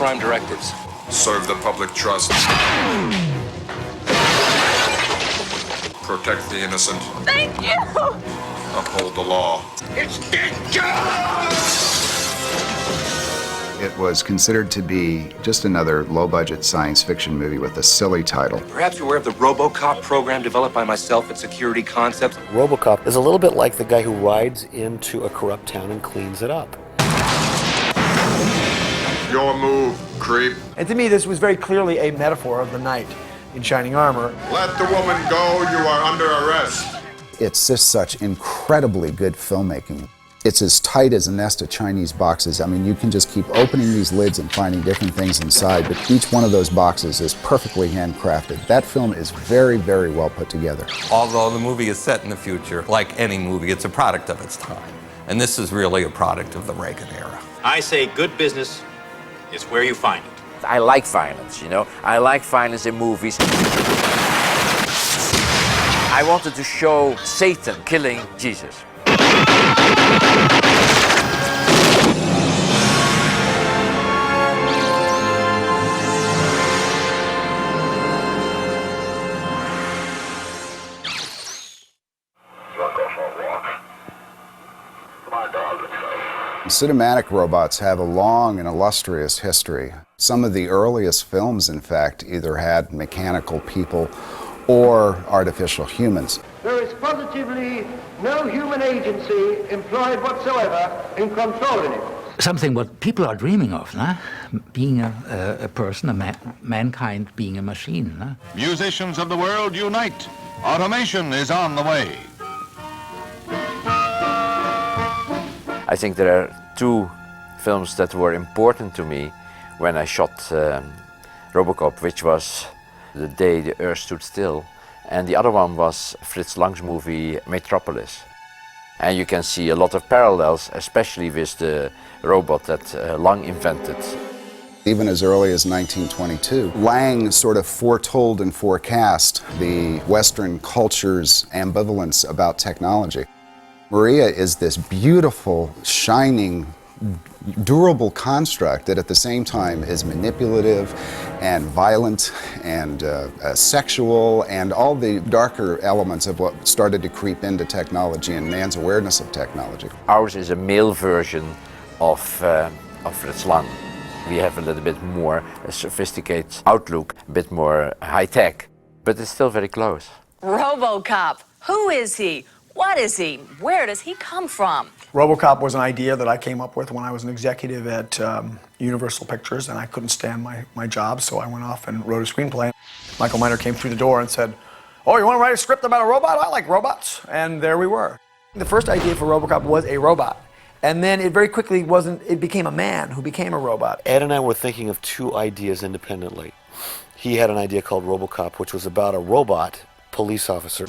prime directives? Serve the public trust. Protect the innocent. Thank you! Uphold the law. It's dangerous! It was considered to be just another low-budget science fiction movie with a silly title. Perhaps you're aware of the Robocop program developed by myself at Security Concepts. Robocop is a little bit like the guy who rides into a corrupt town and cleans it up. Your move, creep. And to me, this was very clearly a metaphor of the knight in shining armor. Let the woman go. You are under arrest. It's just such incredibly good filmmaking. It's as tight as a nest of Chinese boxes. I mean, you can just keep opening these lids and finding different things inside, but each one of those boxes is perfectly handcrafted. That film is very, very well put together. Although the movie is set in the future, like any movie, it's a product of its time. And this is really a product of the Reagan era. I say good business is where you find it. I like violence, you know. I like violence in movies. I wanted to show Satan killing Jesus. Cinematic robots have a long and illustrious history. Some of the earliest films, in fact, either had mechanical people or artificial humans. There is positively no human agency employed whatsoever in controlling it. Something what people are dreaming of, nah? Being a person, mankind being a machine. Nah? Musicians of the world unite. Automation is on the way. I think there are two films that were important to me when I shot Robocop, which was The Day the Earth Stood Still, and the other one was Fritz Lang's movie Metropolis. And you can see a lot of parallels, especially with the robot that Lang invented. Even as early as 1922, Lang sort of foretold and forecast the Western culture's ambivalence about technology. Maria is this beautiful, shining, durable construct that at the same time is manipulative and violent and sexual and all the darker elements of what started to creep into technology and man's awareness of technology. Ours is a male version of Fritz Lang. We have a little bit more sophisticated outlook, a bit more high-tech, but it's still very close. Robocop. Who is he? What is he? Where does he come from? Robocop was an idea that I came up with when I was an executive at Universal Pictures, and I couldn't stand my job, so I went off and wrote a screenplay. Michael Miner came through the door and said, "Oh, you want to write a script about a robot? I like robots." And there we were. The first idea for Robocop was a robot. And then it very quickly it became a man who became a robot. Ed and I were thinking of two ideas independently. He had an idea called Robocop, which was about a robot police officer.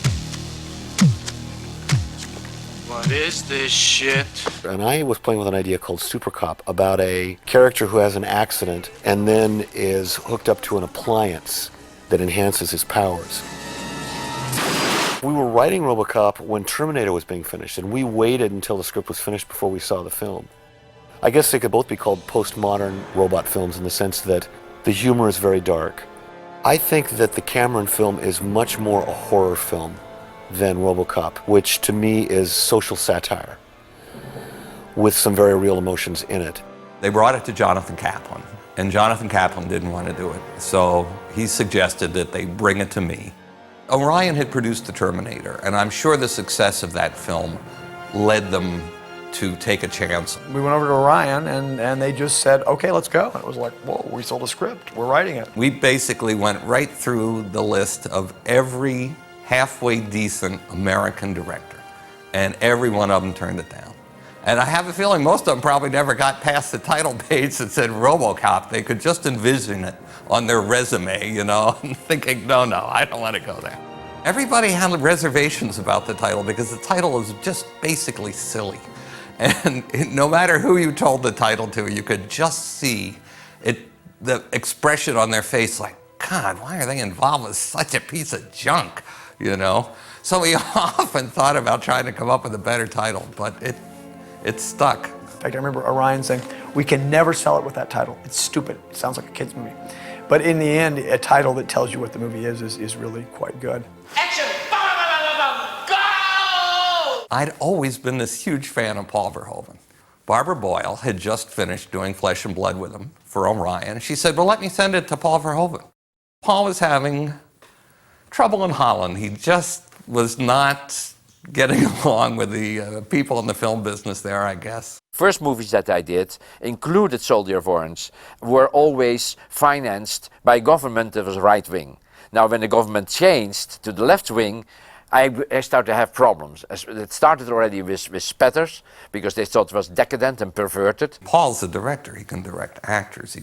What is this shit? And I was playing with an idea called Super Cop, about a character who has an accident and then is hooked up to an appliance that enhances his powers. We were writing Robocop when Terminator was being finished, and we waited until the script was finished before we saw the film. I guess they could both be called postmodern robot films in the sense that the humor is very dark. I think that the Cameron film is much more a horror film than Robocop, which to me is social satire with some very real emotions in it. They brought it to Jonathan Kaplan, and Jonathan Kaplan didn't want to do it. So he suggested that they bring it to me. Orion had produced The Terminator, and I'm sure the success of that film led them to take a chance. We went over to Orion and they just said, "Okay, let's go." And it was like, whoa, we sold a script, we're writing it. We basically went right through the list of every halfway decent American director, and every one of them turned it down. And I have a feeling most of them probably never got past the title page that said Robocop. They could just envision it on their resume, you know, and thinking, no, I don't want to go there. Everybody had reservations about the title because the title is just basically silly. And no matter who you told the title to, you could just see it, the expression on their face like, God, why are they involved with such a piece of junk, you know? So we often thought about trying to come up with a better title, but it stuck. fact, I remember Orion saying, we can never sell it with that title. It's stupid. It sounds like a kid's movie. But in the end, a title that tells you what the movie is really quite good. Action! Go! I'd always been this huge fan of Paul Verhoeven. Barbara Boyle had just finished doing Flesh and Blood with him for Orion. She said, well, let me send it to Paul Verhoeven. Paul was having trouble in Holland. He just was not getting along with the people in the film business there, I guess. First movies that I did, included Soldier of Orange, were always financed by government that was right-wing. Now, when the government changed to the left wing, I started to have problems. It started already with spatters, because they thought it was decadent and perverted. Paul's the director. He can direct actors.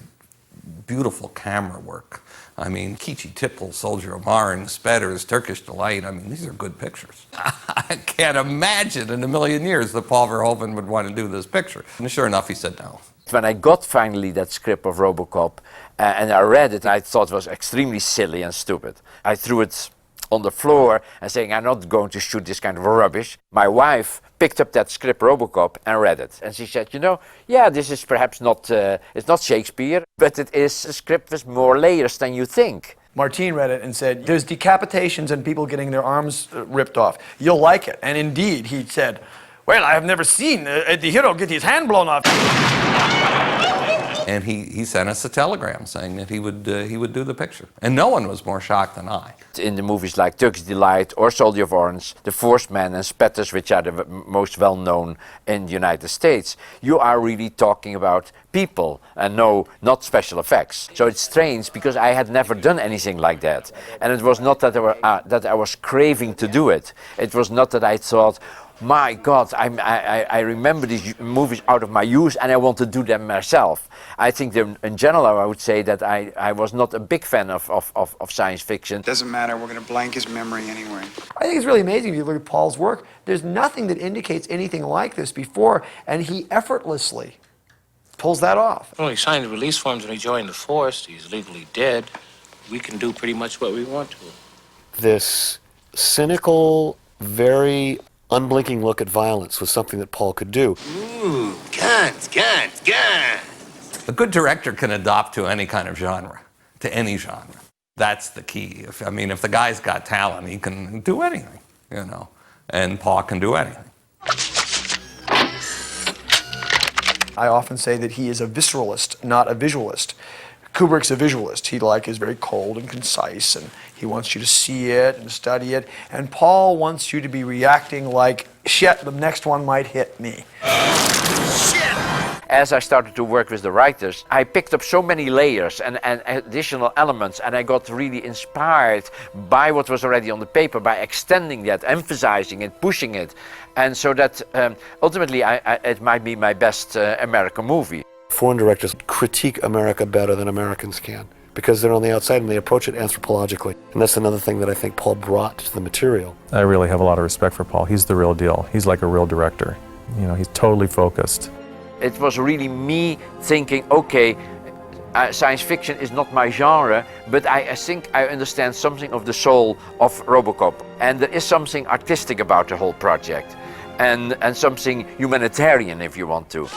Beautiful camera work. I mean, Kichi Tipple, Soldier of Orange, Spatters, Turkish Delight. I mean, these are good pictures. I can't imagine in a million years that Paul Verhoeven would want to do this picture. And sure enough, he said no. When I got finally that script of Robocop and I read it, I thought it was extremely silly and stupid. I threw it on the floor and saying, I'm not going to shoot this kind of rubbish. My wife picked up that script Robocop and read it. And she said, you know, yeah, this is perhaps not, it's not Shakespeare, but it is a script with more layers than you think. Martine read it and said, there's decapitations and people getting their arms ripped off. You'll like it. And indeed, he said, well, I have never seen the hero get his hand blown off. And he sent us a telegram saying that he would do the picture. And no one was more shocked than I. In the movies like Turkish Delight or Soldier of Orange, The Forced Man and Spatters, which are the most well-known in the United States, you are really talking about people and no, not special effects. So it's strange because I had never done anything like that. And it was not that I was craving to do it. It was not that I thought, my God, I remember these movies out of my youth and I want to do them myself. I think that in general I would say that I was not a big fan of science fiction. Doesn't matter, we're going to blank his memory anyway. I think it's really amazing if you look at Paul's work. There's nothing that indicates anything like this before, and he effortlessly pulls that off. Well, he signed the release forms when he joined the force. He's legally dead. We can do pretty much what we want to. This cynical, very unblinking look at violence was something that Paul could do. Ooh, guns. A good director can adopt to any kind of genre, to any genre. That's the key. If the guy's got talent, he can do anything, you know. And Paul can do anything. I often say that he is a visceralist, not a visualist. Kubrick's a visualist. He is very cold and concise, and he wants you to see it and study it. And Paul wants you to be reacting like, shit, the next one might hit me. As I started to work with the writers, I picked up so many layers and additional elements, and I got really inspired by what was already on the paper, by extending that, emphasizing it, pushing it. And so that ultimately it might be my best American movie. Foreign directors critique America better than Americans can because they're on the outside and they approach it anthropologically. And that's another thing that I think Paul brought to the material. I really have a lot of respect for Paul. He's the real deal. He's like a real director. You know, he's totally focused. It was really me thinking, okay, science fiction is not my genre, but I think I understand something of the soul of Robocop. And there is something artistic about the whole project. And something humanitarian, if you want to.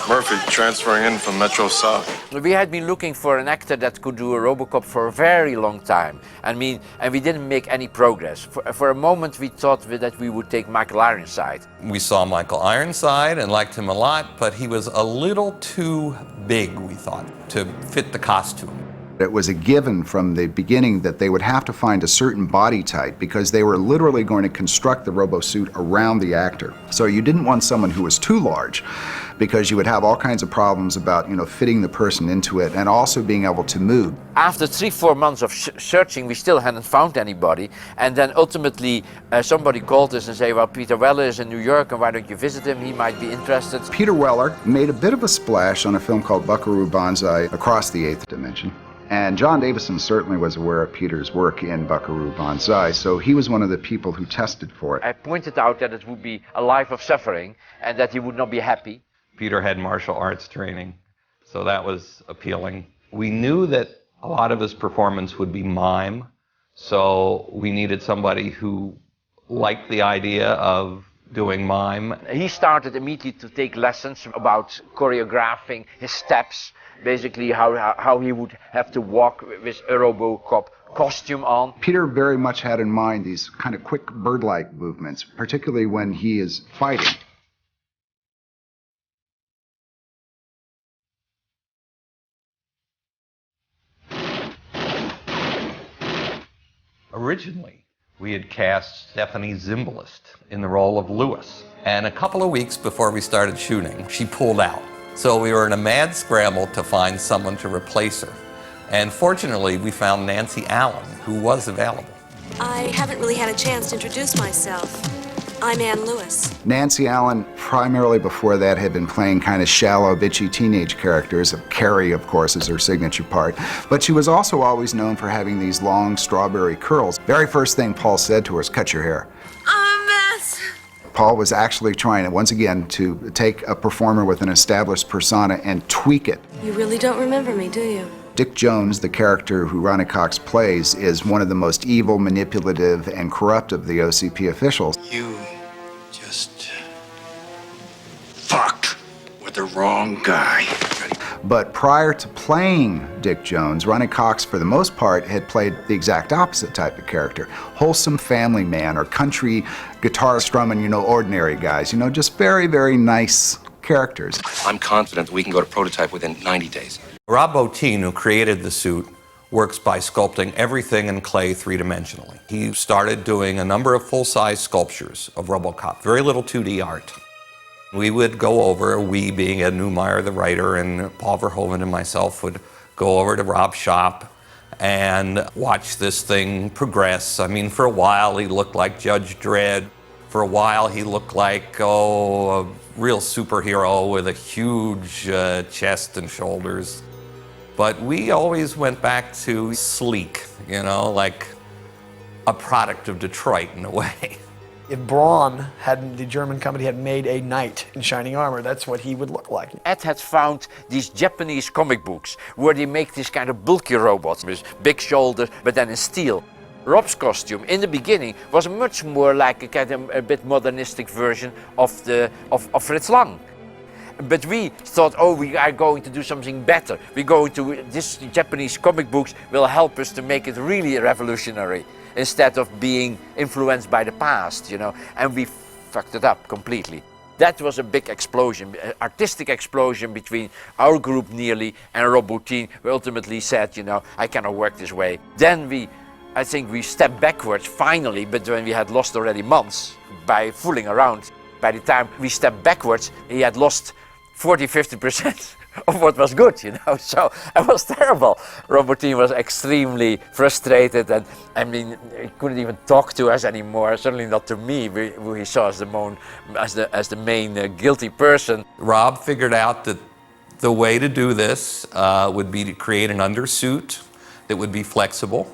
Murphy, transferring in from Metro South. We had been looking for an actor that could do a Robocop for a very long time. And we didn't make any progress. For a moment, we thought that we would take Michael Ironside. We saw Michael Ironside and liked him a lot, but he was a little too big, we thought, to fit the costume. It was a given from the beginning that they would have to find a certain body type because they were literally going to construct the robo-suit around the actor. So you didn't want someone who was too large because you would have all kinds of problems about, you know, fitting the person into it and also being able to move. After 3-4 months of searching, we still hadn't found anybody. And then ultimately somebody called us and said, well, Peter Weller is in New York and why don't you visit him? He might be interested. Peter Weller made a bit of a splash on a film called Buckaroo Banzai, Across the Eighth Dimension. And John Davison certainly was aware of Peter's work in Buckaroo Banzai, so he was one of the people who tested for it. I pointed out that it would be a life of suffering and that he would not be happy. Peter had martial arts training, so that was appealing. We knew that a lot of his performance would be mime, so we needed somebody who liked the idea of doing mime. He started immediately to take lessons about choreographing his steps, basically how he would have to walk with a Robocop costume on. Peter very much had in mind these kind of quick bird-like movements, particularly when he is fighting. Originally, we had cast Stephanie Zimbalist in the role of Lewis. And a couple of weeks before we started shooting, she pulled out. So we were in a mad scramble to find someone to replace her. And fortunately, we found Nancy Allen, who was available. I haven't really had a chance to introduce myself. I'm Ann Lewis. Nancy Allen, primarily before that, had been playing kind of shallow, bitchy teenage characters. Carrie, of course, is her signature part. But she was also always known for having these long strawberry curls. Very first thing Paul said to her is, "Cut your hair." I'm a mess. Paul was actually trying, once again, to take a performer with an established persona and tweak it. You really don't remember me, do you? Dick Jones, the character who Ronnie Cox plays, is one of the most evil, manipulative, and corrupt of the OCP officials. You just fucked with the wrong guy. But prior to playing Dick Jones, Ronnie Cox, for the most part, had played the exact opposite type of character. Wholesome family man or country guitar strumming, ordinary guys. Just very, very nice characters. I'm confident that we can go to prototype within 90 days. Rob Bottin, who created the suit, works by sculpting everything in clay three-dimensionally. He started doing a number of full-size sculptures of Robocop, very little 2D art. We would go over, we being Ed Neumeyer, the writer, and Paul Verhoeven and myself would go over to Rob's shop and watch this thing progress. I mean, for a while he looked like Judge Dredd. For a while he looked like, a real superhero with a huge chest and shoulders. But we always went back to sleek, like a product of Detroit in a way. If Braun, the German company, had made a knight in shining armor, that's what he would look like. Ed had found these Japanese comic books where they make this kind of bulky robots with big shoulders, but then in steel. Rob's costume in the beginning was much more like a bit modernistic version of Fritz Lang. But we thought, we are going to do something better. This Japanese comic books will help us to make it really revolutionary instead of being influenced by the past, and we fucked it up completely. That was a big explosion, artistic explosion between our group nearly and Rob Bottin, who ultimately said, I cannot work this way. Then I think we stepped backwards finally, but when we had lost already months by fooling around. By the time we stepped backwards, he had lost 40–50% of what was good, so it was terrible. Rob Bottin was extremely frustrated, and he couldn't even talk to us anymore, certainly not to me, who he saw as the main guilty person. Rob figured out that the way to do this would be to create an undersuit that would be flexible,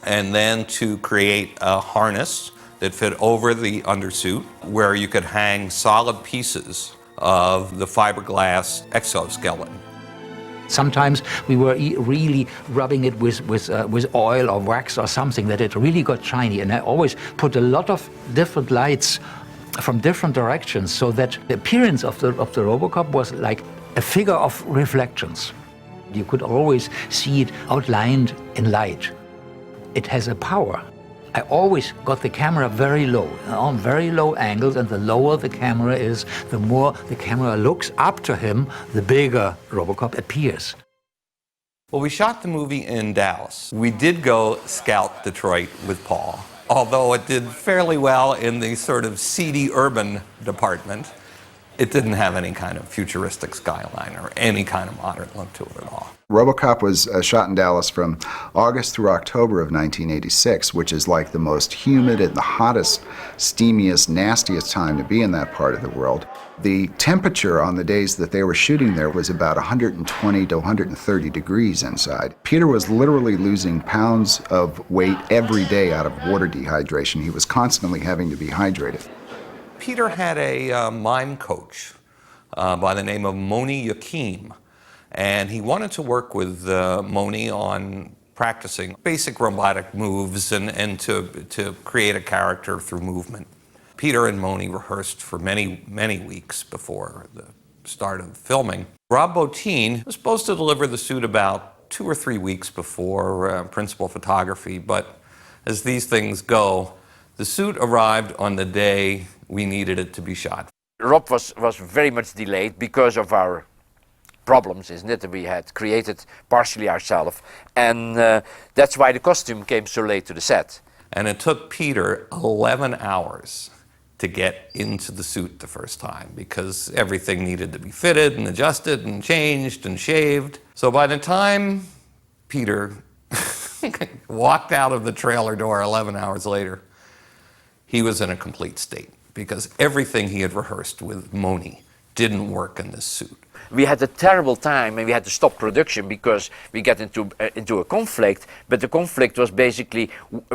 and then to create a harness that fit over the undersuit where you could hang solid pieces of the fiberglass exoskeleton. Sometimes we were really rubbing it with oil or wax or something that it really got shiny, and I always put a lot of different lights from different directions so that the appearance of the Robocop was like a figure of reflections. You could always see it outlined in light. It has a power. I always got the camera very low, on very low angles, and the lower the camera is, the more the camera looks up to him, the bigger Robocop appears. Well, we shot the movie in Dallas. We did go scout Detroit with Paul, although it did fairly well in the sort of seedy urban department. It didn't have any kind of futuristic skyline or any kind of modern look to it at all. Robocop was shot in Dallas from August through October of 1986, which is like the most humid and the hottest, steamiest, nastiest time to be in that part of the world. The temperature on the days that they were shooting there was about 120 to 130 degrees inside. Peter was literally losing pounds of weight every day out of water dehydration. He was constantly having to be hydrated. Peter had a mime coach by the name of Moni Yakim, and he wanted to work with Moni on practicing basic robotic moves and to create a character through movement. Peter and Moni rehearsed for many, many weeks before the start of filming. Rob Bottin was supposed to deliver the suit about 2 or 3 weeks before principal photography, but as these things go, the suit arrived on the day we needed it to be shot. Rob was very much delayed because of our problems, isn't it, that we had created partially ourselves, and that's why the costume came so late to the set. And it took Peter 11 hours to get into the suit the first time because everything needed to be fitted and adjusted and changed and shaved. So by the time Peter walked out of the trailer door 11 hours later, he was in a complete state because everything he had rehearsed with Moni didn't work in this suit. We had a terrible time and we had to stop production because we got into a conflict, but the conflict was basically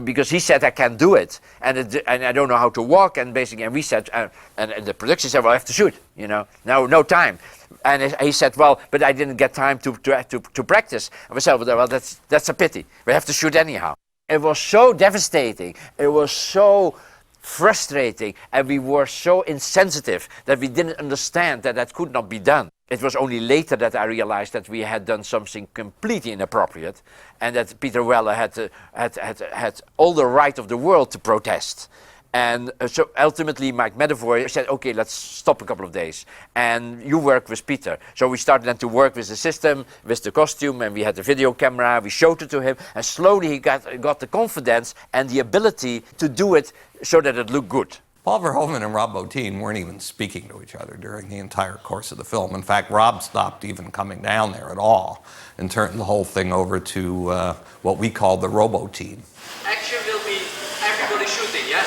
because he said I can't do it and I don't know how to walk, and basically and we said and the production said, well, I have to shoot, you know, no time. And he said, well, but I didn't get time to practice. And we said, well, that's a pity. We have to shoot anyhow. It was so devastating. It was so frustrating, and we were so insensitive that we didn't understand that that could not be done. It was only later that I realized that we had done something completely inappropriate, and that Peter Weller had all the right of the world to protest. And so ultimately Mike Medavoy said, okay, let's stop a couple of days and you work with Peter. So we started then to work with the system, with the costume, and we had the video camera, we showed it to him, and slowly he got the confidence and the ability to do it so that it looked good. Paul Verhoeven and Rob Bottin weren't even speaking to each other during the entire course of the film. In fact, Rob stopped even coming down there at all and turned the whole thing over to what we call the Robo team. Action will be everybody shooting, yeah?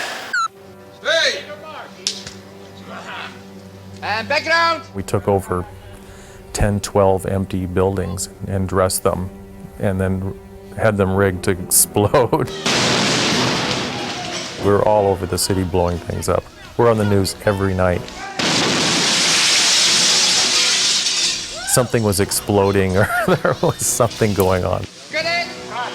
Hey! And background! We took over 10, 12 empty buildings and dressed them and then had them rigged to explode. We were all over the city blowing things up. We're on the news every night. Something was exploding or there was something going on. Get in! Cut.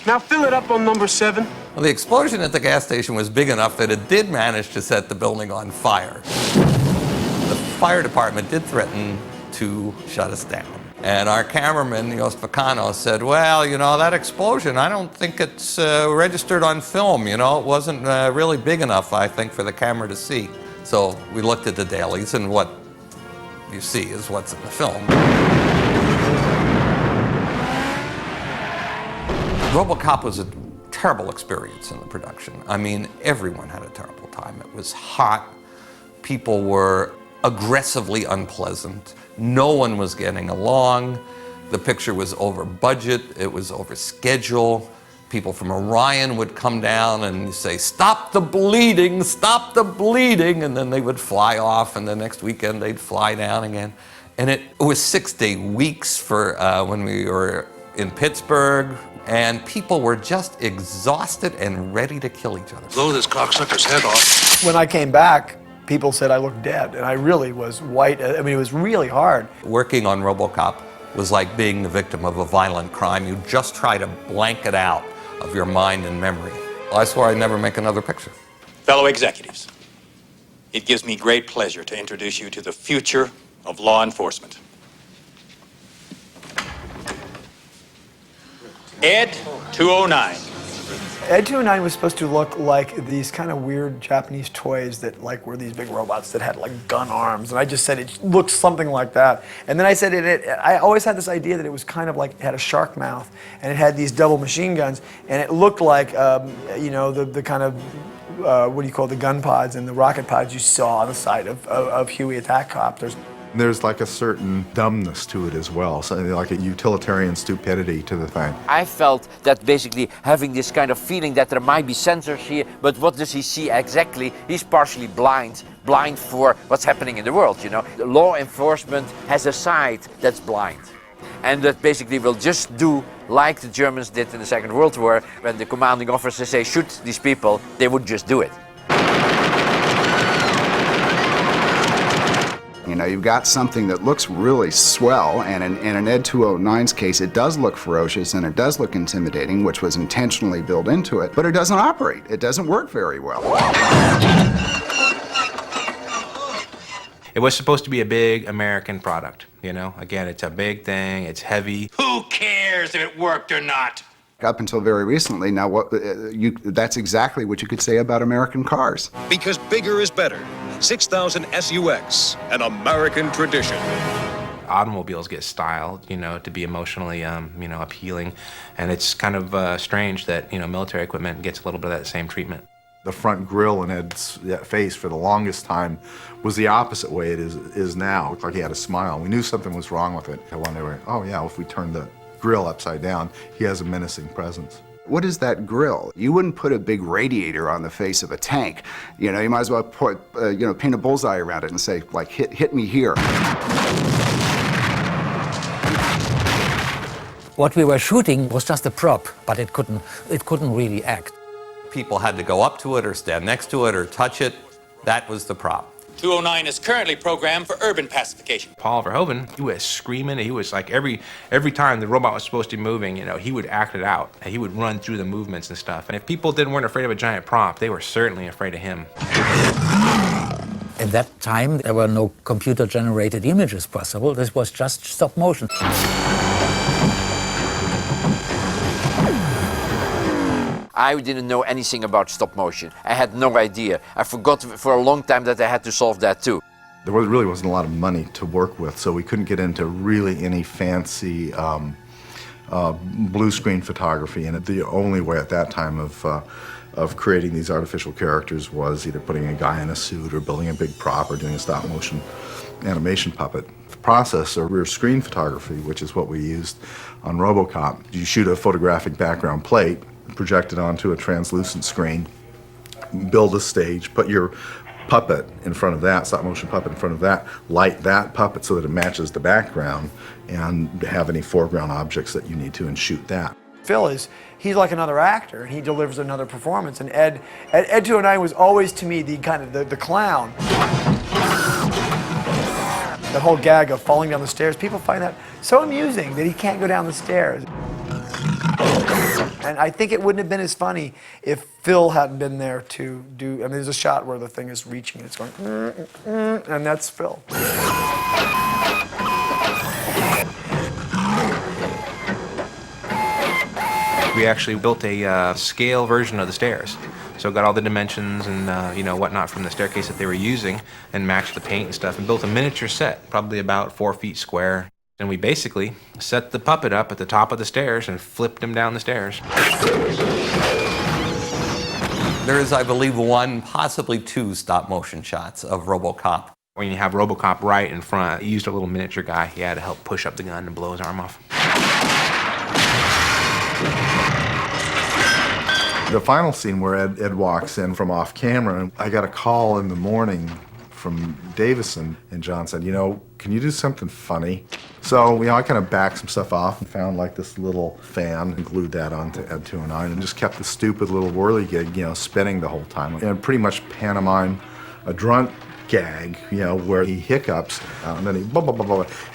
Now fill it up on number 7. Well, the explosion at the gas station was big enough that it did manage to set the building on fire. The fire department did threaten to shut us down. And our cameraman, Yost Vacano, said, well, you know, that explosion, I don't think it's registered on film, you know. It wasn't really big enough, I think, for the camera to see. So we looked at the dailies, and what you see is what's in the film. Robocop was a terrible experience in the production. I mean, everyone had a terrible time. It was hot. People were aggressively unpleasant. No one was getting along. The picture was over budget. It was over schedule. People from Orion would come down and say, stop the bleeding, stop the bleeding. And then they would fly off, and the next weekend they'd fly down again. And it was 6-day weeks for when we were in Pittsburgh. And people were just exhausted and ready to kill each other. Blow this cocksucker's head off. When I came back, people said I looked dead, and I really was white. I mean, it was really hard. Working on Robocop was like being the victim of a violent crime. You just try to blank it out of your mind and memory. I swore I'd never make another picture. Fellow executives, it gives me great pleasure to introduce you to the future of law enforcement. Ed 209. Ed 209 was supposed to look like these kind of weird Japanese toys that like were these big robots that had like gun arms, and I just said it looked something like that. And then I said I always had this idea that it was kind of like it had a shark mouth and it had these double machine guns, and it looked like you know, the kind of what do you call the gun pods and the rocket pods you saw on the side of Huey attack copters. There's like a certain dumbness to it as well, so like a utilitarian stupidity to the thing. I felt that basically having this kind of feeling that there might be sensors here, but what does he see exactly? He's partially blind for what's happening in the world, you know. The law enforcement has a side that's blind, and that basically will just do like the Germans did in the Second World War. When the commanding officers say shoot these people, they would just do it. You know, you've got something that looks really swell, and in an Ed 209's case, it does look ferocious and it does look intimidating, which was intentionally built into it, but it doesn't operate. It doesn't work very well. It was supposed to be a big American product, you know? Again, it's a big thing, it's heavy. Who cares if it worked or not? Up until very recently, now that's exactly what you could say about American cars. Because bigger is better. 6000 SUX, an American tradition. Automobiles get styled, you know, to be emotionally, you know, appealing. And it's kind of strange that, you know, military equipment gets a little bit of that same treatment. The front grille in Ed's face for the longest time was the opposite way it is now. It looked like he had a smile. We knew something was wrong with it. I wondered, oh yeah, if we turn the grille upside down, he has a menacing presence. What is that grille? You wouldn't put a big radiator on the face of a tank. You know, you might as well put, you know, paint a bullseye around it and say, like, hit me here. What we were shooting was just a prop, but it couldn't really act. People had to go up to it or stand next to it or touch it. That was the prop. 209 is currently programmed for urban pacification. Paul Verhoeven, he was screaming. He was like every time the robot was supposed to be moving, you know, he would act it out. And he would run through the movements and stuff. And if people weren't afraid of a giant prop, they were certainly afraid of him. At that time, there were no computer-generated images possible. This was just stop motion. I didn't know anything about stop motion. I had no idea. I forgot for a long time that I had to solve that too. There really wasn't a lot of money to work with, so we couldn't get into really any fancy blue screen photography. And the only way at that time of creating these artificial characters was either putting a guy in a suit or building a big prop or doing a stop motion animation puppet. The process of rear screen photography, which is what we used on Robocop, you shoot a photographic background plate, project it onto a translucent screen, build a stage, put your puppet in front of that, stop motion puppet in front of that, light that puppet so that it matches the background, and have any foreground objects that you need to, and shoot that. Phil he's like another actor, and he delivers another performance. And Ed 209 was always, to me, the kind of the clown. That whole gag of falling down the stairs, people find that so amusing that he can't go down the stairs. And I think it wouldn't have been as funny if Phil hadn't been there to do, I mean, there's a shot where the thing is reaching and it's going, and that's Phil. We actually built a scale version of the stairs. So got all the dimensions and you know, whatnot from the staircase that they were using and matched the paint and stuff and built a miniature set, probably about 4 feet square. And we basically set the puppet up at the top of the stairs and flipped him down the stairs. There is, I believe, 1, possibly 2 stop motion shots of Robocop. When you have Robocop right in front, he used a little miniature guy. He had to help push up the gun and blow his arm off. The final scene where Ed walks in from off camera, and I got a call in the morning from Davison, and John said, you know, can you do something funny? So, you know, I kind of backed some stuff off and found like this little fan and glued that onto Ed 209 and just kept the stupid little whirly gig, you know, spinning the whole time. And pretty much pantomime a drunk gag, you know, where he hiccups and then he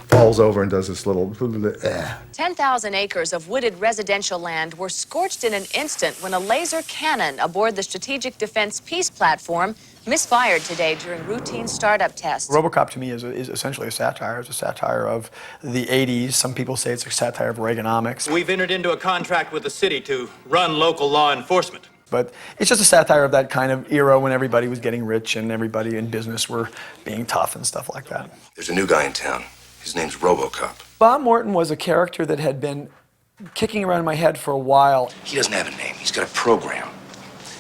falls over and does this little 10,000 acres of wooded residential land were scorched in an instant when a laser cannon aboard the Strategic Defense Peace Platform misfired today during routine startup tests. Robocop to me is essentially a satire. It's a satire of the 80s. Some people say it's a satire of Reaganomics. We've entered into a contract with the city to run local law enforcement. But it's just a satire of that kind of era when everybody was getting rich and everybody in business were being tough and stuff like that. There's a new guy in town. His name's Robocop. Bob Morton was a character that had been kicking around in my head for a while. He doesn't have a name. He's got a program.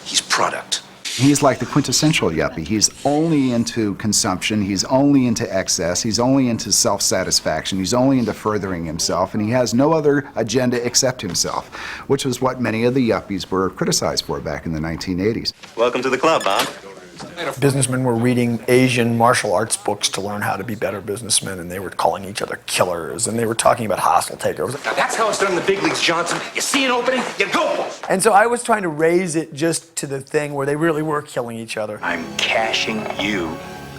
He's product. He's like the quintessential yuppie. He's only into consumption, he's only into excess, he's only into self-satisfaction, he's only into furthering himself, and he has no other agenda except himself, which was what many of the yuppies were criticized for back in the 1980s. Welcome to the club, Bob. Businessmen were reading Asian martial arts books to learn how to be better businessmen, and they were calling each other killers, and they were talking about hostile takeovers. Now that's how it's done in the big leagues, Johnson. You see an opening, you go for it. And so I was trying to raise it just to the thing where they really were killing each other. I'm cashing you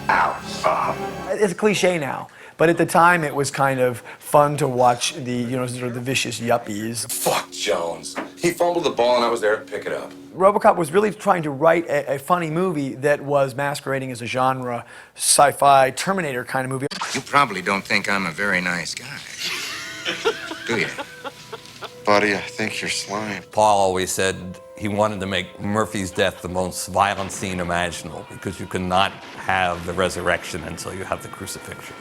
It's a cliche now, but at the time it was kind of fun to watch the, you know, sort of the vicious yuppies. Fuck Jones. He fumbled the ball and I was there to pick it up. Robocop was really trying to write a funny movie that was masquerading as a genre, sci-fi, Terminator kind of movie. You probably don't think I'm a very nice guy, do you? Buddy, I think you're slime. Paul always said he wanted to make Murphy's death the most violent scene imaginable because you cannot have the resurrection until you have the crucifixion.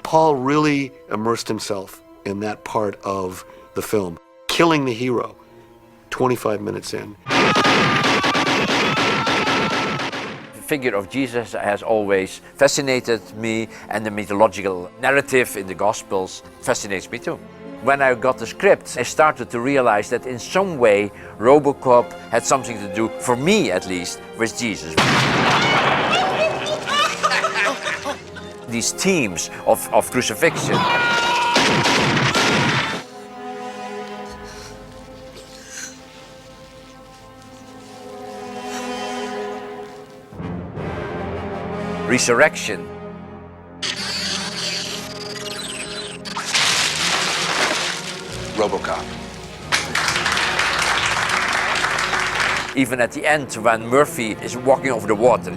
Paul really immersed himself in that part of the film, killing the hero 25 minutes in. The figure of Jesus has always fascinated me, and the mythological narrative in the Gospels fascinates me too. When I got the script, I started to realize that in some way Robocop had something to do, for me at least, with Jesus. These themes of crucifixion. Resurrection. Robocop. Even at the end, when Murphy is walking over the water,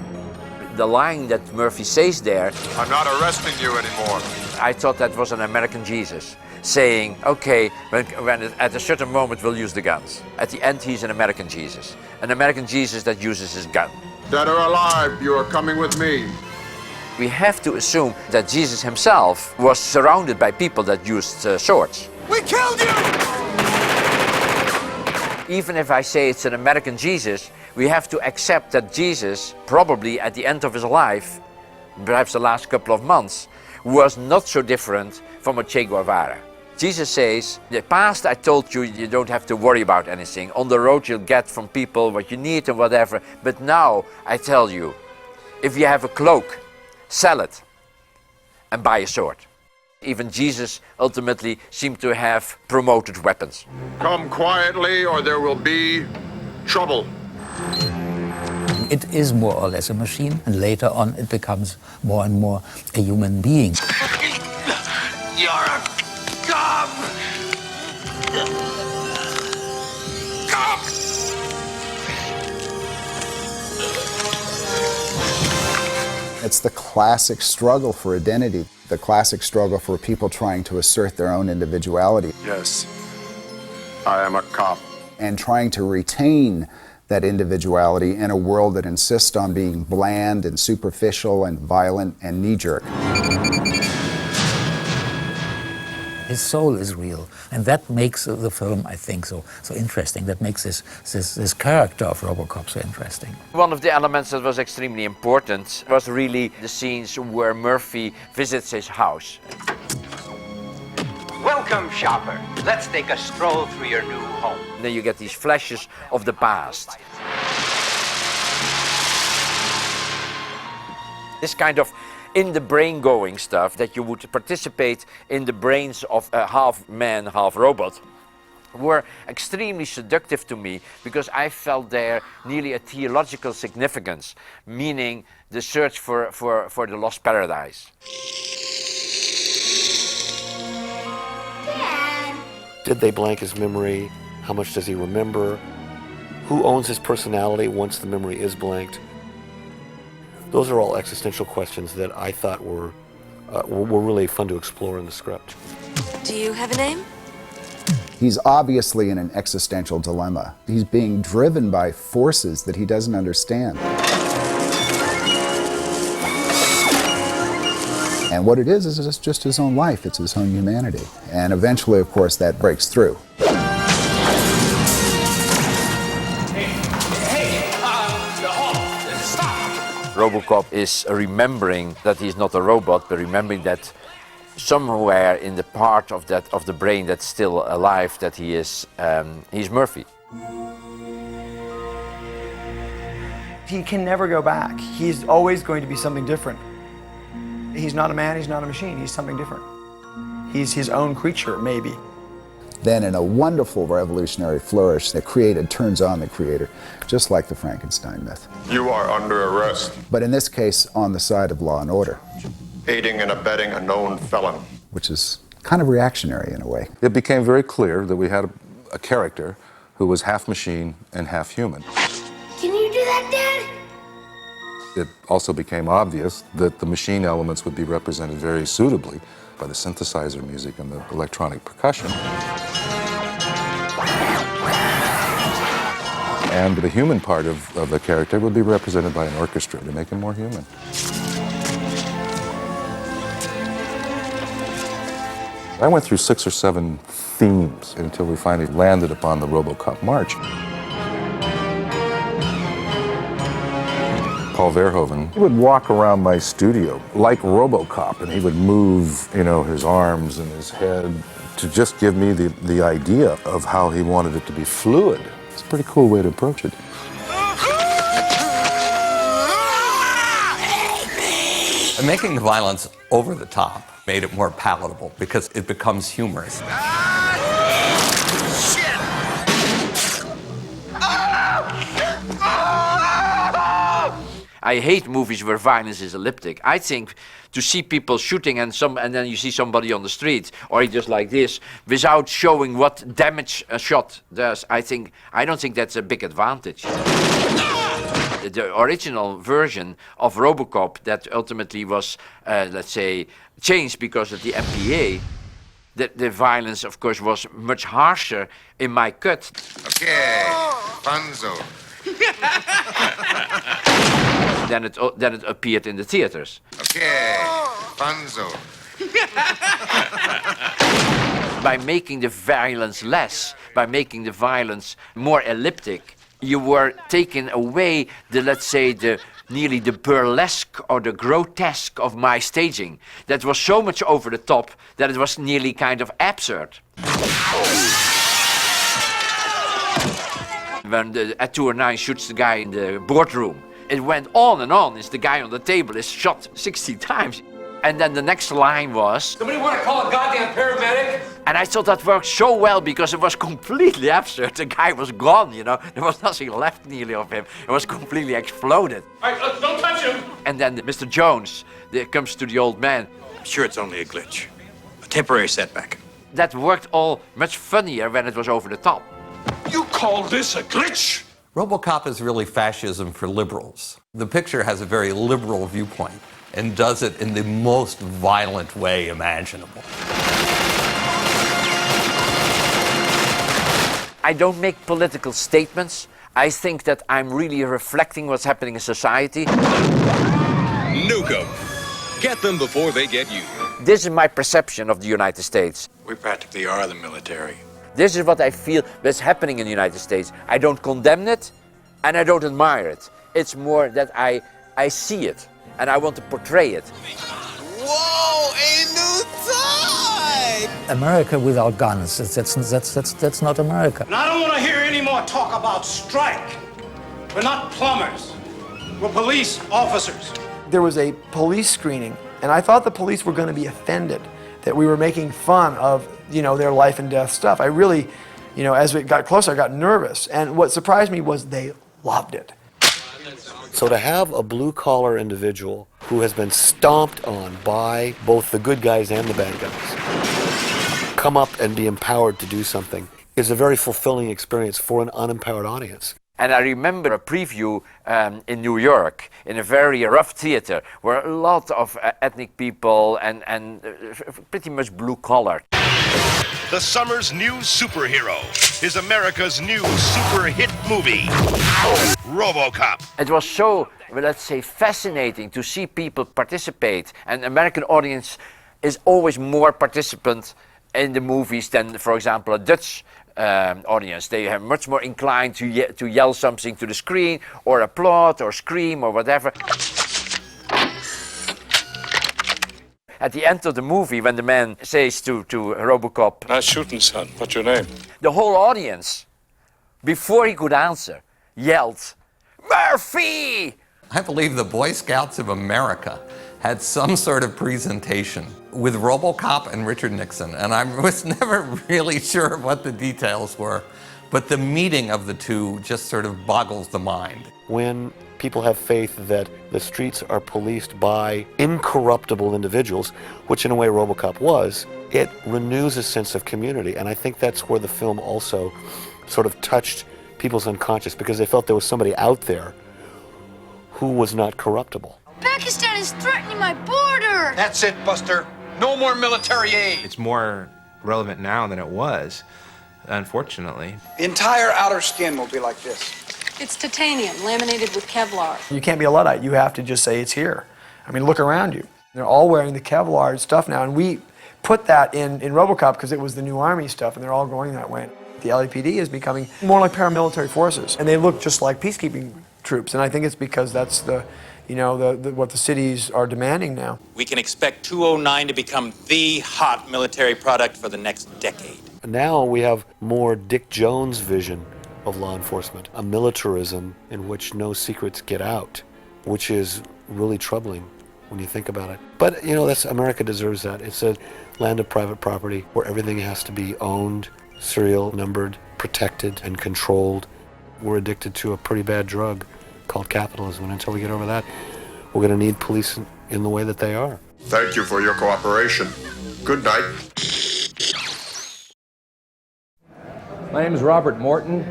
the line that Murphy says there, I'm not arresting you anymore. I thought that was an American Jesus saying, okay, when at a certain moment we'll use the guns. At the end, he's an American Jesus that uses his gun. Dead or alive, you are coming with me. We have to assume that Jesus himself was surrounded by people that used swords. We killed you! Even if I say it's an American Jesus, we have to accept that Jesus, probably at the end of his life, perhaps the last couple of months, was not so different from a Che Guevara. Jesus says, in the past I told you you don't have to worry about anything. On the road you'll get from people what you need and whatever. But now I tell you, if you have a cloak, sell it and buy a sword. Even Jesus ultimately seemed to have promoted weapons. Come quietly or there will be trouble. It is more or less a machine, and later on it becomes more and more a human being. You're a cop! Cop! It's the classic struggle for identity, the classic struggle for people trying to assert their own individuality. Yes, I am a cop. And trying to retain that individuality in a world that insists on being bland and superficial and violent and knee-jerk. His soul is real, and that makes the film, I think, so interesting. That makes this character of Robocop so interesting. One of the elements that was extremely important was really the scenes where Murphy visits his house. Welcome, shopper. Let's take a stroll through your new home. Then you get these flashes of the past. This kind of in the brain going stuff that you would participate in the brains of a half man, half robot were extremely seductive to me because I felt there nearly a theological significance, meaning the search for the lost paradise. Did they blank his memory? How much does he remember? Who owns his personality once the memory is blanked? Those are all existential questions that I thought were really fun to explore in the script. Do you have a name? He's obviously in an existential dilemma. He's being driven by forces that he doesn't understand. And what it is it's just his own life, it's his own humanity. And eventually, of course, that breaks through. Robocop is remembering that he's not a robot, but remembering that somewhere in the part of the brain that's still alive, that he's Murphy. He can never go back. He's always going to be something different. He's not a man, he's not a machine, he's something different. He's his own creature, maybe. Then in a wonderful revolutionary flourish, the created turns on the creator, just like the Frankenstein myth. You are under arrest. But in this case, on the side of law and order. Aiding and abetting a known felon. Which is kind of reactionary in a way. It became very clear that we had a character who was half machine and half human. Can you do that, Dad? It also became obvious that the machine elements would be represented very suitably by the synthesizer music and the electronic percussion. And the human part of the character would be represented by an orchestra to make him more human. I went through 6 or 7 themes until we finally landed upon the Robocop march. Paul Verhoeven, he would walk around my studio like Robocop, and he would move, you know, his arms and his head to just give me the idea of how he wanted it to be fluid. It's a pretty cool way to approach it. And making the violence over the top made it more palatable because it becomes humorous. I hate movies where violence is elliptic. I think to see people shooting and then you see somebody on the street or just like this without showing what damage a shot does, I don't think that's a big advantage. The original version of Robocop that ultimately was, let's say, changed because of the MPA, the violence, of course, was much harsher in my cut. Okay, Funzo. Then it appeared in the theaters. Okay, Funzo. By making the violence less, by making the violence more elliptic, you were taking away the, let's say, nearly the burlesque or the grotesque of my staging. That was so much over the top that it was nearly kind of absurd. When the Tour 9 shoots the guy in the boardroom, it went on and on as the guy on the table is shot 60 times. And then the next line was... Somebody want to call a goddamn paramedic? And I thought that worked so well because it was completely absurd. The guy was gone, you know. There was nothing left nearly of him. It was completely exploded. All right, don't touch him. And then Mr. Jones comes to the old man. I'm sure it's only a glitch. A temporary setback. That worked all much funnier when it was over the top. You call this a glitch? Robocop is really fascism for liberals. The picture has a very liberal viewpoint and does it in the most violent way imaginable. I don't make political statements. I think that I'm really reflecting what's happening in society. Nuke 'em. Get them before they get you. This is my perception of the United States. We practically are the military. This is what I feel that's happening in the United States. I don't condemn it and I don't admire it. It's more that I see it and I want to portray it. Whoa, a new type! America without guns, that's not America. And I don't want to hear any more talk about strike. We're not plumbers. We're police officers. There was a police screening, and I thought the police were going to be offended that we were making fun of, you know, their life and death stuff. I really, you know, as it got closer, I got nervous. And what surprised me was they loved it. So to have a blue-collar individual who has been stomped on by both the good guys and the bad guys come up and be empowered to do something is a very fulfilling experience for an unempowered audience. And I remember a preview in New York, in a very rough theater, where a lot of ethnic people and pretty much blue-collar. The summer's new superhero is America's new super hit movie, Robocop. It was so, let's say, fascinating to see people participate. And the American audience is always more participant in the movies than, for example, a Dutch audience. They are much more inclined to yell something to the screen, or applaud, or scream, or whatever. At the end of the movie, when the man says to Robocop, "Nice shooting, son. What's your name?" the whole audience, before he could answer, yelled, "Murphy!" I believe the Boy Scouts of America had some sort of presentation with Robocop and Richard Nixon, and I was never really sure what the details were, but the meeting of the two just sort of boggles the mind. When people have faith that the streets are policed by incorruptible individuals, which in a way Robocop was, it renews a sense of community. And I think that's where the film also sort of touched people's unconscious, because they felt there was somebody out there who was not corruptible. Pakistan is threatening my border! That's it, Buster. No more military aid. It's more relevant now than it was, unfortunately. The entire outer skin will be like this. It's titanium, laminated with Kevlar. You can't be a Luddite. You have to just say it's here. I mean, look around you. They're all wearing the Kevlar stuff now, and we put that in Robocop because it was the new Army stuff, and they're all going that way. The LAPD is becoming more like paramilitary forces, and they look just like peacekeeping troops, and I think it's because that's what the cities are demanding now. We can expect 209 to become the hot military product for the next decade. Now we have more Dick Jones vision of law enforcement, a militarism in which no secrets get out, which is really troubling when you think about it. But, America deserves that. It's a land of private property where everything has to be owned, serial numbered, protected, and controlled. We're addicted to a pretty bad drug called capitalism, and until we get over that, we're going to need police in the way that they are. Thank you for your cooperation. Good night. My name is Robert Morton.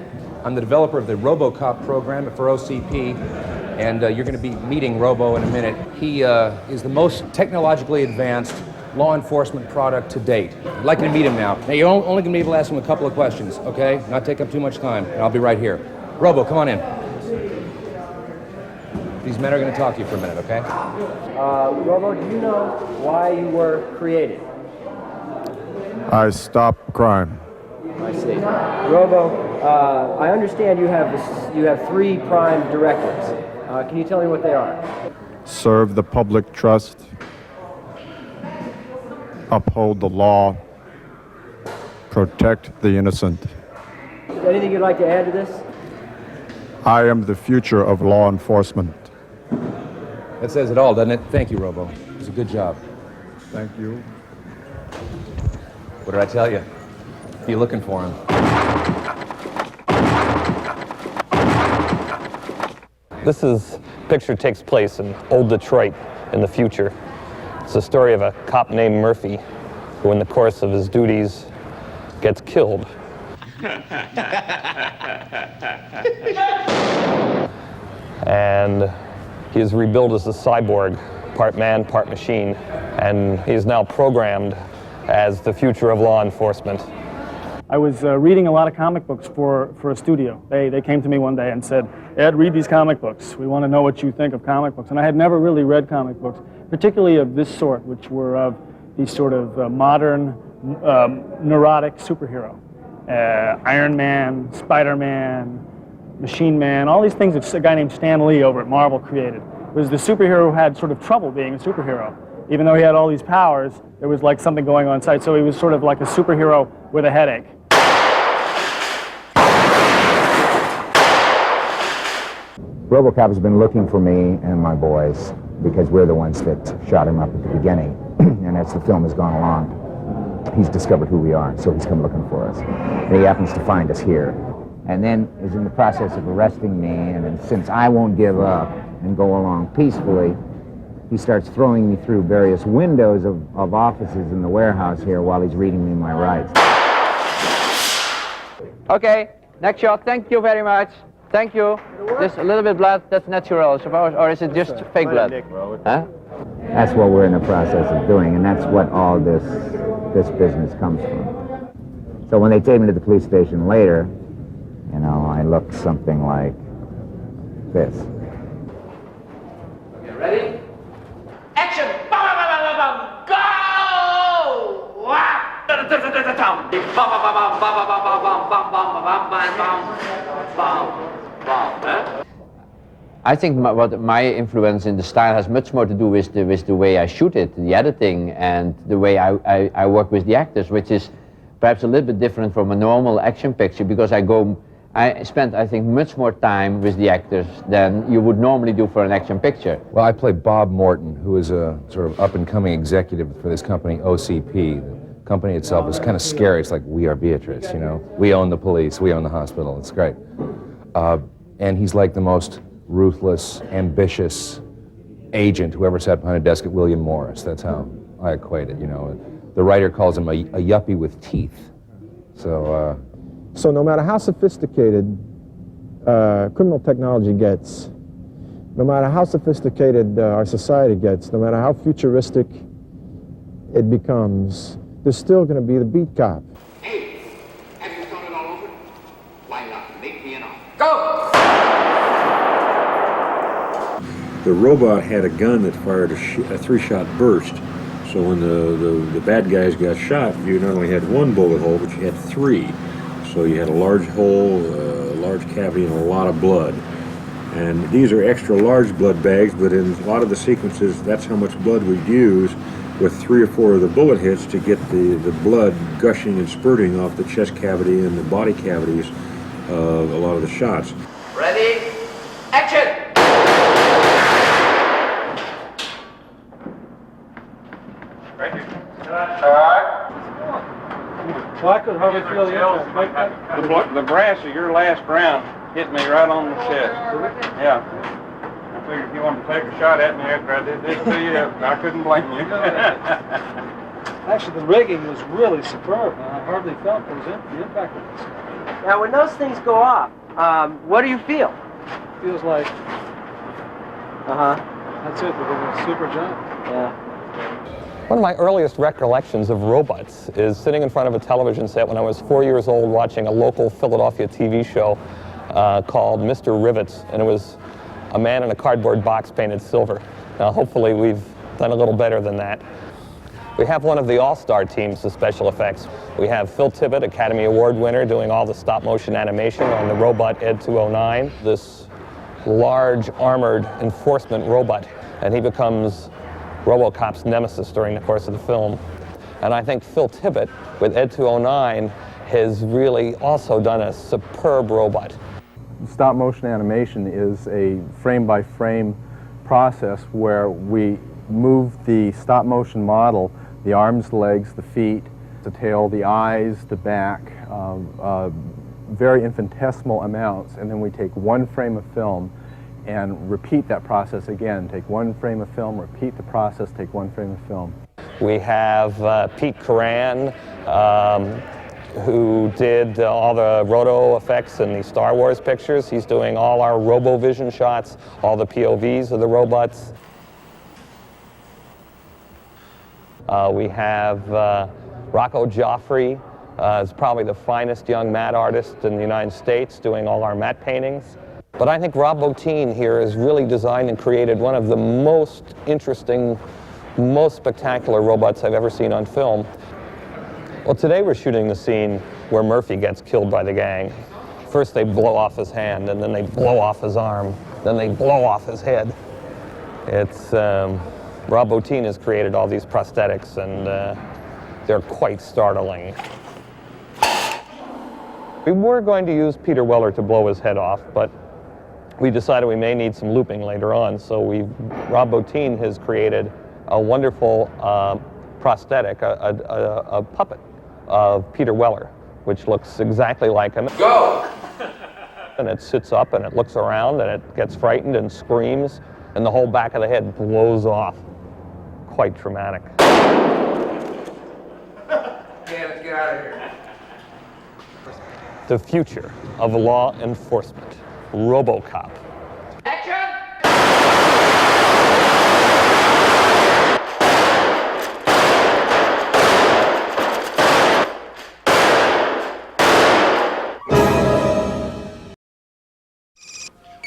I'm the developer of the Robocop program for OCP, and you're going to be meeting Robo in a minute. He is the most technologically advanced law enforcement product to date. I'd like you to meet him now. Now, you're only going to be able to ask him a couple of questions, okay? Not take up too much time, and I'll be right here. Robo, come on in. These men are going to talk to you for a minute, okay? Robo, do you know why you were created? I stopped crime. I see. Robo, I understand you have 3 prime directives. Can you tell me what they are? Serve the public trust, uphold the law, protect the innocent. Anything you'd like to add to this? I am the future of law enforcement. That says it all, doesn't it? Thank you, Robo. It was a good job. Thank you. What did I tell you? Be looking for him. This picture takes place in old Detroit in the future. It's the story of a cop named Murphy who in the course of his duties gets killed. And he is rebuilt as a cyborg, part man, part machine, and he is now programmed as the future of law enforcement. I was reading a lot of comic books for a studio. They came to me one day and said, Ed, read these comic books. We want to know what you think of comic books. And I had never really read comic books, particularly of this sort, which were of these sort of modern, neurotic superhero. Iron Man, Spider-Man, Machine Man, all these things that a guy named Stan Lee over at Marvel created. It was the superhero who had sort of trouble being a superhero. Even though he had all these powers, there was like something going on inside, so he was sort of like a superhero with a headache. Robocop has been looking for me and my boys because we're the ones that shot him up at the beginning. And as the film has gone along, he's discovered who we are, so he's come looking for us. And he happens to find us here. And then is in the process of arresting me, and then, since I won't give up and go along peacefully, he starts throwing me through various windows of offices in the warehouse here while he's reading me my rights. Okay, next shot. Thank you very much. Thank you. Just a little bit blood, that's natural, suppose, or is it just fake blood? Huh? That's what we're in the process of doing, and that's what all this business comes from. So when they take me to the police station later, you know, I look something like this. You ready? Action! Go! I think what my influence in the style has much more to do with the way I shoot it, the editing, and the way I work with the actors, which is perhaps a little bit different from a normal action picture, because I I spent, I think, much more time with the actors than you would normally do for an action picture. Well, I play Bob Morton, who is a sort of up-and-coming executive for this company, OCP. The company itself is kind of scary. It's like, we are Beatrice, you know? We own the police, we own the hospital, it's great. And he's like the most ruthless, ambitious agent who ever sat behind a desk at William Morris. That's how I equate it, you know? The writer calls him a yuppie with teeth. So no matter how sophisticated criminal technology gets, no matter how sophisticated our society gets, no matter how futuristic it becomes, there's still going to be the beat cop. Hey, have you thought it all over? Why not make me an offer? Go! The robot had a gun that fired a three-shot burst. So when the bad guys got shot, you not only had one bullet hole, but you had three. So you had a large hole, a large cavity, and a lot of blood. And these are extra large blood bags, but in a lot of the sequences, that's how much blood we'd use with 3 or 4 of the bullet hits to get the blood gushing and spurting off the chest cavity and the body cavities of a lot of the shots. Ready? Action! Right here. All right. Well, I could hardly feel the impact. The brass of your last round hit me right on the chest. Yeah. I figured if you wanted to take a shot at me after I did this to you, I couldn't blame you. Actually, the rigging was really superb. I hardly felt the impact of this. Now, when those things go off, what do you feel? It feels like, that's it, we're doing a super job. Yeah. One of my earliest recollections of robots is sitting in front of a television set when I was 4 years old watching a local Philadelphia TV show called Mr. Rivets, and it was a man in a cardboard box painted silver. Now hopefully we've done a little better than that. We have one of the all-star teams of special effects. We have Phil Tippett, Academy Award winner, doing all the stop-motion animation on the robot Ed 209, this large armored enforcement robot, and he becomes Robocop's nemesis during the course of the film. And I think Phil Tippett, with Ed 209, has really also done a superb robot. Stop motion animation is a frame-by-frame process where we move the stop motion model, the arms, the legs, the feet, the tail, the eyes, the back, very infinitesimal amounts, and then we take one frame of film and repeat that process again. Take one frame of film, repeat the process, take one frame of film. We have Pete Coran, who did all the roto effects in the Star Wars pictures. He's doing all our RoboVision shots, all the POVs of the robots. We have Rocco Joffrey, is probably the finest young matte artist in the United States, doing all our matte paintings. But I think Rob Bottin here has really designed and created one of the most interesting, most spectacular robots I've ever seen on film. Well, today we're shooting the scene where Murphy gets killed by the gang. First they blow off his hand, and then they blow off his arm, then they blow off his head. It's, Rob Bottin has created all these prosthetics, and they're quite startling. We were going to use Peter Weller to blow his head off, but we decided we may need some looping later on, so Rob Bottin has created a wonderful prosthetic, a puppet of Peter Weller, which looks exactly like him. Go! And it sits up and it looks around and it gets frightened and screams, and the whole back of the head blows off. Quite traumatic. Okay, let's get out of here. The future of law enforcement. Robocop. Action!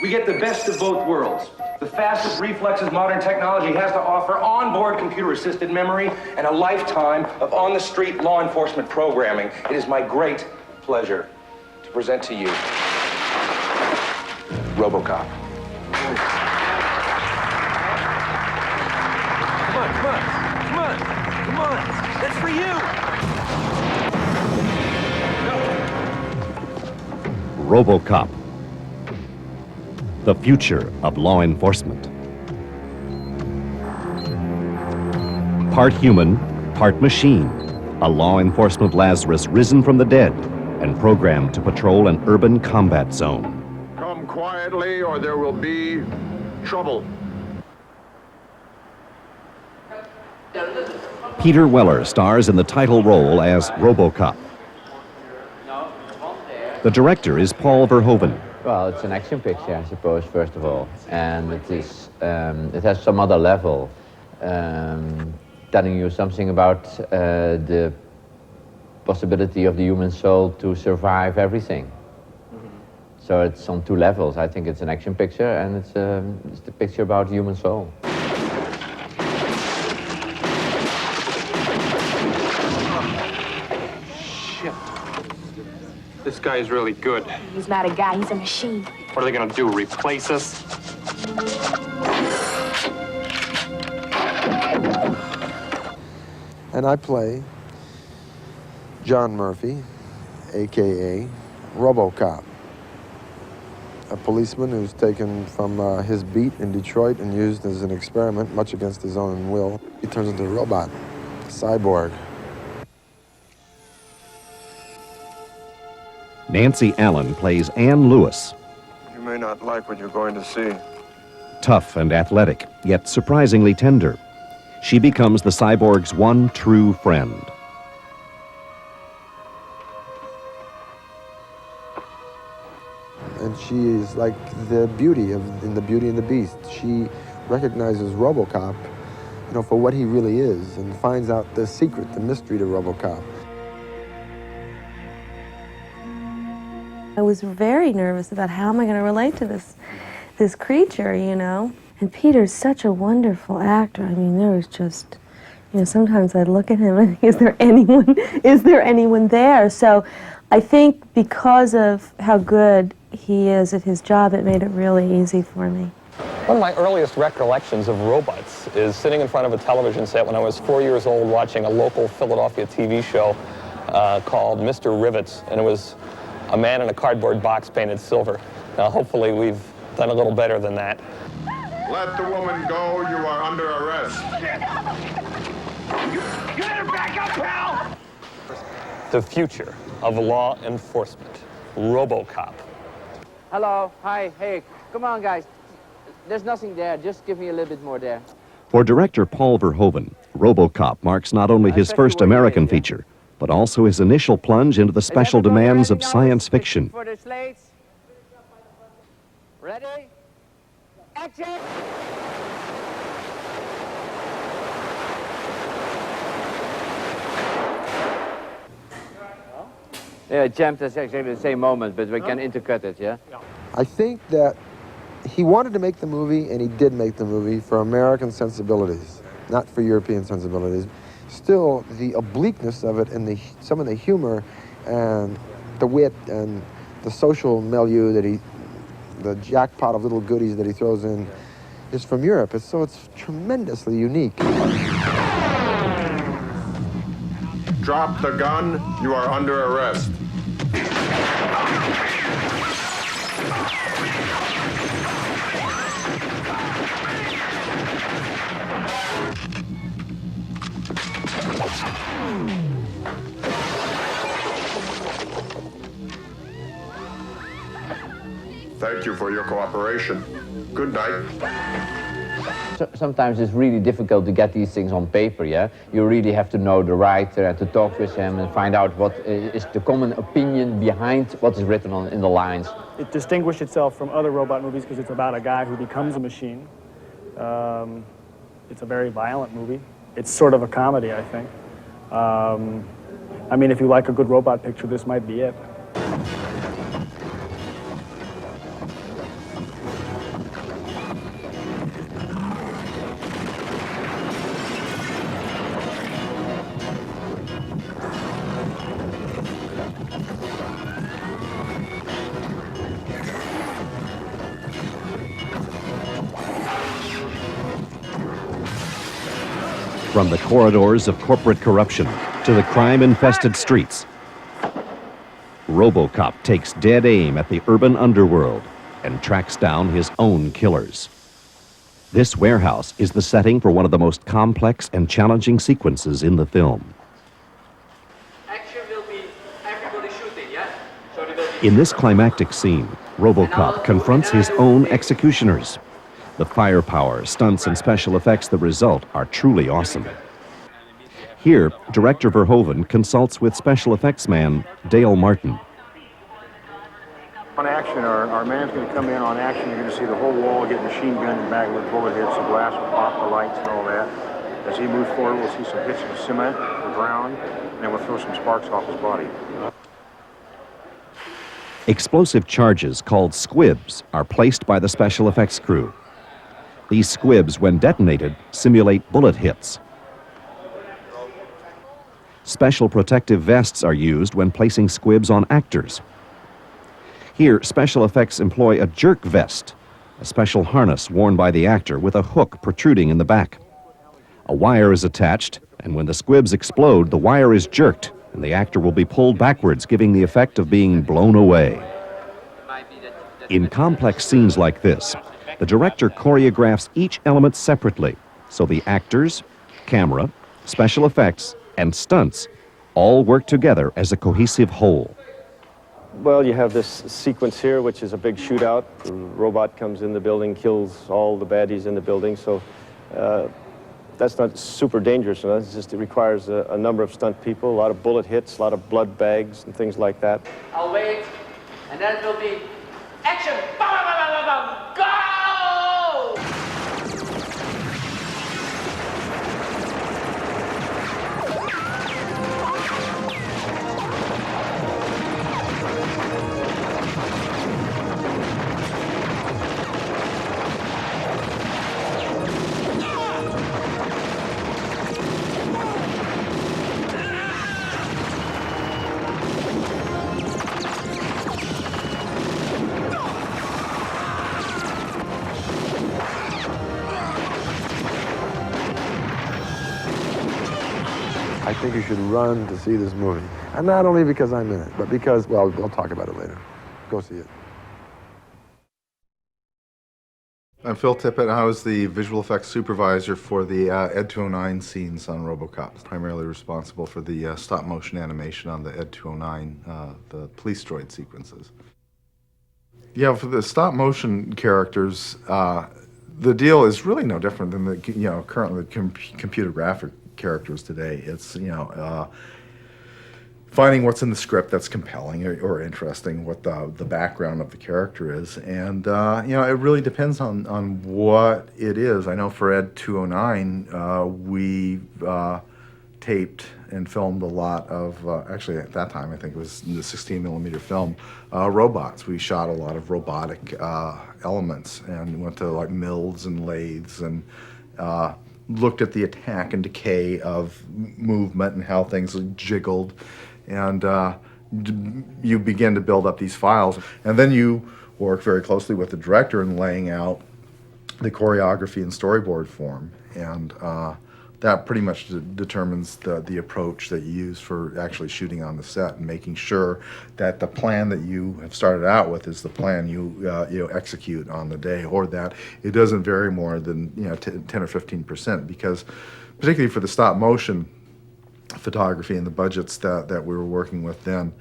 We get the best of both worlds. The fastest reflexes modern technology has to offer, onboard computer-assisted memory, and a lifetime of on-the-street law enforcement programming. It is my great pleasure to present to you Robocop. Come on. That's for you. Robocop, the future of law enforcement. Part human, part machine, a law enforcement Lazarus risen from the dead and programmed to patrol an urban combat zone. Come quietly or there will be trouble. Peter Weller stars in the title role as Robocop. The director is Paul Verhoeven. Well, it's an action picture, I suppose, first of all, and it is. It has some other level, telling you something about the possibility of the human soul to survive everything. So it's on two levels. I think it's an action picture, and it's the picture about the human soul. This guy is really good. He's not a guy, he's a machine. What are they gonna do, replace us? And I play John Murphy, a.k.a. Robocop, a policeman who's taken from his beat in Detroit and used as an experiment, much against his own will. He turns into a robot, a cyborg. Nancy Allen plays Ann Lewis. You may not like what you're going to see. Tough and athletic, yet surprisingly tender. She becomes the cyborg's one true friend. And she is like the beauty in the Beauty and the Beast. She recognizes Robocop, you know, for what he really is, and finds out the secret, the mystery to Robocop. I was very nervous about how am I going to relate to this creature, you know. And Peter's such a wonderful actor. I mean, there was just, you know, sometimes I'd look at him and think, is there anyone there? So I think because of how good he is at his job, it made it really easy for me. One of my earliest recollections of robots is sitting in front of a television set when I was 4 years old watching a local Philadelphia TV show called Mr. Rivets, and it was a man in a cardboard box painted silver. Now, hopefully we've done a little better than that. Let the woman go. You are under arrest. You better back up, pal! The future of law enforcement, Robocop. Hello, hi, hey, come on, guys. There's nothing there. Just give me a little bit more there. For director Paul Verhoeven, Robocop marks not only his first American feature, but also his initial plunge into the special demands of science fiction. For the slates. Ready? Action! Yeah, it jumped at exactly the same moment, but we can intercut it, yeah? I think that he wanted to make the movie, and he did make the movie for American sensibilities, not for European sensibilities. Still, the obliqueness of it and some of the humor and the wit and the social milieu that the jackpot of little goodies that he throws in is from Europe. So it's tremendously unique. Drop the gun. You are under arrest. Thank you for your cooperation. Good night. Sometimes it's really difficult to get these things on paper, yeah? You really have to know the writer and to talk with him and find out what is the common opinion behind what is written in the lines. It distinguished itself from other robot movies because it's about a guy who becomes a machine. It's a very violent movie. It's sort of a comedy, I think. I mean, if you like a good robot picture, this might be it. From the corridors of corporate corruption to the crime-infested streets, Robocop takes dead aim at the urban underworld and tracks down his own killers. This warehouse is the setting for one of the most complex and challenging sequences in the film. Action will be everybody shooting, yes? In this climactic scene, Robocop confronts his own executioners. The firepower, stunts, and special effects that result are truly awesome. Here, director Verhoeven consults with special effects man Dale Martin. On action, our man's going to come in on action. You're going to see the whole wall get machine gunned and bagged with bullet hits. The glass will pop, the lights and all that. As he moves forward, we'll see some hits of cement, the ground, and then we'll throw some sparks off his body. Explosive charges called squibs are placed by the special effects crew. These squibs, when detonated, simulate bullet hits. Special protective vests are used when placing squibs on actors. Here, special effects employ a jerk vest, a special harness worn by the actor with a hook protruding in the back. A wire is attached, and when the squibs explode, the wire is jerked, and the actor will be pulled backwards, giving the effect of being blown away. In complex scenes like this, the director choreographs each element separately, so the actors, camera, special effects, and stunts all work together as a cohesive whole. Well, you have this sequence here, which is a big shootout. The robot comes in the building, kills all the baddies in the building, so that's not super dangerous. It's just, it requires a number of stunt people, a lot of bullet hits, a lot of blood bags, and things like that. I'll wait, and then it will be action! Bam, bam, bam, bam, bam, go! I think you should run to see this movie. And not only because I'm in it, but because, well, we'll talk about it later. Go see it. I'm Phil Tippett. I was the visual effects supervisor for the Ed 209 scenes on Robocop. Primarily responsible for the stop motion animation on the Ed 209, the police droid sequences. Yeah, for the stop motion characters, the deal is really no different than the currently computer graphic characters today. It's finding what's in the script that's compelling or interesting, what the background of the character is, and it really depends on what it is. I know for Ed 209, we taped and filmed a lot of, actually at that time I think it was the 16mm film, robots. We shot a lot of robotic elements and went to like mills and lathes and looked at the attack and decay of movement and how things jiggled, and you begin to build up these files, and then you work very closely with the director in laying out the choreography in storyboard form, and that pretty much determines the approach that you use for actually shooting on the set and making sure that the plan that you have started out with is the plan you execute on the day, or that it doesn't vary more than 10 or 15%, because particularly for the stop motion photography and the budgets that we were working with then,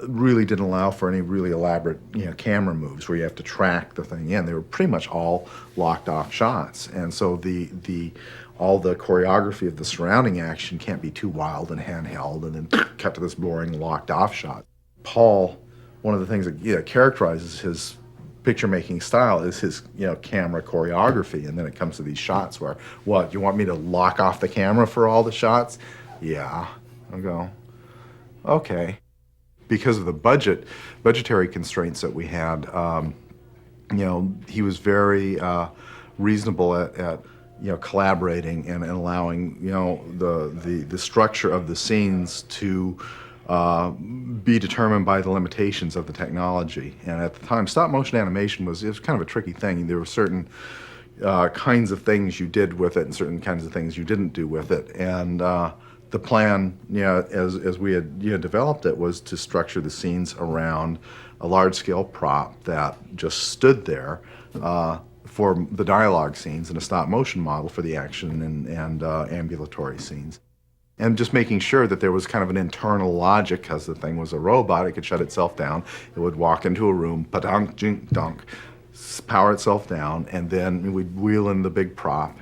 really didn't allow for any really elaborate camera moves where you have to track the thing in. They were pretty much all locked off shots, and so all the choreography of the surrounding action can't be too wild and handheld and then cut to this boring locked off shot. Paul, one of the things that characterizes his picture making style is his camera choreography, and then it comes to these shots where, what, you want me to lock off the camera for all the shots? Yeah. I'll go, okay. Because of the budgetary constraints that we had, he was very reasonable at collaborating and allowing the structure of the scenes to be determined by the limitations of the technology. And at the time, stop motion animation was kind of a tricky thing. There were certain kinds of things you did with it and certain kinds of things you didn't do with it. And The plan, as we had developed it, was to structure the scenes around a large-scale prop that just stood there for the dialogue scenes and a stop-motion model for the action and ambulatory scenes. And just making sure that there was kind of an internal logic, because the thing was a robot, it could shut itself down. It would walk into a room, pa-dunk, jink, dunk, power itself down, and then we'd wheel in the big prop.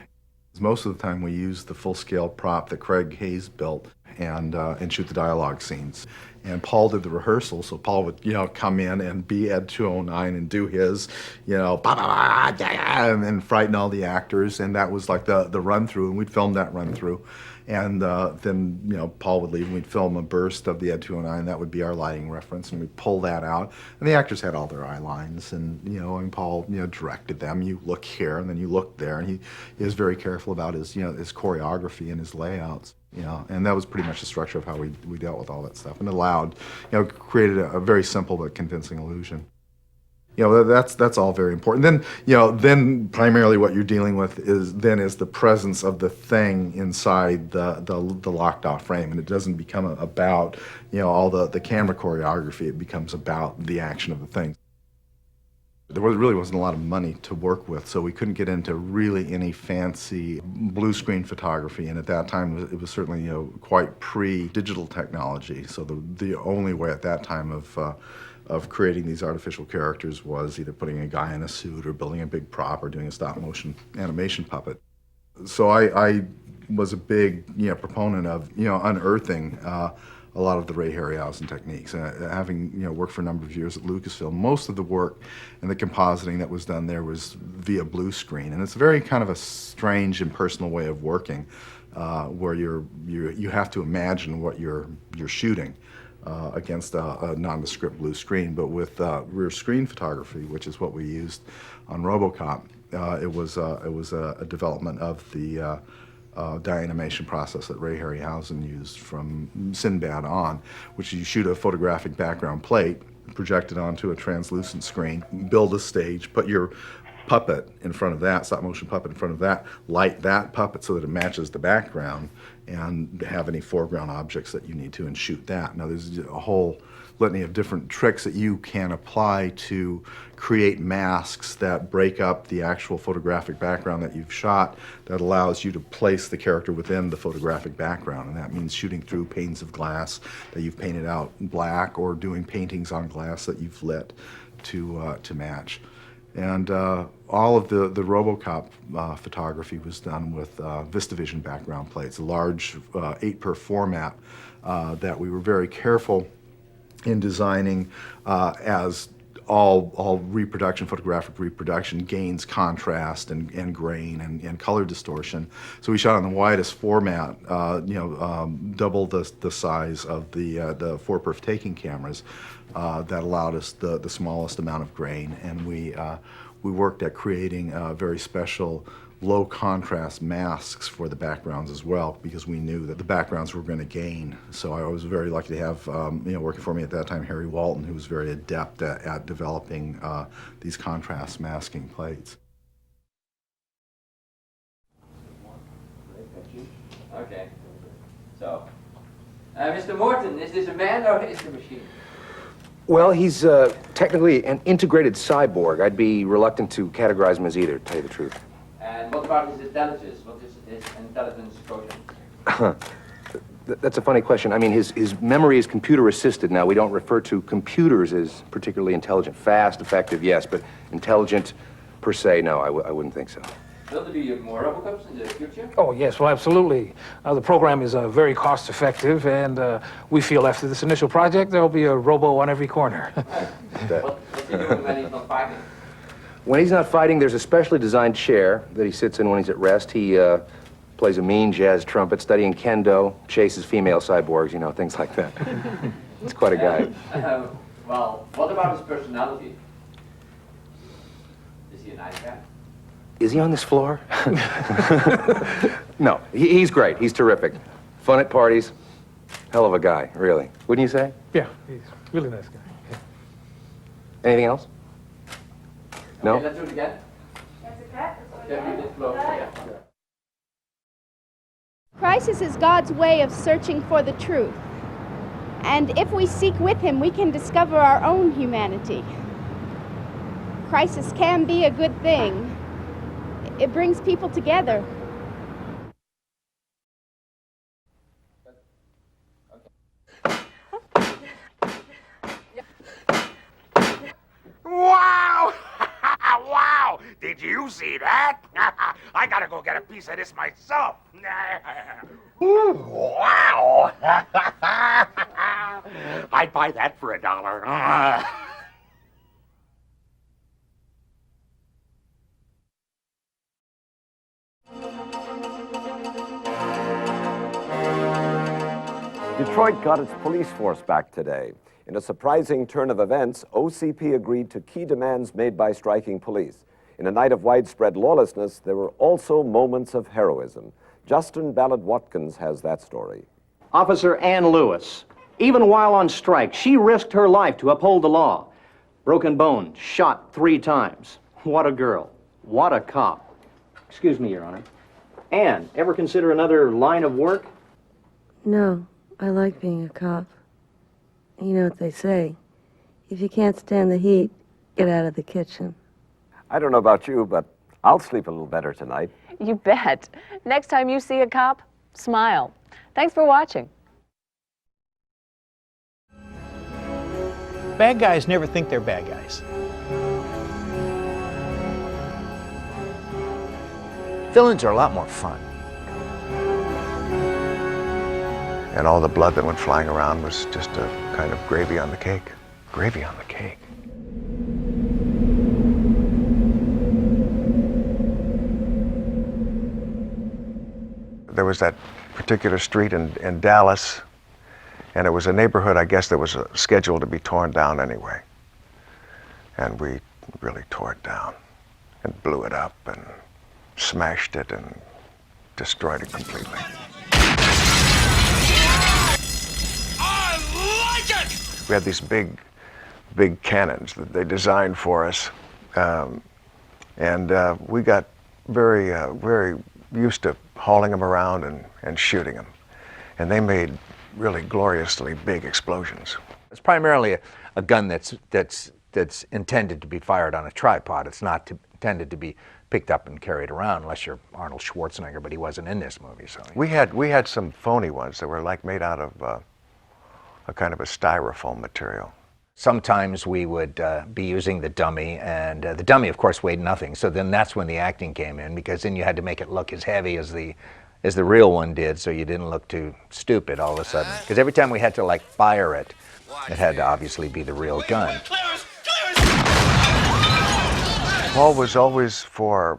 Most of the time we used the full-scale prop that Craig Hayes built and shoot the dialogue scenes. And Paul did the rehearsal, so Paul would, come in and be Ed 209 and do his, and frighten all the actors, and that was like the run-through, and we'd film that run-through. And then, Paul would leave and we'd film a burst of the Ed 209. That would be our lighting reference, and we'd pull that out. And the actors had all their eye lines, and, and Paul, directed them. You look here, and then you look there. And he is very careful about his, his choreography and his layouts, And that was pretty much the structure of how we dealt with all that stuff. And it allowed, created a very simple but convincing illusion. That's all very important. Then, then primarily what you're dealing with is the presence of the thing inside the locked out frame, and it doesn't become about, all the camera choreography. It becomes about the action of the thing. There really wasn't a lot of money to work with, so we couldn't get into really any fancy blue screen photography. And at that time, it was certainly, quite pre-digital technology. So the only way at that time of creating these artificial characters was either putting a guy in a suit or building a big prop or doing a stop-motion animation puppet. So I was a big proponent of unearthing a lot of the Ray Harryhausen techniques. Having worked for a number of years at Lucasfilm, most of the work and the compositing that was done there was via blue screen, and it's very kind of a strange impersonal way of working, where you have to imagine what you're shooting. Against a nondescript blue screen, but with rear screen photography, which is what we used on Robocop, it was a development of the de-animation process that Ray Harryhausen used from Sinbad on, which you shoot a photographic background plate, project it onto a translucent screen, build a stage, put your puppet in front of that, stop motion puppet in front of that, light that puppet so that it matches the background, and have any foreground objects that you need to, and shoot that. Now there's a whole litany of different tricks that you can apply to create masks that break up the actual photographic background that you've shot, that allows you to place the character within the photographic background. And that means shooting through panes of glass that you've painted out black, or doing paintings on glass that you've lit to match. And all of the Robocop photography was done with VistaVision background plates, a large 8x format that we were very careful in designing, as all reproduction, photographic reproduction, gains contrast and grain and color distortion. So we shot on the widest format, double the size of the 4x taking cameras. That allowed us the smallest amount of grain, and we worked at creating very special low contrast masks for the backgrounds as well, because we knew that the backgrounds were going to gain. So I was very lucky to have working for me at that time Harry Walton, who was very adept at developing these contrast masking plates. Okay, so Mr. Morton, is this a man or is it a machine? Well, he's technically an integrated cyborg. I'd be reluctant to categorize him as either, to tell you the truth. And what about his intelligence? What is his intelligence quotient? That's a funny question. I mean, his memory is computer-assisted now. We don't refer to computers as particularly intelligent. Fast, effective, yes, but intelligent per se, no, I wouldn't think so. Will there be more Robocops in the future? Oh, yes, well, absolutely. The program is very cost-effective, and we feel after this initial project, there'll be a robo on every corner. What's he doing when he's not fighting? When he's not fighting, there's a specially designed chair that he sits in when he's at rest. He plays a mean jazz trumpet, studying kendo, chases female cyborgs, things like that. It's quite a guy. Well, what about his personality? Is he a nice guy? Is he on this floor? No, he's great. He's terrific. Fun at parties. Hell of a guy, really. Wouldn't you say? Yeah, he's a really nice guy. Yeah. Anything else? No? Okay, let's do it again. That's a cat. Yeah, we did close. Yeah. Crisis is God's way of searching for the truth. And if we seek with him, we can discover our own humanity. Crisis can be a good thing. It brings people together. Wow! Wow! Did you see that? I gotta go get a piece of this myself. Ooh, wow! I'd buy that for $1. Detroit got its police force back today. In a surprising turn of events, OCP agreed to key demands made by striking police. In a night of widespread lawlessness, there were also moments of heroism. Justin Ballard-Watkins has that story. Officer Ann Lewis, even while on strike, she risked her life to uphold the law. Broken bones, shot 3 times. What a girl. What a cop. Excuse me, Your Honor. Ann, ever consider another line of work? No, I like being a cop. You know what they say. If you can't stand the heat, get out of the kitchen. I don't know about you, but I'll sleep a little better tonight. You bet. Next time you see a cop, smile. Thanks for watching. Bad guys never think they're bad guys. Villains are a lot more fun. And all the blood that went flying around was just a kind of gravy on the cake. Gravy on the cake. There was that particular street in Dallas, and it was a neighborhood, I guess, that was scheduled to be torn down anyway. And we really tore it down and blew it up and smashed it and destroyed it completely. We had these big cannons that they designed for us, and we got very used to hauling them around and shooting them, and they made really gloriously big explosions. It's primarily a gun that's intended to be fired on a tripod. It's not intended to be picked up and carried around, unless you're Arnold Schwarzenegger, but he wasn't in this movie. So we had some phony ones that were like made out of a kind of a styrofoam material. sometimes we would be using the dummy, and the dummy, of course, weighed nothing. So then that's when the acting came in, because then you had to make it look as heavy as the real one did, so you didn't look too stupid all of a sudden. Because every time we had to like fire it, it had to obviously be the real gun. Paul was always for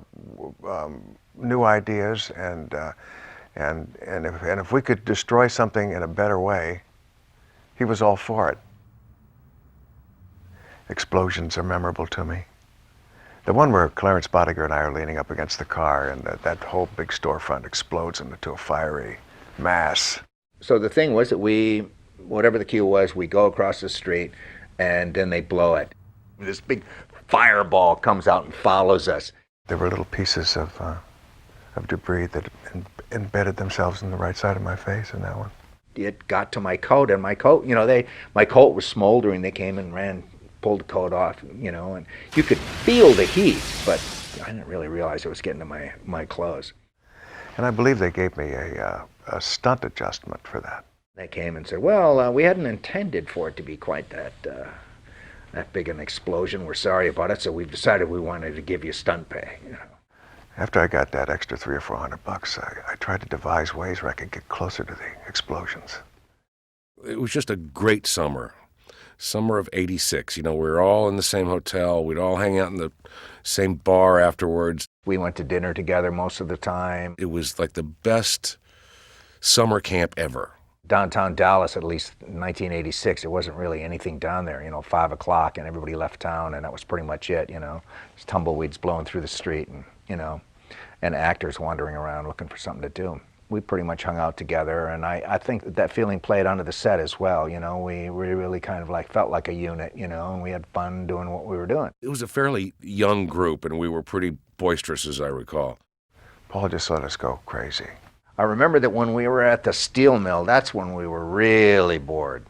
new ideas, and if we could destroy something in a better way, he was all for it. Explosions are memorable to me. The one where Clarence Bodiger and I are leaning up against the car, and that whole big storefront explodes into a fiery mass. So the thing was that we, whatever the cue was, we go across the street, and then they blow it. This big fireball comes out and follows us. There were little pieces of debris that embedded themselves in the right side of my face in that one. It got to my coat, and my coat, my coat was smoldering. They came and pulled the coat off, and you could feel the heat, but I didn't really realize it was getting to my clothes. And I believe they gave me a stunt adjustment for that. They came and said, well, we hadn't intended for it to be quite that big an explosion. We're sorry about it, so we've decided we wanted to give you stunt pay. After I got that extra $300 or $400, I tried to devise ways where I could get closer to the explosions. It was just a great summer. Summer of '86. We were all in the same hotel. We'd all hang out in the same bar afterwards. We went to dinner together most of the time. It was like the best summer camp ever. Downtown Dallas, at least in 1986, there wasn't really anything down there. 5 o'clock and everybody left town, and that was pretty much it. There's tumbleweeds blowing through the street, and actors wandering around looking for something to do. We pretty much hung out together, and I think that feeling played onto the set as well. We really kind of felt like a unit, and we had fun doing what we were doing. It was a fairly young group, and we were pretty boisterous, as I recall. Paul just let us go crazy. I remember that when we were at the steel mill, that's when we were really bored,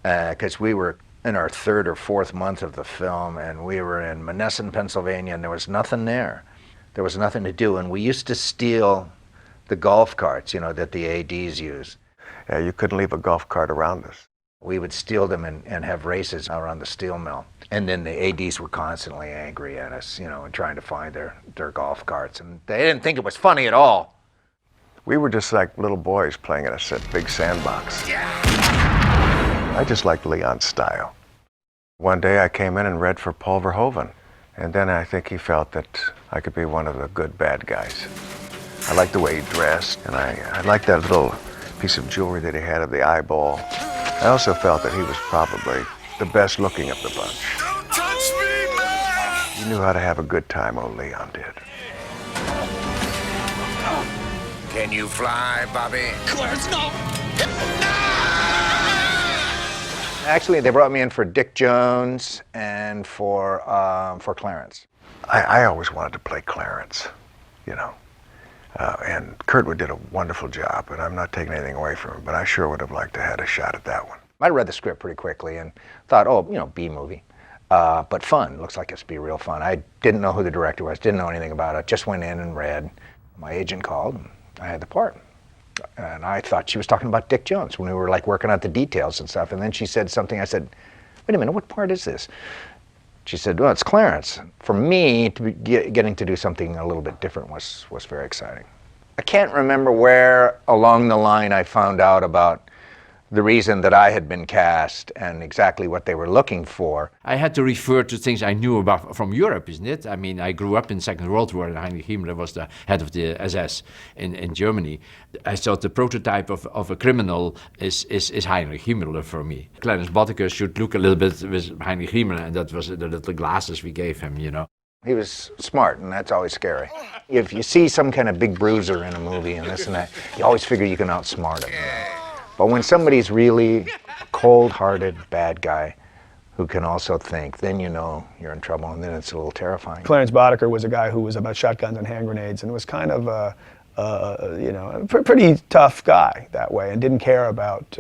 because we were in our 3rd or 4th month of the film, and we were in Monessen, Pennsylvania, and there was nothing there. There was nothing to do, and we used to steal the golf carts, you know, that the ADs used. Yeah, you couldn't leave a golf cart around us. We would steal them and have races around the steel mill. And then the ADs were constantly angry at us, you know, and trying to find their golf carts. And they didn't think it was funny at all. We were just like little boys playing in a big sandbox. I just liked Leon's style. One day I came in and read for Paul Verhoeven. And then I think he felt that I could be one of the good bad guys. I liked the way he dressed, and I liked that little piece of jewelry that he had of the eyeball. I also felt that he was probably the best looking of the bunch. Don't touch me, man! He knew how to have a good time, old Leon did. Can you fly, Bobby? Clarence, no! Actually, they brought me in for Dick Jones and for Clarence. I always wanted to play Clarence, you know. And Kurtwood did a wonderful job, and I'm not taking anything away from him, but I sure would have liked to have had a shot at that one. I read the script pretty quickly and thought, oh, you know, B-movie, but fun. Looks like it's be real fun. I didn't know who the director was, didn't know anything about it, just went in and read. My agent called, and I had the part. And I thought she was talking about Dick Jones when we were like working out the details and stuff. And then she said something, I said, wait a minute, what part is this? She said, well, it's Clarence. For me, to be getting to do something a little bit different was very exciting. I can't remember where along the line I found out about the reason that I had been cast and exactly what they were looking for. I had to refer to things I knew about from Europe, isn't it? I mean, I grew up in the Second World War, and Heinrich Himmler was the head of the SS in Germany. I thought the prototype of a criminal is Heinrich Himmler for me. Clarence Boddicker should look a little bit with Heinrich Himmler, and that was the little glasses we gave him, you know. He was smart, and that's always scary. If you see some kind of big bruiser in a movie and this and that, you always figure you can outsmart him. You know? But when somebody's really a cold-hearted bad guy who can also think, then you know you're in trouble, and then it's a little terrifying. Clarence Boddicker was a guy who was about shotguns and hand grenades, and was kind of you know, a pretty tough guy that way, and didn't care about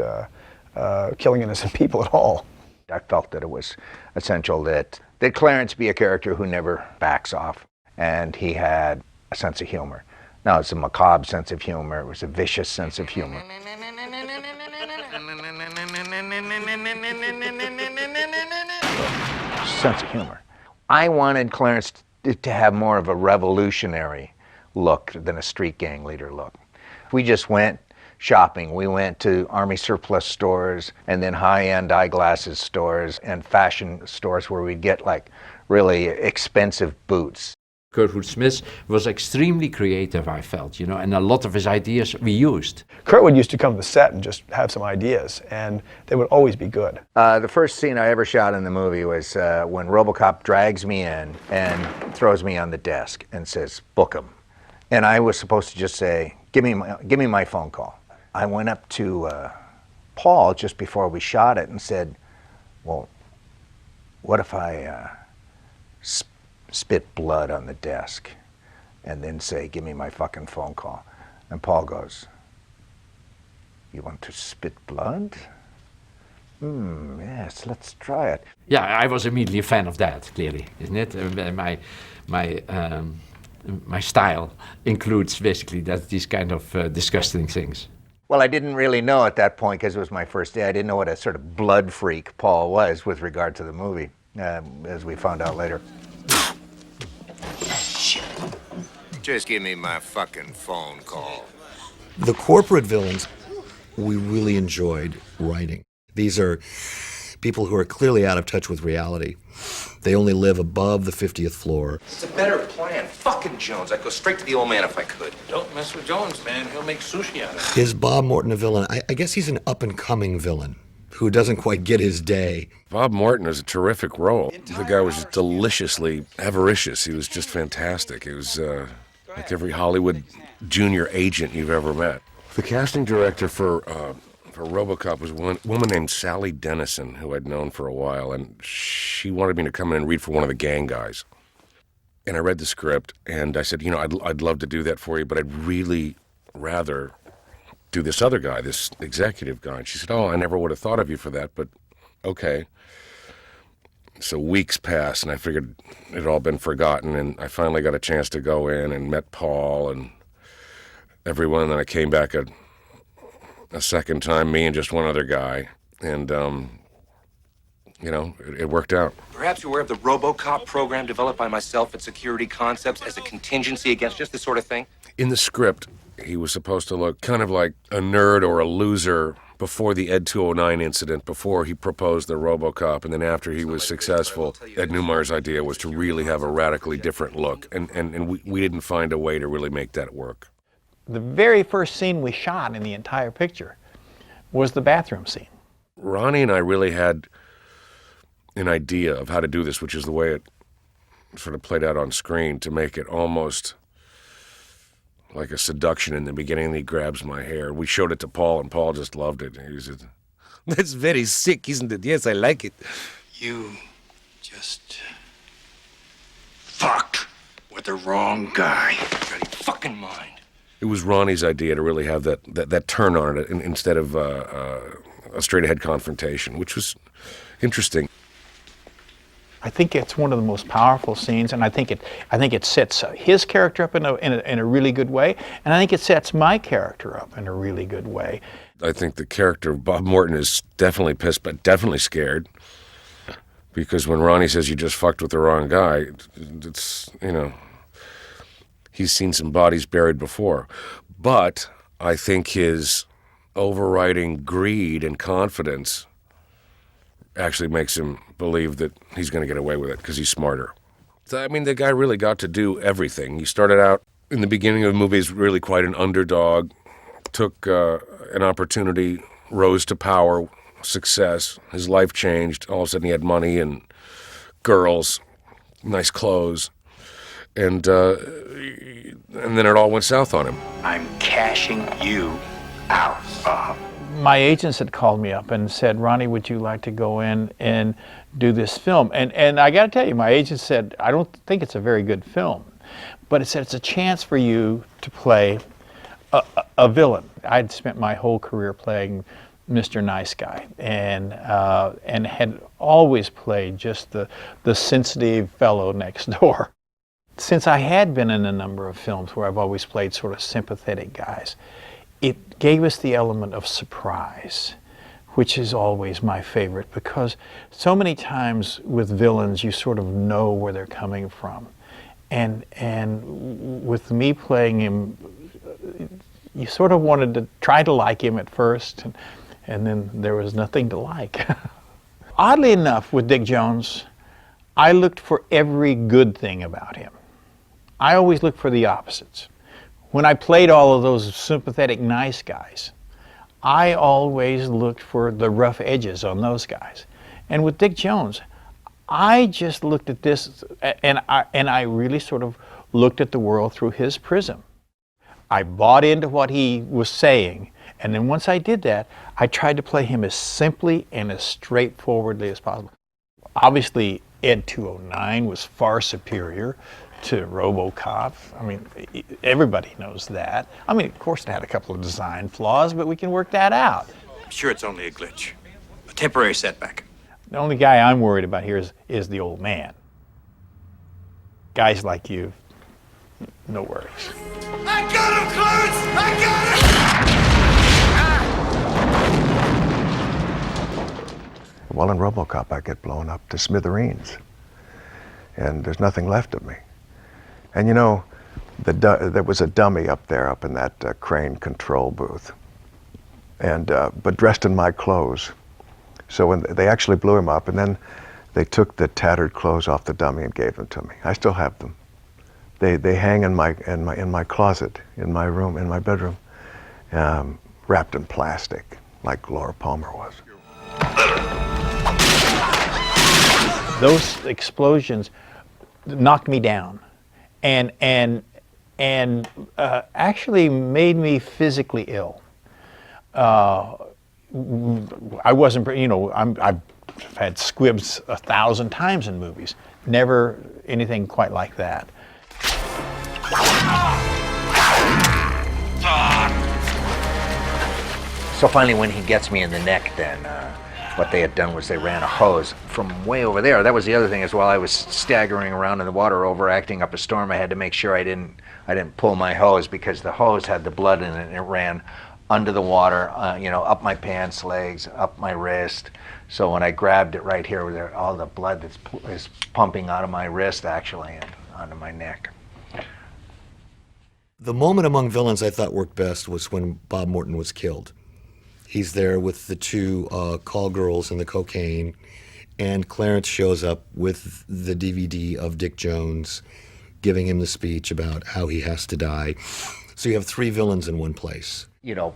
killing innocent people at all. I felt that it was essential that Clarence be a character who never backs off, and he had a sense of humor. Now, it's a macabre sense of humor, it was a vicious sense of humor. Sense of humor. I wanted Clarence to have more of a revolutionary look than a street gang leader look. We just went shopping. We went to Army surplus stores and then high-end eyeglasses stores and fashion stores where we'd get like really expensive boots. Kurtwood Smith was extremely creative, I felt, you know, and a lot of his ideas we used. Kurtwood used to come to the set and just have some ideas, and they would always be good. The first scene I ever shot in the movie was when Robocop drags me in and throws me on the desk and says, book him. And I was supposed to just say, give me my phone call. I went up to Paul just before we shot it and said, well, what if I spit blood on the desk and then say, give me my fucking phone call? And Paul goes, you want to spit blood? Yes, let's try it. Yeah, I was immediately a fan of that, clearly, isn't it? My style includes basically these kind of disgusting things. Well, I didn't really know at that point, because it was my first day, I didn't know what a sort of blood freak Paul was with regard to the movie, as we found out later. Just give me my fucking phone call. The corporate villains we really enjoyed writing. These are people who are clearly out of touch with reality. They only live above the 50th floor. It's a better plan. Fucking Jones. I'd go straight to the old man if I could. Don't mess with Jones, man. He'll make sushi out of it. Is Bob Morton a villain? I guess he's an up-and-coming villain who doesn't quite get his day. Bob Morton is a terrific role. The guy was just deliciously avaricious. He was just fantastic. He was like every Hollywood junior agent you've ever met. The casting director for Robocop was one woman named Sally Dennison, who I'd known for a while, and she wanted me to come in and read for one of the gang guys. And I read the script, and I said, you know, I'd love to do that for you, but I'd really rather do this other guy, this executive guy. And she said, oh, I never would have thought of you for that, but okay. So weeks passed, and I figured it had all been forgotten, and I finally got a chance to go in and met Paul and everyone. And then I came back a second time, me and just one other guy, and you know, it worked out. Perhaps you're aware of the Robocop program developed by myself at Security Concepts as a contingency against just this sort of thing? In the script, he was supposed to look kind of like a nerd or a loser before the Ed 209 incident, before he proposed the Robocop, and then after he was successful. Ed Newmeyer's idea was to really have a radically different look, and we didn't find a way to really make that work. The very first scene we shot in the entire picture was the bathroom scene. Ronnie and I really had an idea of how to do this, which is the way it sort of played out on screen, to make it almost like a seduction in the beginning. He grabs my hair. We showed it to Paul, and Paul just loved it. He said, "That's very sick, isn't it? Yes, I like it." You just fucked with the wrong guy. Out of your fucking mind. It was Ronnie's idea to really have that turn on it instead of a straight-ahead confrontation, which was interesting. I think it's one of the most powerful scenes, and I think it sets his character up in a really good way, and I think it sets my character up in a really good way. I think the character of Bob Morton is definitely pissed, but definitely scared, because when Ronnie says you just fucked with the wrong guy, it's, you know, he's seen some bodies buried before. But I think his overriding greed and confidence actually makes him believe that he's going to get away with it because he's smarter. I mean, the guy really got to do everything. He started out in the beginning of the movie as really quite an underdog, took an opportunity, rose to power, success. His life changed. All of a sudden he had money and girls, nice clothes, and then it all went south on him. I'm cashing you out, Bob. My agents had called me up and said, "Ronnie, would you like to go in and do this film?" And I got to tell you, my agent said, "I don't think it's a very good film, but it said it's a chance for you to play a villain." I'd spent my whole career playing Mr. Nice Guy, and had always played just the sensitive fellow next door. Since I had been in a number of films where I've always played sort of sympathetic guys, it gave us the element of surprise, which is always my favorite, because so many times with villains you sort of know where they're coming from. And with me playing him, you sort of wanted to try to like him at first, and then there was nothing to like. Oddly enough, with Dick Jones, I looked for every good thing about him. I always looked for the opposites. When I played all of those sympathetic nice guys, I always looked for the rough edges on those guys. And with Dick Jones, I just looked at this, and I really sort of looked at the world through his prism. I bought into what he was saying, and then once I did that, I tried to play him as simply and as straightforwardly as possible. Obviously, Ed 209 was far superior to Robocop. I mean, everybody knows that. I mean, of course it had a couple of design flaws, but we can work that out. I'm sure it's only a glitch. A temporary setback. The only guy I'm worried about here is the old man. Guys like you, no worries. I got him, Clarence! I got him! Well, in Robocop, I get blown up to smithereens, and there's nothing left of me. And you know, there was a dummy up there, up in that crane control booth, and but dressed in my clothes. So when they actually blew him up, and then they took the tattered clothes off the dummy and gave them to me. I still have them. They hang in my closet, in my room, in my bedroom, wrapped in plastic, like Laura Palmer was. Those explosions knocked me down, and actually made me physically ill. I wasn't, you know, I've had squibs 1,000 times in movies. Never anything quite like that. So finally when he gets me in the neck, then what they had done was they ran a hose from way over there. That was the other thing, as while I was staggering around in the water overacting up a storm, I had to make sure I didn't pull my hose, because the hose had the blood in it and it ran under the water, up my pants legs, up my wrist. So when I grabbed it right here, all the blood is pumping out of my wrist actually and onto my neck. The moment among villains I thought worked best was when Bob Morton was killed. He's there with the two call girls and the cocaine, and Clarence shows up with the DVD of Dick Jones giving him the speech about how he has to die. So you have three villains in one place.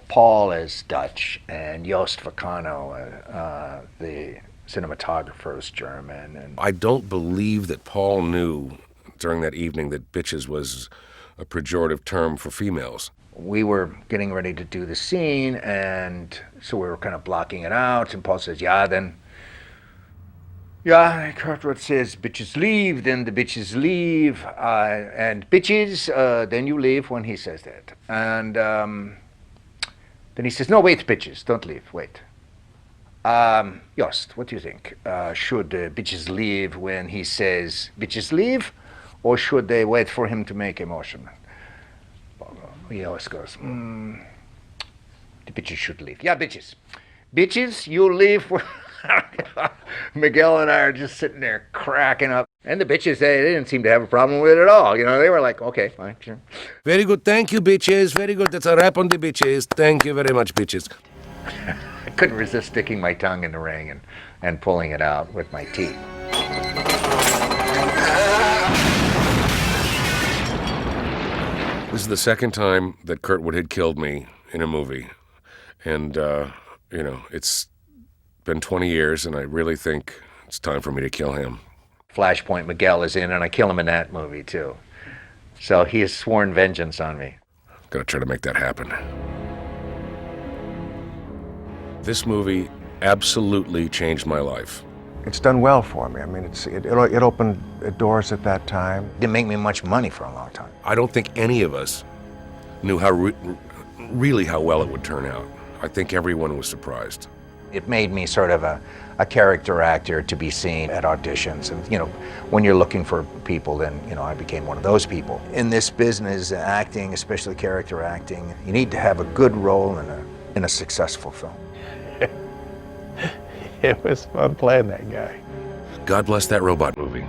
Paul is Dutch, and Joost Vacano, the cinematographer, is German. And I don't believe that Paul knew during that evening that bitches was a pejorative term for females. We were getting ready to do the scene, and so we were kind of blocking it out, and Paul says, Kurt says, bitches leave, then the bitches leave, and bitches, then you leave when he says that. And then he says, no, wait, bitches, don't leave, wait. Joost, what do you think? Should bitches leave when he says bitches leave, or should they wait for him to make a motion? He always goes, the bitches should leave. Yeah, bitches. Bitches, you leave. Miguel and I are just sitting there cracking up. And the bitches, they didn't seem to have a problem with it at all. They were like, okay, fine, sure. Very good, thank you, bitches. Very good, that's a wrap on the bitches. Thank you very much, bitches. I couldn't resist sticking my tongue in the ring and pulling it out with my teeth. This is the second time that Kurtwood had killed me in a movie. And, it's been 20 years, and I really think it's time for me to kill him. Flashpoint Miguel is in, and I kill him in that movie, too. So he has sworn vengeance on me. Gotta try to make that happen. This movie absolutely changed my life. It's done well for me. I mean, it opened doors at that time. It didn't make me much money for a long time. I don't think any of us knew how really how well it would turn out. I think everyone was surprised. It made me sort of a character actor to be seen at auditions. And, when you're looking for people, then, I became one of those people. In this business, acting, especially character acting, you need to have a good role in a successful film. It was fun playing that guy. God bless that robot movie.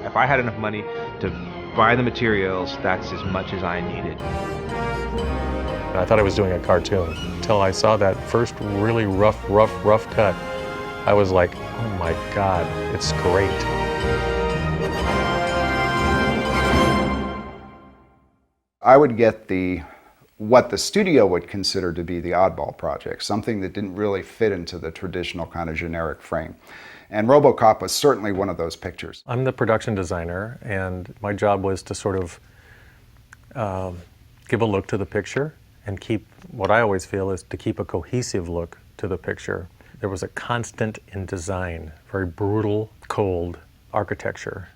If I had enough money to buy the materials, that's as much as I needed. I thought I was doing a cartoon until I saw that first really rough cut. I was like, oh my God, it's great. I would get what the studio would consider to be the oddball project, something that didn't really fit into the traditional kind of generic frame. And Robocop was certainly one of those pictures. I'm the production designer, and my job was to sort of give a look to the picture and keep, what I always feel is to keep a cohesive look to the picture. There was a constant in design, very brutal, cold architecture.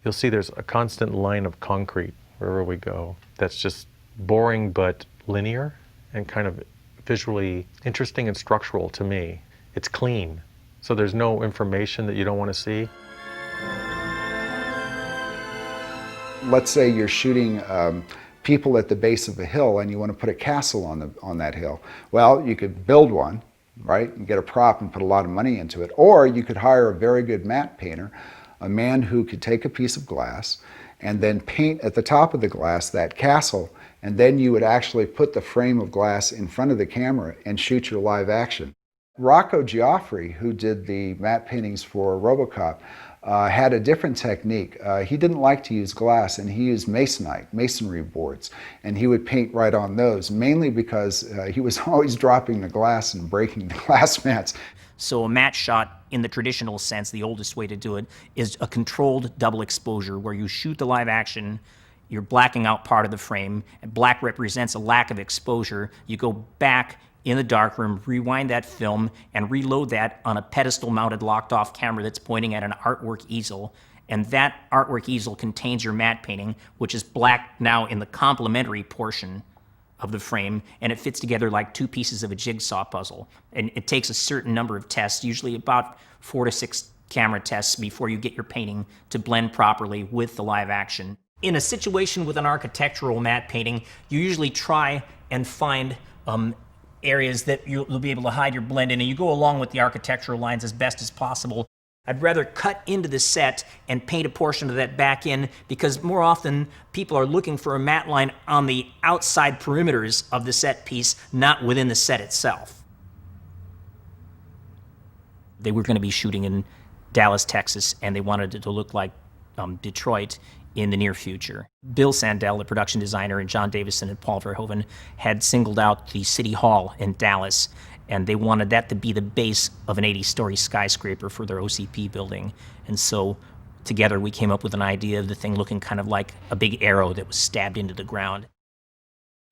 You'll see there's a constant line of concrete wherever we go that's just boring but linear and kind of visually interesting and structural to me. It's clean, so there's no information that you don't want to see. Let's say you're shooting people at the base of a hill and you want to put a castle on that hill. Well, you could build one, right, and get a prop and put a lot of money into it. Or you could hire a very good matte painter, a man who could take a piece of glass and then paint at the top of the glass that castle, and then you would actually put the frame of glass in front of the camera and shoot your live action. Rocco Giaffri, who did the matte paintings for Robocop, had a different technique. He didn't like to use glass, and he used masonite, masonry boards, and he would paint right on those, mainly because he was always dropping the glass and breaking the glass mats. So a matte shot, in the traditional sense, the oldest way to do it, is a controlled double exposure where you shoot the live action, you're blacking out part of the frame, and black represents a lack of exposure. You go back, in the darkroom, rewind that film, and reload that on a pedestal-mounted locked-off camera that's pointing at an artwork easel. And that artwork easel contains your matte painting, which is black now in the complementary portion of the frame, and it fits together like two pieces of a jigsaw puzzle. And it takes a certain number of tests, usually about 4 to 6 camera tests before you get your painting to blend properly with the live action. In a situation with an architectural matte painting, you usually try and find areas that you'll be able to hide your blend in, and you go along with the architectural lines as best as possible. I'd rather cut into the set and paint a portion of that back in, because more often people are looking for a matte line on the outside perimeters of the set piece, not within the set itself. They were going to be shooting in Dallas, Texas, and they wanted it to look like Detroit in the near future. Bill Sandell, the production designer, and John Davison and Paul Verhoeven had singled out the City Hall in Dallas, and they wanted that to be the base of an 80-story skyscraper for their OCP building. And so together we came up with an idea of the thing looking kind of like a big arrow that was stabbed into the ground.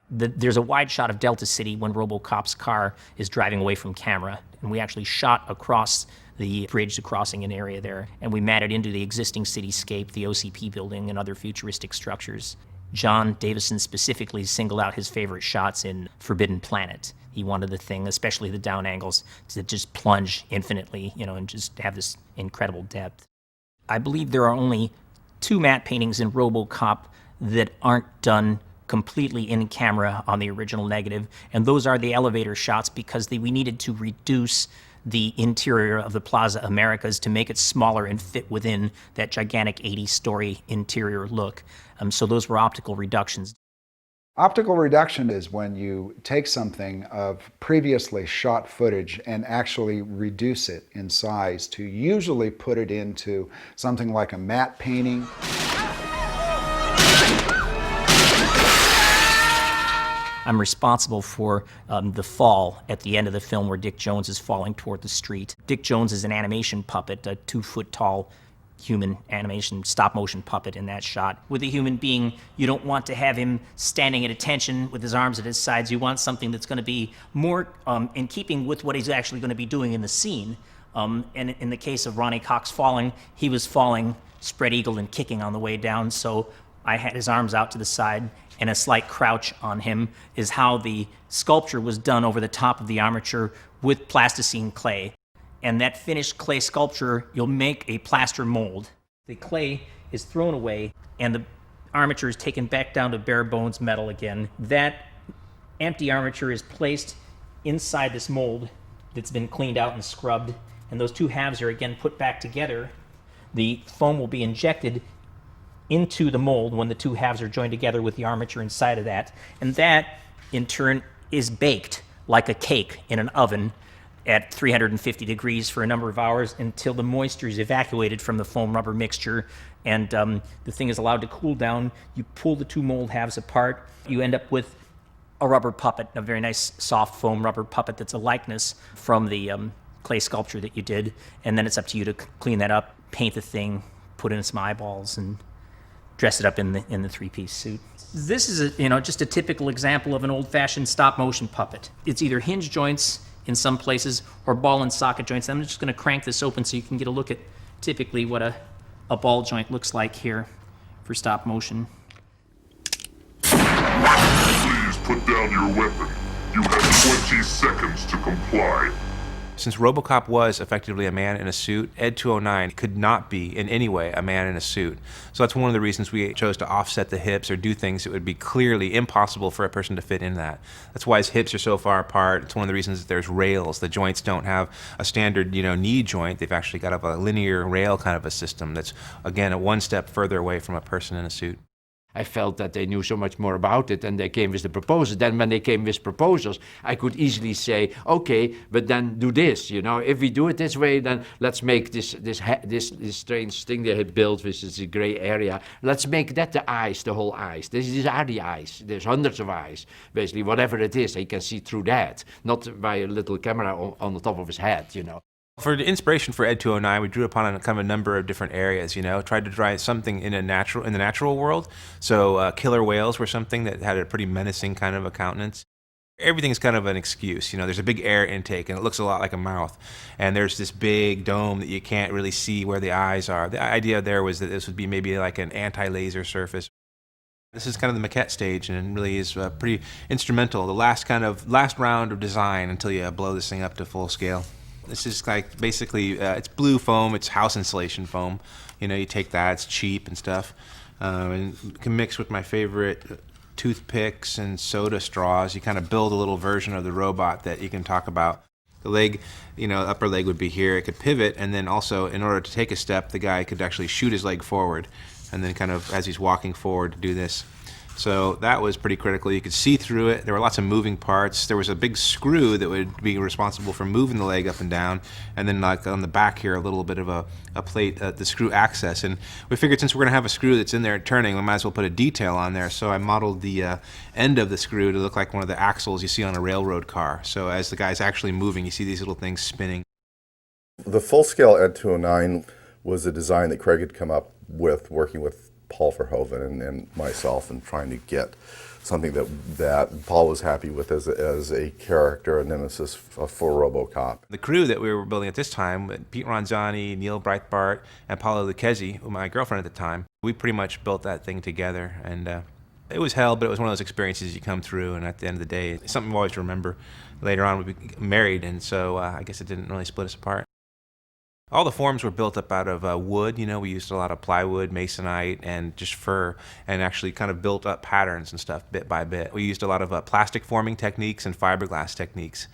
There's a wide shot of Delta City when Robocop's car is driving away from camera, and we actually shot across the bridge crossing an area there, and we matted into the existing cityscape, the OCP building, and other futuristic structures. John Davison specifically singled out his favorite shots in Forbidden Planet. He wanted the thing, especially the down angles, to just plunge infinitely, and just have this incredible depth. I believe there are only 2 matte paintings in Robocop that aren't done completely in camera on the original negative, and those are the elevator shots, because we needed to reduce the interior of the Plaza Americas to make it smaller and fit within that gigantic 80-story interior look. So those were optical reductions. Optical reduction is when you take something of previously shot footage and actually reduce it in size to usually put it into something like a matte painting. I'm responsible for the fall at the end of the film where Dick Jones is falling toward the street. Dick Jones is an animation puppet, a 2-foot-tall human animation stop-motion puppet in that shot. With a human being, you don't want to have him standing at attention with his arms at his sides. You want something that's going to be more in keeping with what he's actually going to be doing in the scene. And in the case of Ronnie Cox falling, he was falling spread-eagled and kicking on the way down, so I had his arms out to the side, and a slight crouch on him is how the sculpture was done over the top of the armature with plasticine clay. And that finished clay sculpture, you'll make a plaster mold. The clay is thrown away, and the armature is taken back down to bare bones metal again. That empty armature is placed inside this mold that's been cleaned out and scrubbed, and those 2 halves are again put back together. The foam will be injected into the mold when the 2 halves are joined together with the armature inside of that. And that, in turn, is baked like a cake in an oven at 350 degrees for a number of hours until the moisture is evacuated from the foam rubber mixture, and the thing is allowed to cool down. You pull the 2 mold halves apart. You end up with a rubber puppet, a very nice soft foam rubber puppet that's a likeness from the clay sculpture that you did. And then it's up to you to clean that up, paint the thing, put in some eyeballs, and dress it up in the 3-piece suit. This is just a typical example of an old-fashioned stop-motion puppet. It's either hinge joints in some places or ball and socket joints. I'm just going to crank this open so you can get a look at typically what a ball joint looks like here for stop motion. Please put down your weapon. You have 20 seconds to comply. Since Robocop was effectively a man in a suit, Ed 209 could not be in any way a man in a suit. So that's one of the reasons we chose to offset the hips or do things that would be clearly impossible for a person to fit in that. That's why his hips are so far apart. It's one of the reasons that there's rails. The joints don't have a standard, knee joint. They've actually got a linear rail kind of a system that's, again, 1 step further away from a person in a suit. I felt that they knew so much more about it, and they came with the proposals. Then when they came with proposals, I could easily say, okay, but then do this, If we do it this way, then let's make this strange thing they had built, which is a gray area. Let's make that the eyes, the whole eyes. These are the eyes. There's hundreds of eyes. Basically, whatever it is, he can see through that, not by a little camera on the top of his head, For the inspiration for Ed 209, we drew upon a number of different areas, tried to draw something in the natural world. So killer whales were something that had a pretty menacing kind of a countenance. Everything's kind of an excuse. You know, there's a big air intake and it looks a lot like a mouth. And there's this big dome that you can't really see where the eyes are. The idea there was that this would be maybe like an anti-laser surface. This is kind of the maquette stage and really is pretty instrumental. The last round of design until you blow this thing up to full scale. This is like basically, it's blue foam, it's house insulation foam. You know, you take that, it's cheap and stuff. And you can mix with my favorite toothpicks and soda straws. You kind of build a little version of the robot that you can talk about. The leg, you know, upper leg would be here. It could pivot, and then also, in order to take a step, the guy could actually shoot his leg forward, and then kind of, as he's walking forward, to do this. So that was pretty critical. You could see through it. There were lots of moving parts. There was a big screw that would be responsible for moving the leg up and down, and then like on the back here, a little bit of a plate, the screw access. And we figured since we're gonna have a screw that's in there turning, we might as well put a detail on there. So I modeled the end of the screw to look like one of the axles you see on a railroad car. So as the guy's actually moving, you see these little things spinning. The full-scale Ed 209 was a design that Craig had come up with, working with Paul Verhoeven and myself, and trying to get something that Paul was happy with as a character, a nemesis for Robocop. The crew that we were building at this time, Pete Ronzani, Neil Breitbart, and Paolo Lucchesi, my girlfriend at the time, we pretty much built that thing together. And it was hell, but it was one of those experiences you come through, and at the end of the day, it's something we always remember. Later on, we became married, and so I guess it didn't really split us apart. All the forms were built up out of wood. You know, we used a lot of plywood, masonite, and just fur, and actually kind of built up patterns and stuff bit by bit. We used a lot of plastic forming techniques and fiberglass techniques.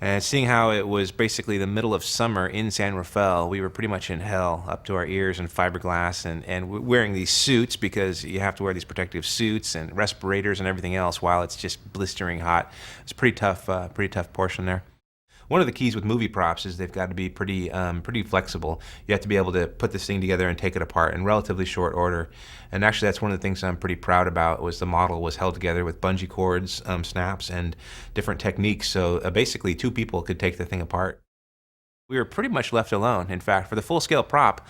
And seeing how it was basically the middle of summer in San Rafael, we were pretty much in hell, up to our ears in fiberglass, and wearing these suits, because you have to wear these protective suits and respirators and everything else while it's just blistering hot. It's a pretty tough portion there. One of the keys with movie props is they've got to be pretty flexible. You have to be able to put this thing together and take it apart in relatively short order. And actually, that's one of the things I'm pretty proud about, was the model was held together with bungee cords, snaps, and different techniques. So basically, two people could take the thing apart. We were pretty much left alone. In fact, for the full-scale prop,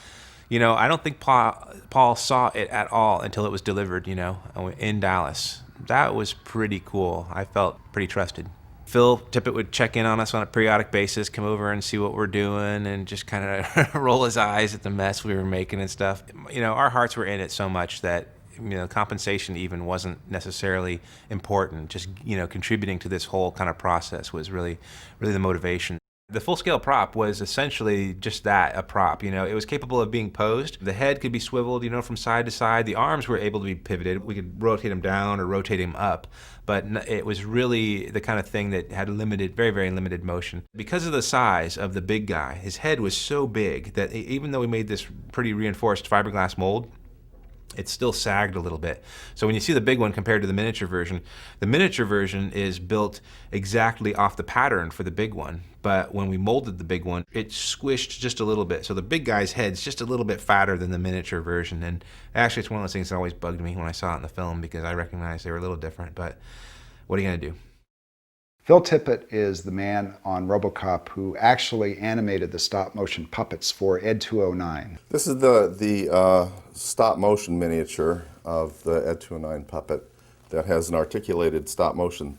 you know, I don't think Paul saw it at all until it was delivered, you know, in Dallas. That was pretty cool. I felt pretty trusted. Phil Tippett would check in on us on a periodic basis, come over and see what we're doing, and just kind of roll his eyes at the mess we were making and stuff. You know, our hearts were in it so much that, you know, compensation even wasn't necessarily important. Just, you know, contributing to this whole kind of process was really the motivation. The full-scale prop was essentially just that, a prop. You know, it was capable of being posed. The head could be swiveled, you know, from side to side. The arms were able to be pivoted. We could rotate them down or rotate them up. But it was really the kind of thing that had limited, very, very limited motion. Because of the size of the big guy, his head was so big that even though we made this pretty reinforced fiberglass mold, it still sagged a little bit. So when you see the big one compared to the miniature version is built exactly off the pattern for the big one. But when we molded the big one, it squished just a little bit. So the big guy's head's just a little bit fatter than the miniature version. And actually, it's one of those things that always bugged me when I saw it in the film, because I recognized they were a little different. But what are you going to do? Phil Tippett is the man on Robocop who actually animated the stop-motion puppets for Ed 209. This is the stop-motion miniature of the Ed 209 puppet that has an articulated stop-motion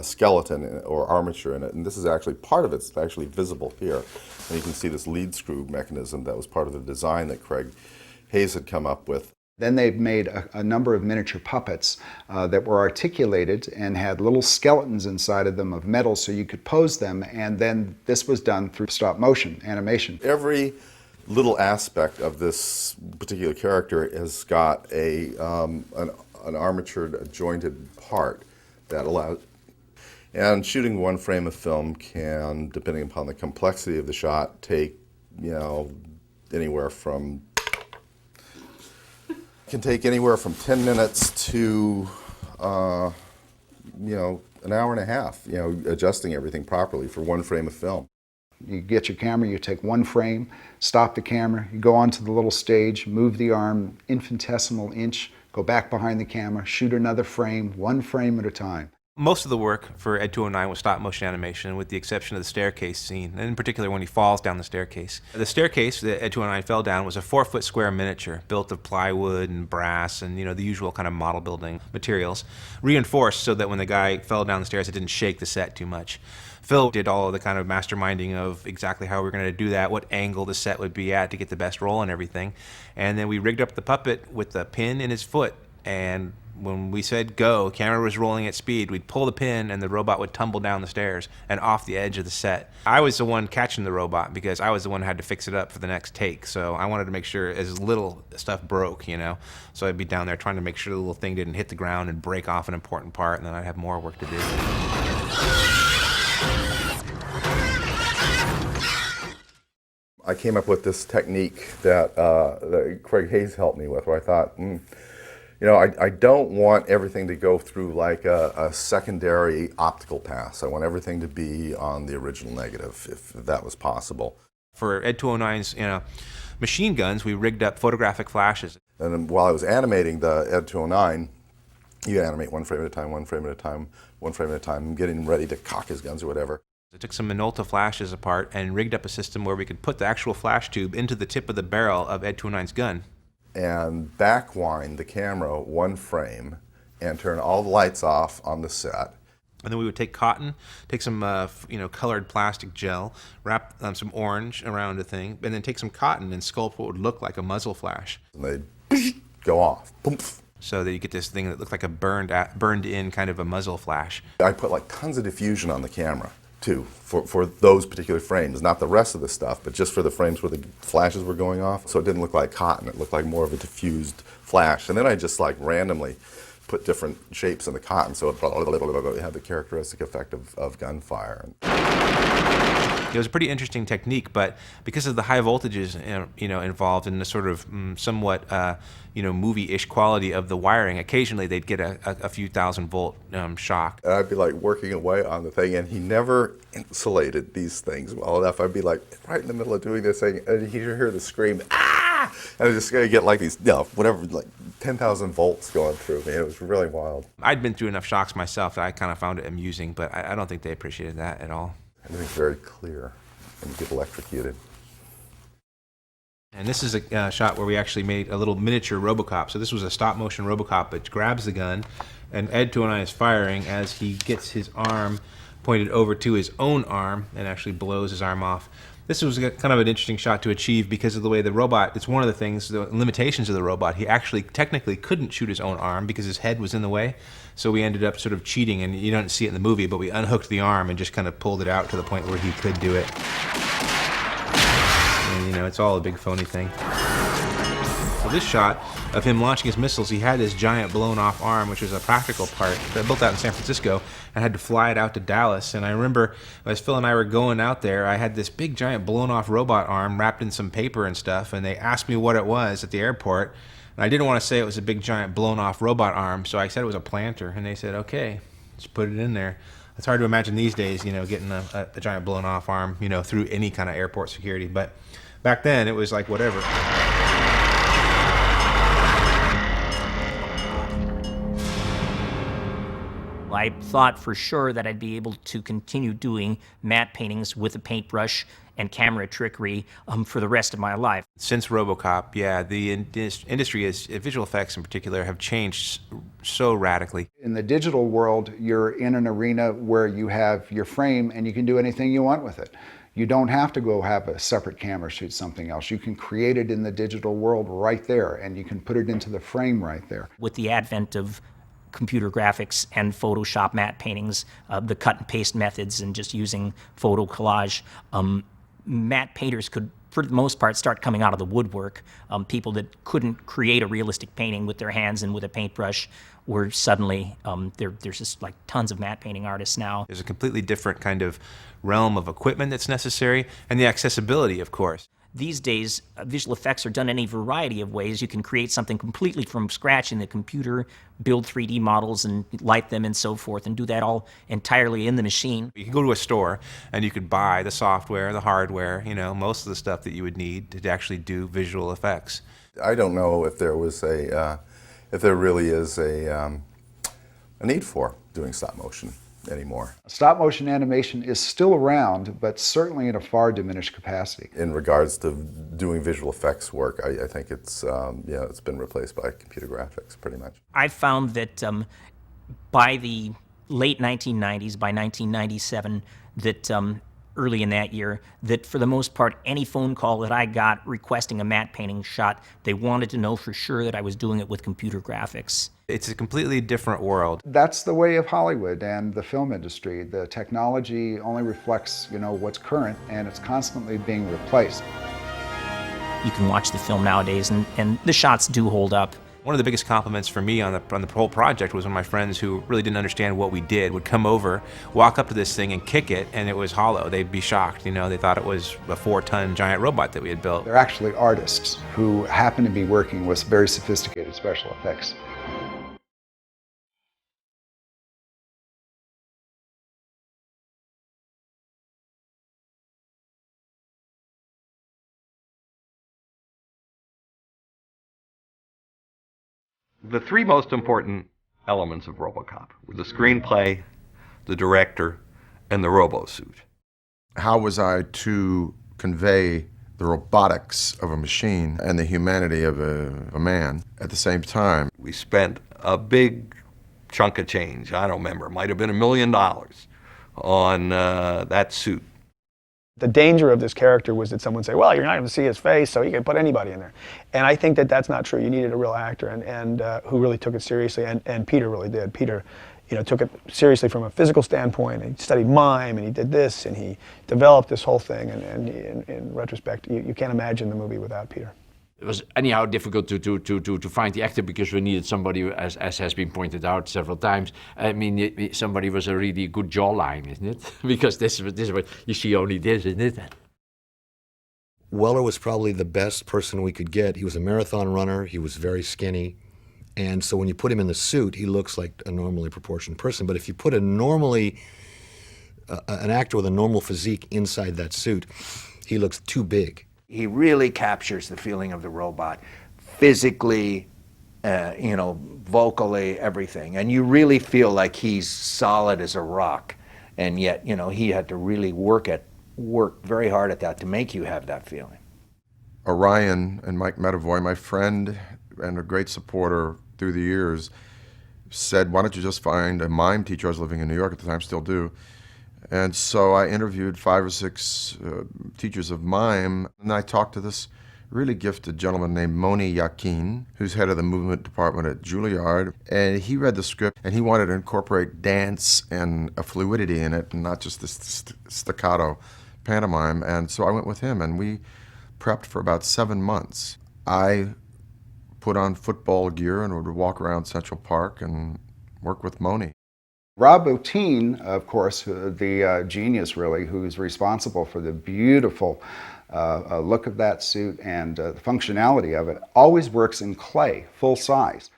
skeleton or armature in it. And this is actually part of it's actually visible here. And you can see this lead screw mechanism that was part of the design that Craig Hayes had come up with. Then they've made a number of miniature puppets that were articulated and had little skeletons inside of them of metal so you could pose them, and then this was done through stop motion animation. Every little aspect of this particular character has got an armatured jointed part that allows, and shooting one frame of film can, depending upon the complexity of the shot, take, you know, anywhere from 10 minutes to, you know, an hour and a half, you know, adjusting everything properly for one frame of film. You get your camera, you take one frame, stop the camera, you go onto the little stage, move the arm infinitesimal inch, go back behind the camera, shoot another frame, one frame at a time. Most of the work for Ed 209 was stop motion animation, with the exception of the staircase scene, and in particular when he falls down the staircase. The staircase that Ed 209 fell down was a 4-foot square miniature built of plywood and brass and, the usual kind of model building materials, reinforced so that when the guy fell down the stairs it didn't shake the set too much. Phil did all of the kind of masterminding of exactly how we were going to do that, what angle the set would be at to get the best roll and everything. And then we rigged up the puppet with the pin in his foot, and when we said go, camera was rolling at speed, we'd pull the pin and the robot would tumble down the stairs and off the edge of the set. I was the one catching the robot because I was the one who had to fix it up for the next take, so I wanted to make sure as little stuff broke, So I'd be down there trying to make sure the little thing didn't hit the ground and break off an important part, and then I'd have more work to do. I came up with this technique that Craig Hayes helped me with, where I thought, I don't want everything to go through like a secondary optical pass. I want everything to be on the original negative, if that was possible. For Ed 209's, machine guns, we rigged up photographic flashes. And then while I was animating the Ed 209, you animate one frame at a time, one frame at a time, one frame at a time, getting ready to cock his guns or whatever. I took some Minolta flashes apart and rigged up a system where we could put the actual flash tube into the tip of the barrel of Ed 209's gun. And backwind the camera one frame and turn all the lights off on the set. And then we would take cotton, take some colored plastic gel, wrap some orange around the thing, and then take some cotton and sculpt what would look like a muzzle flash. And they'd go off. Poof. So that you get this thing that looked like a burned in kind of a muzzle flash. I put like tons of diffusion on the camera too, for those particular frames, not the rest of the stuff, but just for the frames where the flashes were going off. So it didn't look like cotton, it looked like more of a diffused flash. And then I just like randomly put different shapes in the cotton so it had the characteristic effect of gunfire. It was a pretty interesting technique, but because of the high voltages, involved in the sort of somewhat, movie-ish quality of the wiring, occasionally they'd get a few thousand-volt shock. And I'd be like working away on the thing, and he never insulated these things well enough. I'd be like right in the middle of doing this thing, and he'd hear the scream, ah! And I was just gonna get like these, like 10,000 volts going through me. It was really wild. I'd been through enough shocks myself that I kind of found it amusing, but I don't think they appreciated that at all. Everything's very clear when you get electrocuted. And this is a shot where we actually made a little miniature Robocop. So this was a stop-motion Robocop that grabs the gun, and Ed 209 is firing as he gets his arm pointed over to his own arm and actually blows his arm off. This was kind of an interesting shot to achieve because of the way the robot, it's one of the things, the limitations of the robot. He actually technically couldn't shoot his own arm because his head was in the way. So we ended up sort of cheating, and you don't see it in the movie, but we unhooked the arm and just kind of pulled it out to the point where he could do it. And it's all a big phony thing. So this shot of him launching his missiles, he had this giant blown off arm, which was a practical part that built out in San Francisco, and had to fly it out to Dallas. And I remember as Phil and I were going out there, I had this big giant blown off robot arm wrapped in some paper and stuff, and they asked me what it was at the airport. And I didn't want to say it was a big giant blown off robot arm, so I said it was a planter, and they said, okay, just put it in there. It's hard to imagine these days, getting a giant blown off arm, through any kind of airport security, but back then it was like whatever. I thought for sure that I'd be able to continue doing matte paintings with a paintbrush and camera trickery for the rest of my life. Since Robocop, yeah, the industry, visual effects in particular, have changed so radically. In the digital world, you're in an arena where you have your frame and you can do anything you want with it. You don't have to go have a separate camera shoot something else. You can create it in the digital world right there, and you can put it into the frame right there. With the advent of computer graphics and Photoshop matte paintings, the cut and paste methods, and just using photo collage, matte painters could, for the most part, start coming out of the woodwork. People that couldn't create a realistic painting with their hands and with a paintbrush were suddenly, there's just like tons of matte painting artists now. There's a completely different kind of realm of equipment that's necessary, and the accessibility, of course. These days, visual effects are done in a variety of ways. You can create something completely from scratch in the computer, build 3D models and light them and so forth, and do that all entirely in the machine. You can go to a store and you could buy the software, the hardware, most of the stuff that you would need to actually do visual effects. I don't know if there was if there really is a a need for doing stop motion anymore. Stop motion animation is still around, but certainly in a far diminished capacity. In regards to doing visual effects work, I think it's it's been replaced by computer graphics pretty much. I found that by the late 1990s, by 1997, that early in that year, that for the most part, any phone call that I got requesting a matte painting shot, they wanted to know for sure that I was doing it with computer graphics. It's a completely different world. That's the way of Hollywood and the film industry. The technology only reflects, what's current, and it's constantly being replaced. You can watch the film nowadays, and the shots do hold up. One of the biggest compliments for me on the whole project was when my friends who really didn't understand what we did would come over, walk up to this thing and kick it, and it was hollow. They'd be shocked, they thought it was a 4-ton giant robot that we had built. They're actually artists who happen to be working with very sophisticated special effects. The three most important elements of Robocop were the screenplay, the director, and the robo-suit. How was I to convey the robotics of a machine and the humanity of a man at the same time? We spent a big chunk of change, I don't remember, it might have been $1 million, on that suit. The danger of this character was that someone would say, well, you're not going to see his face, so you can put anybody in there. And I think that that's not true. You needed a real actor and who really took it seriously, and Peter really did. Peter, took it seriously from a physical standpoint. He studied mime, and he did this, and he developed this whole thing. And in retrospect, you can't imagine the movie without Peter. It was anyhow difficult to find the actor because we needed somebody, as has been pointed out several times. I mean, somebody was a really good jawline, isn't it? Because this is what you see, only this, isn't it? Weller was probably the best person we could get. He was a marathon runner. He was very skinny. And so when you put him in the suit, he looks like a normally proportioned person. But if you put an actor with a normal physique inside that suit, he looks too big. He really captures the feeling of the robot, physically, vocally, everything. And you really feel like he's solid as a rock. And yet, he had to really work very hard at that to make you have that feeling. Orion and Mike Medavoy, my friend and a great supporter through the years, said, why don't you just find a mime teacher? I was living in New York at the time, still do. And so I interviewed 5 or 6 teachers of mime, and I talked to this really gifted gentleman named Moni Yakin, who's head of the movement department at Juilliard, and he read the script, and he wanted to incorporate dance and a fluidity in it, and not just this staccato pantomime, and so I went with him, and we prepped for about 7 months. I put on football gear and would walk around Central Park and work with Moni. Rob Bottin, of course, the genius really, who's responsible for the beautiful look of that suit and the functionality of it, always works in clay, full size.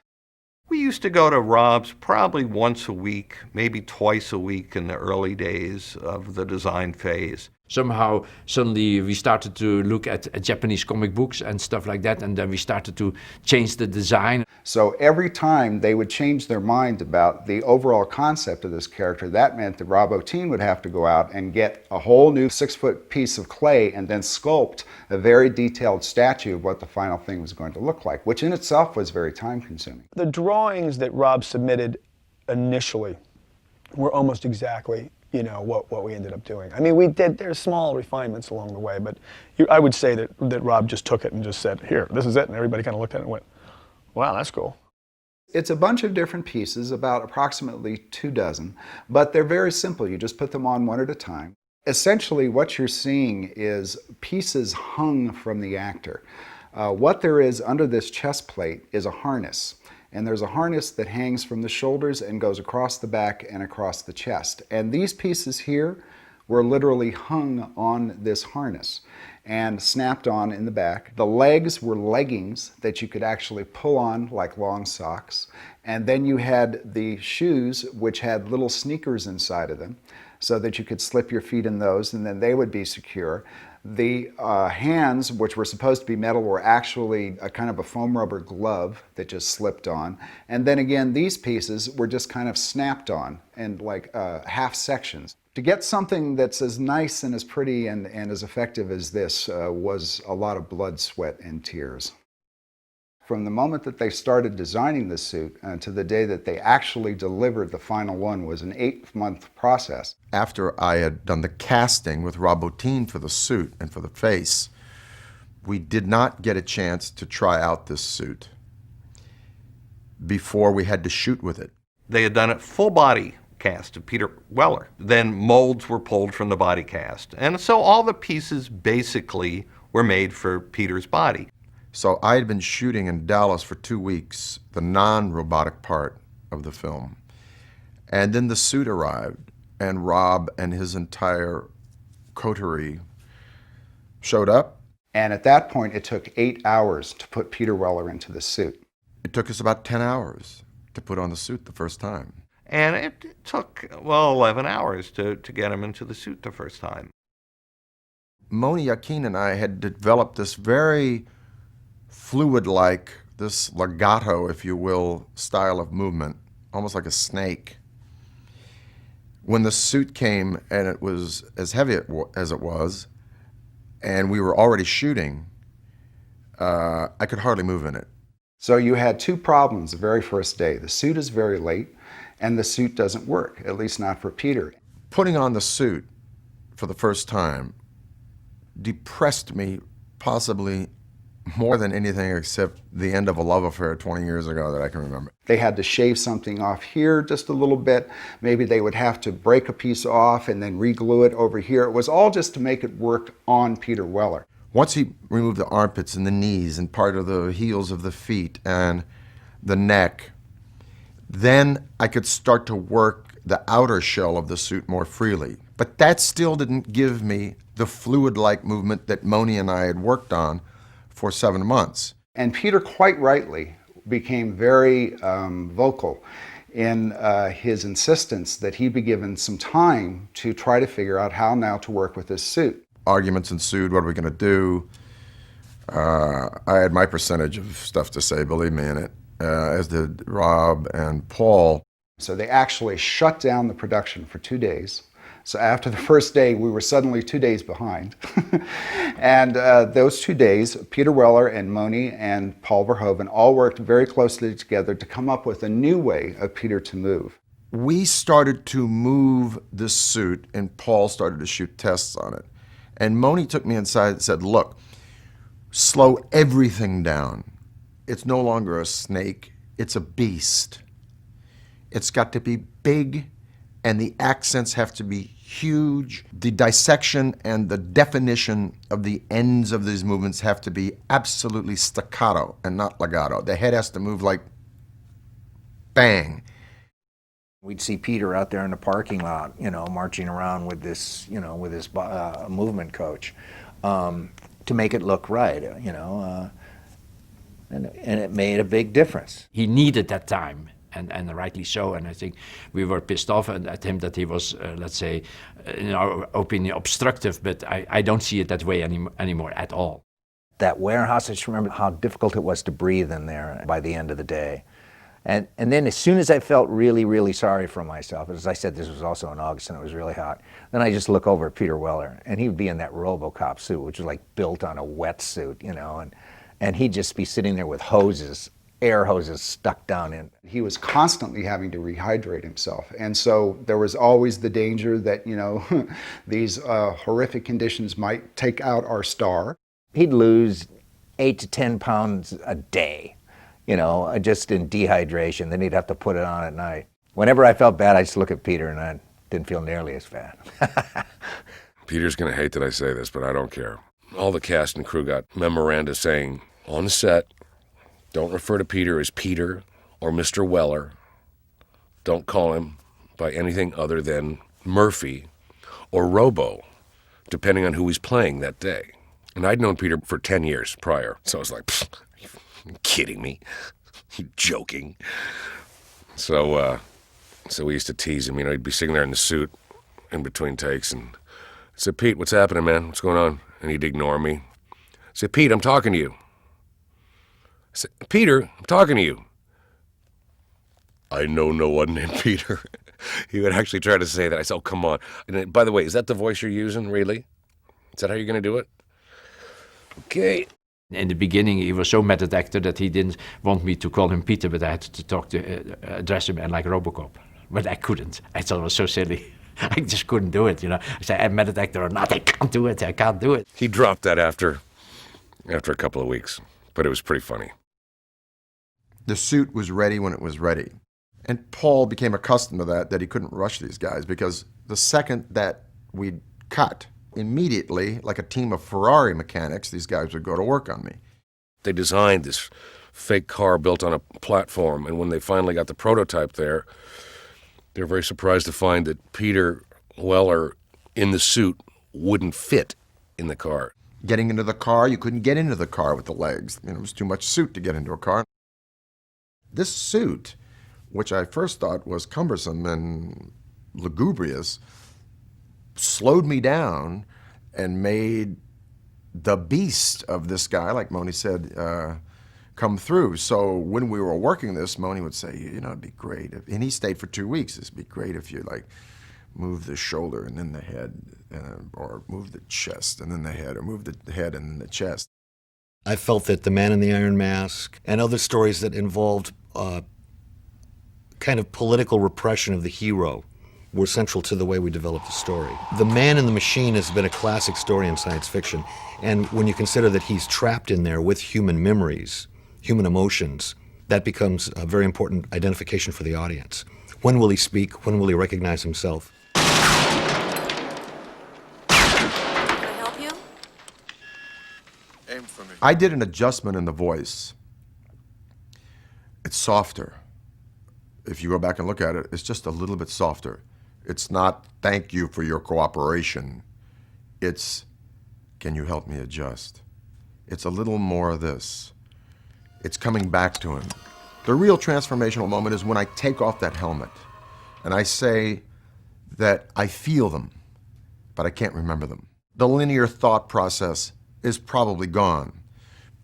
We used to go to Rob's probably once a week, maybe twice a week in the early days of the design phase. Somehow, suddenly we started to look at Japanese comic books and stuff like that, and then we started to change the design. So every time they would change their mind about the overall concept of this character, that meant that Rob Bottin would have to go out and get a whole new 6-foot piece of clay and then sculpt a very detailed statue of what the final thing was going to look like, which in itself was very time-consuming. The drawings that Rob submitted initially were almost exactly what we ended up doing. I mean, there's small refinements along the way, but I would say that Rob just took it and just said, here, this is it, and everybody kind of looked at it and went, wow, that's cool. It's a bunch of different pieces, about approximately 2 dozen, but they're very simple. You just put them on one at a time. Essentially, what you're seeing is pieces hung from the actor. What there is under this chest plate is a harness. And there's a harness that hangs from the shoulders and goes across the back and across the chest. And these pieces here were literally hung on this harness and snapped on in the back. The legs were leggings that you could actually pull on like long socks. And then you had the shoes, which had little sneakers inside of them, so that you could slip your feet in those and then they would be secure. The hands, which were supposed to be metal, were actually a kind of a foam rubber glove that just slipped on. And then again, these pieces were just kind of snapped on in like half sections. To get something that's as nice and as pretty and as effective as this was a lot of blood, sweat, and tears. From the moment that they started designing the suit to the day that they actually delivered the final one was an 8-month process. After I had done the casting with Rob Bottin for the suit and for the face, we did not get a chance to try out this suit before we had to shoot with it. They had done it full body cast of Peter Weller. Then molds were pulled from the body cast. And so all the pieces basically were made for Peter's body. So I had been shooting in Dallas for 2 weeks, the non-robotic part of the film. And then the suit arrived, and Rob and his entire coterie showed up. And at that point, it took 8 hours to put Peter Weller into the suit. It took us about 10 hours to put on the suit the first time. And it took, well, 11 hours to get him into the suit the first time. Moni Yakin and I had developed this very fluid-like, this legato, if you will, style of movement, almost like a snake. When the suit came and it was as heavy as it was, and we were already shooting, I could hardly move in it. So you had two problems the very first day. The suit is very late, and the suit doesn't work, at least not for Peter. Putting on the suit for the first time depressed me possibly more than anything except the end of a love affair 20 years ago that I can remember. They had to shave something off here just a little bit. Maybe they would have to break a piece off and then re-glue it over here. It was all just to make it work on Peter Weller. Once he removed the armpits and the knees and part of the heels of the feet and the neck, then I could start to work the outer shell of the suit more freely. But that still didn't give me the fluid-like movement that Moni and I had worked on for 7 months. And Peter, quite rightly, became very vocal in his insistence that he be given some time to try to figure out how now to work with this suit. Arguments ensued, what are we going to do? I had my percentage of stuff to say, believe me, in it, as did Rob and Paul. So they actually shut down the production for 2 days. So after the first day, we were suddenly 2 days behind. And those 2 days, Peter Weller and Moni and Paul Verhoeven all worked very closely together to come up with a new way of Peter to move. We started to move this suit, and Paul started to shoot tests on it. And Moni took me inside and said, look, slow everything down. It's no longer a snake, it's a beast. It's got to be big, and the accents have to be huge. The dissection and the definition of the ends of these movements have to be absolutely staccato and not legato. The head has to move like bang. We'd see Peter out there in the parking lot, you know, marching around with this, you know, with his movement coach to make it look right, you know, and it made a big difference. He needed that time. And rightly so, and I think we were pissed off at him that he was, let's say, in our opinion, obstructive, but I don't see it that way anymore at all. That warehouse, I just remember how difficult it was to breathe in there by the end of the day. And then as soon as I felt really, really sorry for myself, as I said, this was also in August and it was really hot, then I just look over at Peter Weller, and he would be in that Robocop suit, which was like built on a wetsuit, you know, and he'd just be sitting there with hoses, air hoses stuck down in. He was constantly having to rehydrate himself. And so there was always the danger that, you know, these horrific conditions might take out our star. He'd lose 8 to 10 pounds a day, you know, just in dehydration. Then he'd have to put it on at night. Whenever I felt bad, I'd just look at Peter and I didn't feel nearly as bad. Peter's going to hate that I say this, but I don't care. All the cast and crew got memoranda saying, on the set, don't refer to Peter as Peter or Mr. Weller. Don't call him by anything other than Murphy or Robo, depending on who he's playing that day. And I'd known Peter for 10 years prior, so I was like, are you kidding me? You joking? So we used to tease him. You know, he'd be sitting there in the suit in between takes, and I said, Pete, what's happening, man? What's going on? and he'd ignore me. I said, Pete, I'm talking to you. I said, Peter, I'm talking to you. I know no one named Peter. He would actually try to say that. I said, oh, come on. And then, by the way, is that the voice you're using, really? Is that how you're going to do it? Okay. In the beginning, he was so mad at actor that he didn't want me to call him Peter, but I had to talk to address him like Robocop. But I couldn't. I thought it was so silly. I just couldn't do it, you know. I said, I'm mad at actor or not, I can't do it. I can't do it. He dropped that after a couple of weeks, but it was pretty funny. The suit was ready when it was ready. And Paul became accustomed to that he couldn't rush these guys, because the second that we'd cut, immediately, like a team of Ferrari mechanics, these guys would go to work on me. They designed this fake car built on a platform, and when they finally got the prototype there, they were very surprised to find that Peter Weller in the suit wouldn't fit in the car. Getting into the car, you couldn't get into the car with the legs. You know, it was too much suit to get into a car. This suit, which I first thought was cumbersome and lugubrious, slowed me down and made the beast of this guy, like Moni said, come through. So when we were working this, Moni would say, you know, it'd be great if, and he stayed for 2 weeks, it'd be great if you like move the shoulder and then the head, or move the chest and then the head, or move the head and then the chest. I felt that The Man in the Iron Mask and other stories that involved kind of political repression of the hero were central to the way we developed the story. The Man in the Machine has been a classic story in science fiction, and when you consider that he's trapped in there with human memories, human emotions, that becomes a very important identification for the audience. When will he speak? When will he recognize himself? Can I help you? Aim for me. I did an adjustment in the voice. It's softer. If you go back and look at it, it's just a little bit softer. It's not, thank you for your cooperation. It's, can you help me adjust? It's a little more of this. It's coming back to him. The real transformational moment is when I take off that helmet and I say that I feel them, but I can't remember them. The linear thought process is probably gone,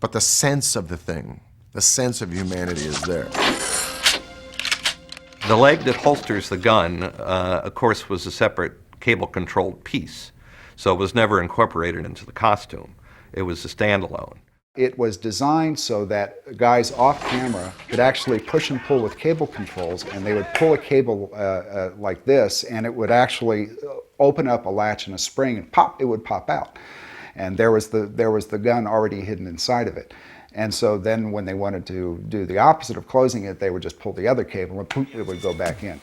but the sense of the thing, the sense of humanity is there. The leg that holsters the gun, of course, was a separate cable-controlled piece, so it was never incorporated into the costume. It was a standalone. It was designed so that guys off camera could actually push and pull with cable controls, and they would pull a cable like this, and it would actually open up a latch and a spring, and pop, it would pop out. And there was the gun already hidden inside of it. And so then when they wanted to do the opposite of closing it, they would just pull the other cable and poof, it would go back in.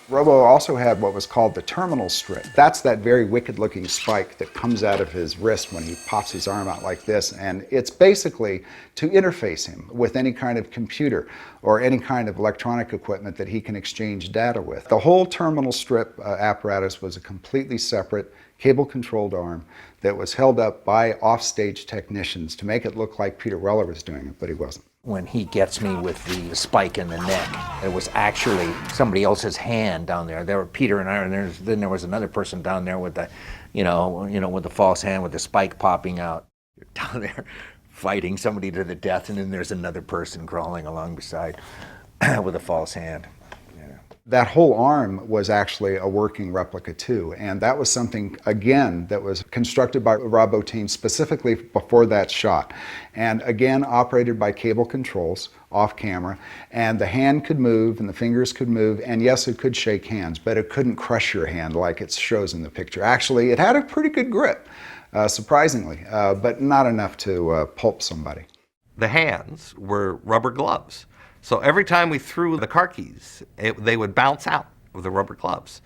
Robo also had what was called the terminal strip. That's that very wicked looking spike that comes out of his wrist when he pops his arm out like this. And it's basically to interface him with any kind of computer or any kind of electronic equipment that he can exchange data with. The whole terminal strip apparatus was a completely separate cable-controlled arm that was held up by offstage technicians to make it look like Peter Weller was doing it, but he wasn't. When he gets me with the spike in the neck, it was actually somebody else's hand down there. There were Peter and I, and then there was another person down there with the, with the false hand with the spike popping out. You're down there fighting somebody to the death, and then there's another person crawling along beside with a false hand. That whole arm was actually a working replica too, and that was something, again, that was constructed by the Robo team specifically before that shot. And again, operated by cable controls off camera, and the hand could move and the fingers could move, and yes, it could shake hands, but it couldn't crush your hand like it shows in the picture. Actually, it had a pretty good grip, surprisingly, but not enough to pulp somebody. The hands were rubber gloves. So every time we threw the car keys, they would bounce out of the rubber gloves.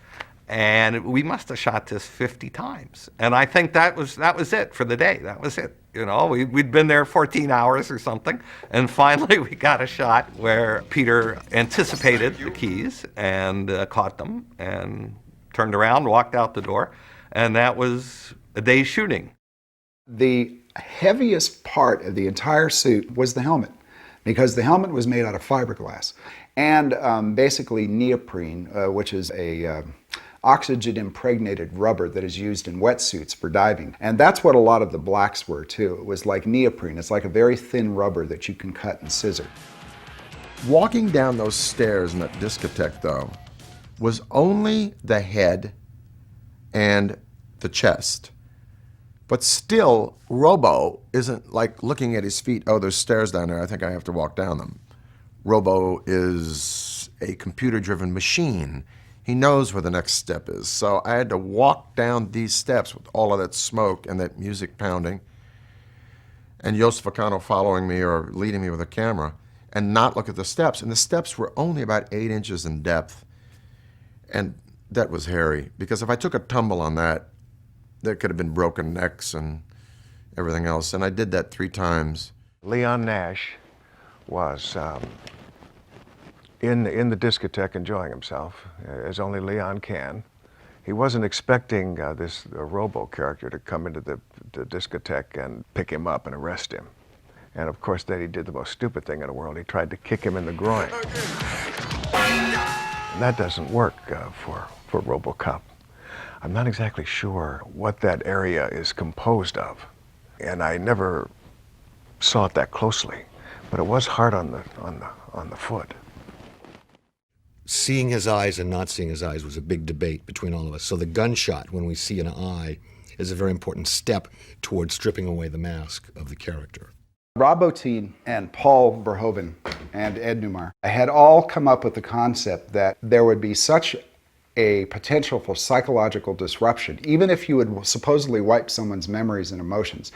And we must have shot this 50 times. And I think that was it for the day. That was it. We'd been there 14 hours or something. And finally we got a shot where Peter anticipated the keys and caught them and turned around, walked out the door. And that was a day's shooting. The heaviest part of the entire suit was the helmet, because the helmet was made out of fiberglass and basically neoprene, which is a oxygen-impregnated rubber that is used in wetsuits for diving. And that's what a lot of the blacks were too. It was like neoprene. It's like a very thin rubber that you can cut and scissor. Walking down those stairs in that discotheque, though, was only the head and the chest. But still, Robo isn't like looking at his feet, oh, there's stairs down there, I think I have to walk down them. Robo is a computer-driven machine. He knows where the next step is. So I had to walk down these steps with all of that smoke and that music pounding, and Joseph Acano following me or leading me with a camera, and not look at the steps. And the steps were only about 8 inches in depth. And that was hairy, because if I took a tumble on that, there could have been broken necks and everything else. And I did that 3 times. Leon Nash was in the discotheque enjoying himself, as only Leon can. He wasn't expecting this Robo character to come into the discotheque and pick him up and arrest him. And of course, then he did the most stupid thing in the world. He tried to kick him in the groin. And that doesn't work for Robocop. I'm not exactly sure what that area is composed of. And I never saw it that closely, but it was hard on the foot. Seeing his eyes and not seeing his eyes was a big debate between all of us. So the gunshot, when we see an eye, is a very important step towards stripping away the mask of the character. Rob Bottin and Paul Verhoeven and Ed Newmar had all come up with the concept that there would be such a potential for psychological disruption, even if you would supposedly wipe someone's memories and emotions,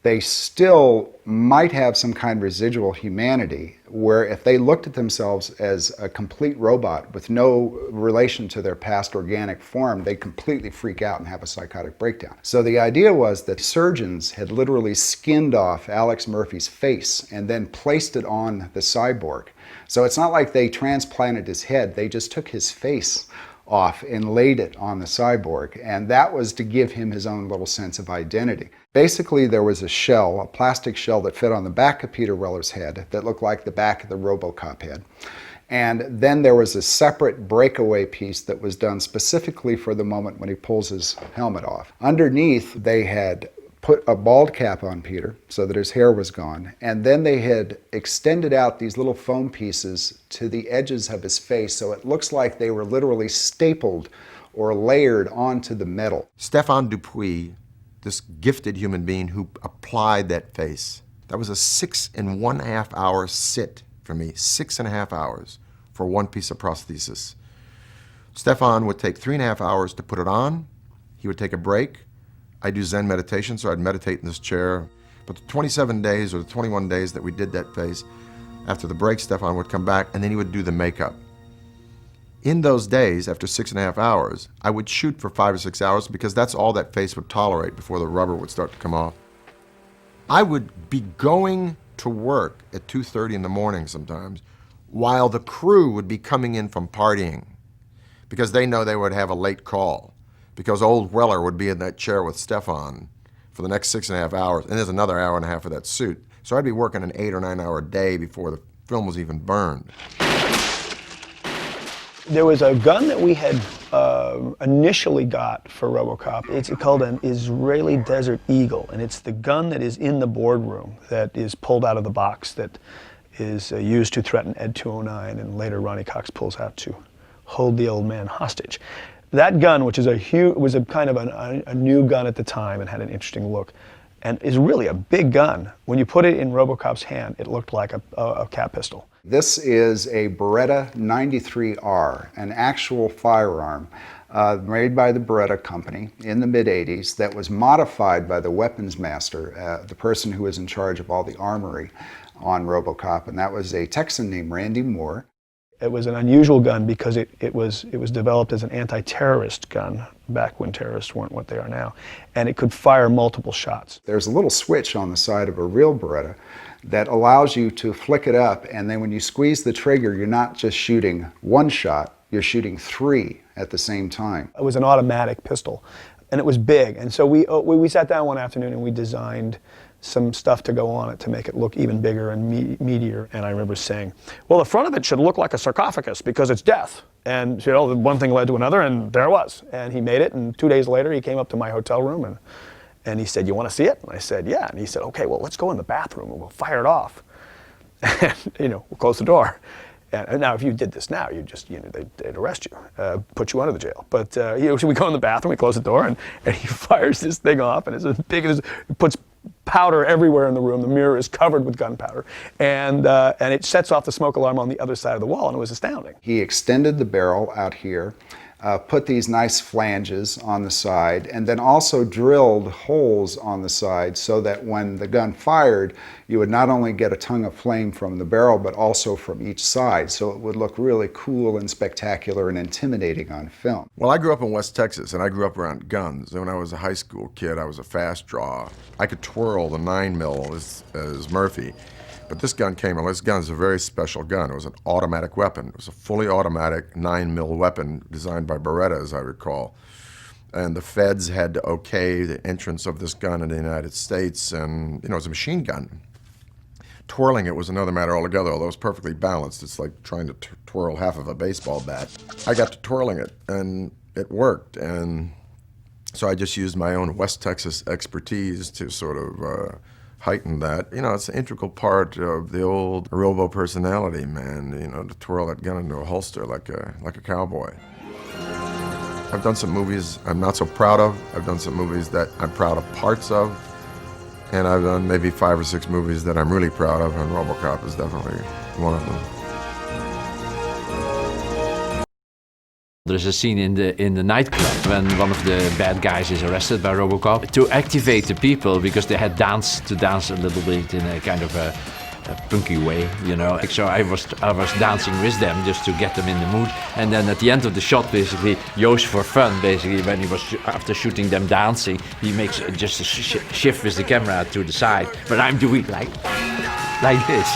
they still might have some kind of residual humanity where if they looked at themselves as a complete robot with no relation to their past organic form, they'd completely freak out and have a psychotic breakdown. So the idea was that surgeons had literally skinned off Alex Murphy's face and then placed it on the cyborg. So it's not like they transplanted his head, they just took his face off and laid it on the cyborg, and that was to give him his own little sense of identity. Basically, there was a shell, a plastic shell that fit on the back of Peter Weller's head that looked like the back of the Robocop head. And then there was a separate breakaway piece that was done specifically for the moment when he pulls his helmet off. Underneath, they had put a bald cap on Peter so that his hair was gone, and then they had extended out these little foam pieces to the edges of his face so it looks like they were literally stapled or layered onto the metal. Stéphane Dupuis, this gifted human being who applied that face, that was a 6.5 hour sit for me, 6.5 hours for one piece of prosthesis. Stéphane would take 3.5 hours to put it on, he would take a break. I do Zen meditation, so I'd meditate in this chair. But the 27 days or the 21 days that we did that face, after the break, Stéphane would come back and then he would do the makeup. In those days, after 6.5 hours, I would shoot for 5 or 6 hours because that's all that face would tolerate before the rubber would start to come off. I would be going to work at 2:30 in the morning sometimes, while the crew would be coming in from partying because they know they would have a late call. Because old Weller would be in that chair with Stéphane for the next 6.5 hours, and there's another hour and a half of that suit. So I'd be working an 8 or 9 hour day before the film was even burned. There was a gun that we had initially got for Robocop. It's called an Israeli Desert Eagle, and it's the gun that is in the boardroom that is pulled out of the box that is used to threaten Ed 209, and later Ronnie Cox pulls out to hold the old man hostage. That gun, which is was a kind of a new gun at the time and had an interesting look, and is really a big gun. When you put it in Robocop's hand, it looked like a cat pistol. This is a Beretta 93R, an actual firearm made by the Beretta company in the mid-'80s that was modified by the weapons master, the person who was in charge of all the armory on Robocop, and that was a Texan named Randy Moore. It was an unusual gun because it was developed as an anti-terrorist gun back when terrorists weren't what they are now, and it could fire multiple shots. There's a little switch on the side of a real Beretta that allows you to flick it up, and then when you squeeze the trigger, you're not just shooting one shot, you're shooting 3 at the same time. It was an automatic pistol, and it was big, and so we sat down one afternoon and we designed some stuff to go on it to make it look even bigger and meatier. And I remember saying, well, the front of it should look like a sarcophagus because it's death. And you know, one thing led to another, and there it was. And he made it, and 2 days later, he came up to my hotel room, and he said, "You want to see it?" And I said, "Yeah." And he said, "Okay, well, let's go in the bathroom, and we'll fire it off." And, you know, we'll close the door. And now, if you did this now, they'd arrest you, put you under the jail. But so we go in the bathroom, we close the door, and he fires this thing off, and it's as big as, it puts powder everywhere in the room. The mirror is covered with gunpowder, and it sets off the smoke alarm on the other side of the wall, and it was astounding. He extended the barrel out here, put these nice flanges on the side, and then also drilled holes on the side so that when the gun fired, you would not only get a tongue of flame from the barrel, but also from each side, so it would look really cool and spectacular and intimidating on film. Well, I grew up in West Texas, and I grew up around guns. And when I was a high school kid, I was a fast drawer. I could twirl the 9mm as Murphy. But this gun came along. This gun is a very special gun. It was an automatic weapon. It was a fully automatic 9mm weapon designed by Beretta, as I recall. And the feds had to okay the entrance of this gun in the United States, and you know, it was a machine gun. Twirling it was another matter altogether, although it was perfectly balanced. It's like trying to twirl half of a baseball bat. I got to twirling it, and it worked. And so I just used my own West Texas expertise to sort of heighten that. You know, it's an integral part of the old Robo personality, man, you know, to twirl that gun into a holster like a cowboy. I've done some movies I'm not so proud of. I've done some movies that I'm proud of parts of. And I've done maybe 5 or 6 movies that I'm really proud of, and Robocop is definitely one of them. There's a scene in the nightclub when one of the bad guys is arrested by Robocop to activate the people, because they had to dance a little bit in a kind of a punky way, you know. So I was dancing with them just to get them in the mood. And then at the end of the shot, basically, Joost for fun, basically, when he was after shooting them dancing, he makes just a shift with the camera to the side. But I'm doing like this.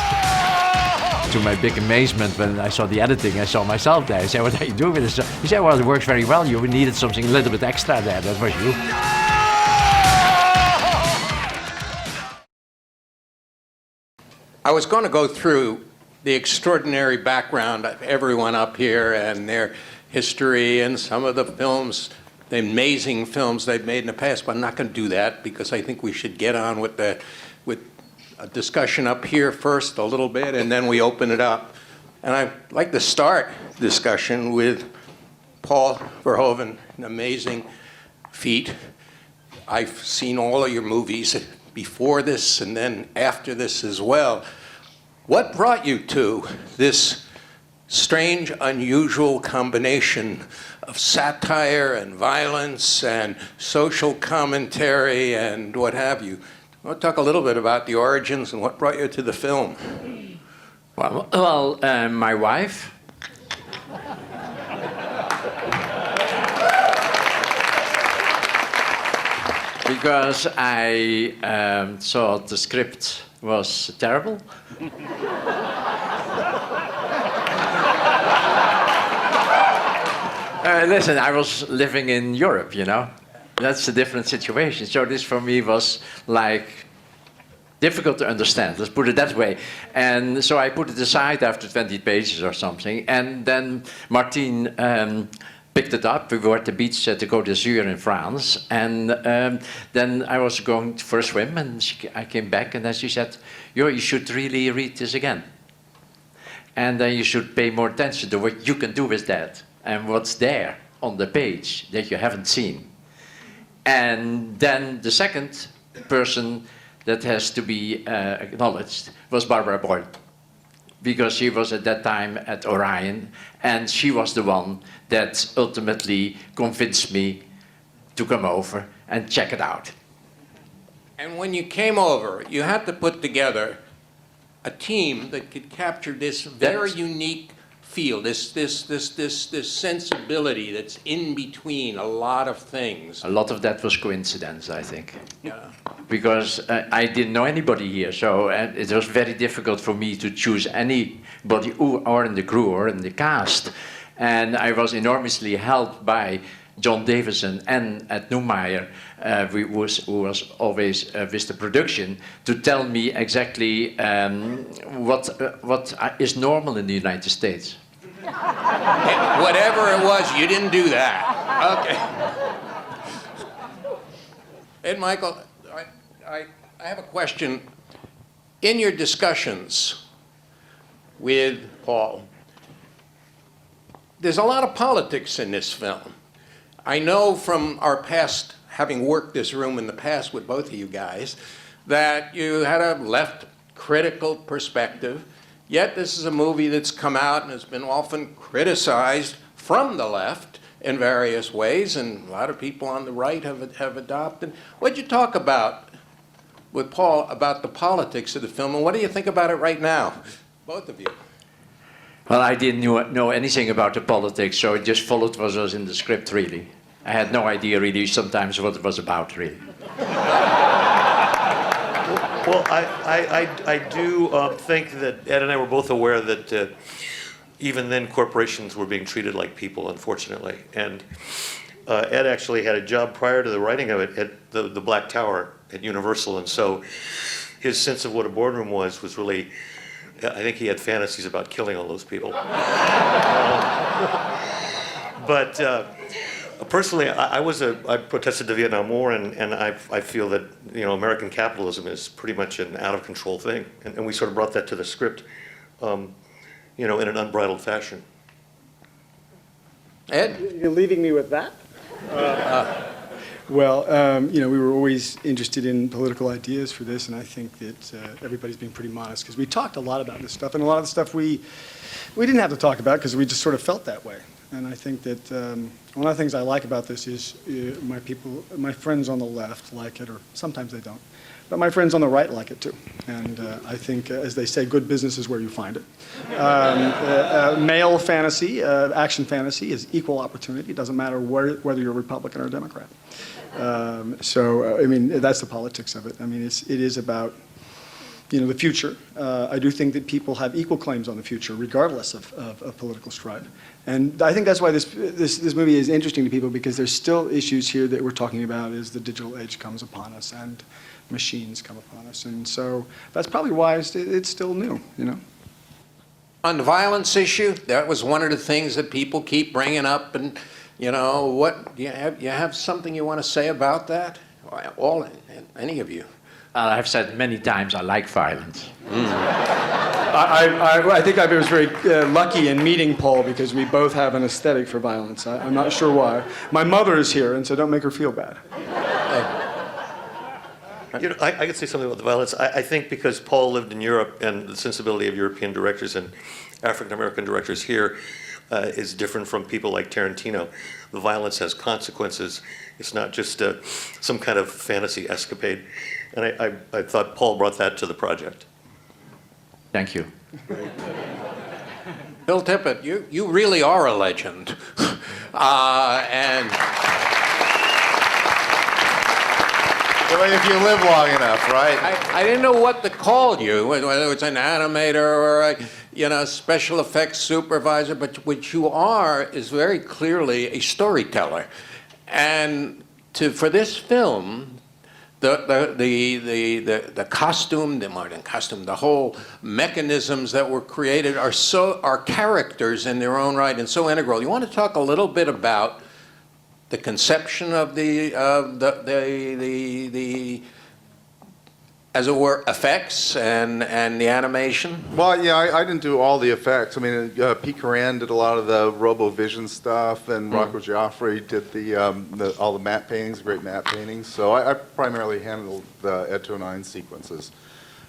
To my big amazement, when I saw the editing, I saw myself there. I said, "What are you doing with this?" He said, "Well, it works very well. You needed something a little bit extra there. That was you." I was going to go through the extraordinary background of everyone up here and their history and some of the films, the amazing films they've made in the past, but I'm not going to do that because I think we should get on with a discussion up here first a little bit, and then we open it up. And I'd like to start discussion with Paul Verhoeven, an amazing feat. I've seen all of your movies before this and then after this as well. What brought you to this strange, unusual combination of satire and violence and social commentary and what have you? I want to talk a little bit about the origins and what brought you to the film. Well, my wife. Because I thought the script was terrible. Listen, I was living in Europe, you know. That's a different situation. So this for me was like difficult to understand, let's put it that way. And so I put it aside after 20 pages or something. And then Martine picked it up. We were at the beach at the Côte d'Azur in France. And then I was going for a swim, and I came back, and then she said, you should really read this again. And then you should pay more attention to what you can do with that and what's there on the page that you haven't seen. And then the second person that has to be acknowledged was Barbara Boyle, because she was at that time at Orion, and she was the one that ultimately convinced me to come over and check it out. And when you came over, you had to put together a team that could capture this very unique feel, this sensibility that's in between a lot of things. A lot of that was coincidence, I think. Yeah. Because I didn't know anybody here, so it was very difficult for me to choose anybody or in the crew or in the cast. And I was enormously helped by John Davison and Ed Neumeyer, who was always with the production, to tell me exactly what is normal in the United States. Whatever it was, you didn't do that. Okay. And Michael, I have a question. In your discussions with Paul, there's a lot of politics in this film. I know from our past, having worked this room in the past with both of you guys, that you had a left critical perspective, yet this is a movie that's come out and has been often criticized from the left in various ways, and a lot of people on the right have adopted. What'd you talk about with Paul about the politics of the film, and what do you think about it right now, both of you? Well, I didn't know anything about the politics, so I just followed what was in the script, really. I had no idea, really, sometimes what it was about, really. Well, I do think that Ed and I were both aware that even then corporations were being treated like people, unfortunately. And Ed actually had a job prior to the writing of it at the Black Tower at Universal, and so his sense of what a boardroom was really, I think he had fantasies about killing all those people. But personally, I protested the Vietnam War, and I feel that American capitalism is pretty much an out of control thing, and we sort of brought that to the script, in an unbridled fashion. Ed, you're leaving me with that. Well, we were always interested in political ideas for this, and I think that everybody's being pretty modest because we talked a lot about this stuff, and a lot of the stuff we didn't have to talk about because we just sort of felt that way. And I think that one of the things I like about this is my friends on the left like it, or sometimes they don't, but my friends on the right like it too. And I think, as they say, good business is where you find it. Male fantasy, action fantasy is equal opportunity. It doesn't matter whether you're a Republican or a Democrat. That's the politics of it. I mean, it is about the future. I do think that people have equal claims on the future, regardless of political strife. And I think that's why this movie is interesting to people, because there's still issues here that we're talking about as the digital age comes upon us and machines come upon us. And so that's probably why it's still new, On the violence issue, that was one of the things that people keep bringing up, and what do you have something you want to say about that? Any of you? I've said many times I like violence. I think I was very lucky in meeting Paul because we both have an aesthetic for violence. I'm not sure why. My mother is here, and so don't make her feel bad. I could say something about the violence. I think because Paul lived in Europe, and the sensibility of European directors and African American directors here is different from people like Tarantino. The violence has consequences. It's not just some kind of fantasy escapade. And I thought Paul brought that to the project. Thank you. Bill Tippett, you really are a legend. And if you live long enough, right? I didn't know what to call you, whether it's an animator or a special effects supervisor, but what you are is very clearly a storyteller. And for this film, the costume, the whole mechanisms that were created are characters in their own right and so integral. You want to talk a little bit about the conception of the as it were, effects and the animation? Well, yeah, I didn't do all the effects. I mean, Pete Coran did a lot of the RoboVision stuff, and Rocco Joffrey did all the matte paintings, great matte paintings. So I primarily handled the Ed 209 sequences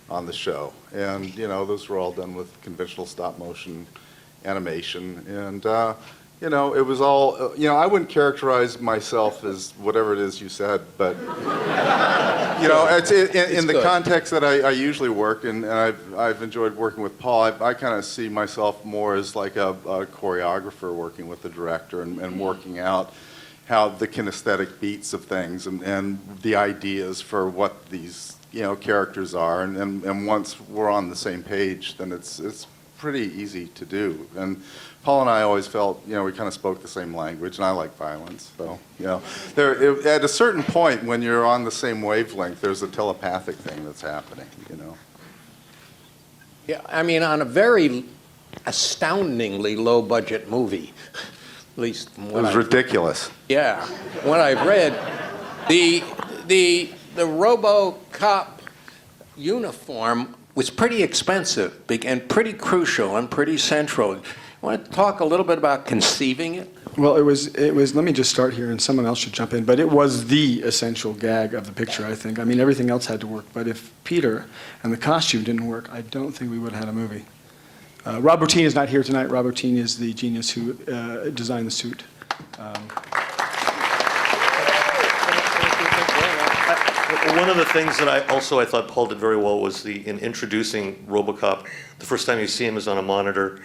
on the show. And, those were all done with conventional stop motion animation. And, it was all, I wouldn't characterize myself as whatever it is you said, but, it's in the context that I usually work, and I've enjoyed working with Paul. I kind of see myself more as like a choreographer working with the director and working out how the kinesthetic beats of things and the ideas for what these, characters are. And once we're on the same page, then it's pretty easy to do. And Paul and I always felt, we kind of spoke the same language, and I like violence. So, at a certain point when you're on the same wavelength, there's a telepathic thing that's happening, Yeah, I mean, on a very astoundingly low-budget movie, at least from what It was ridiculous. Yeah, what I've read, the Robocop uniform was pretty expensive and pretty crucial and pretty central. You want to talk a little bit about conceiving it? Well, it was, let me just start here and someone else should jump in, but it was the essential gag of the picture, I think. I mean, everything else had to work, but if Peter and the costume didn't work, I don't think we would have had a movie. Rob Bottin is not here tonight. Rob Bottin is the genius who designed the suit. One of the things that I thought Paul did very well was in introducing Robocop. The first time you see him is on a monitor,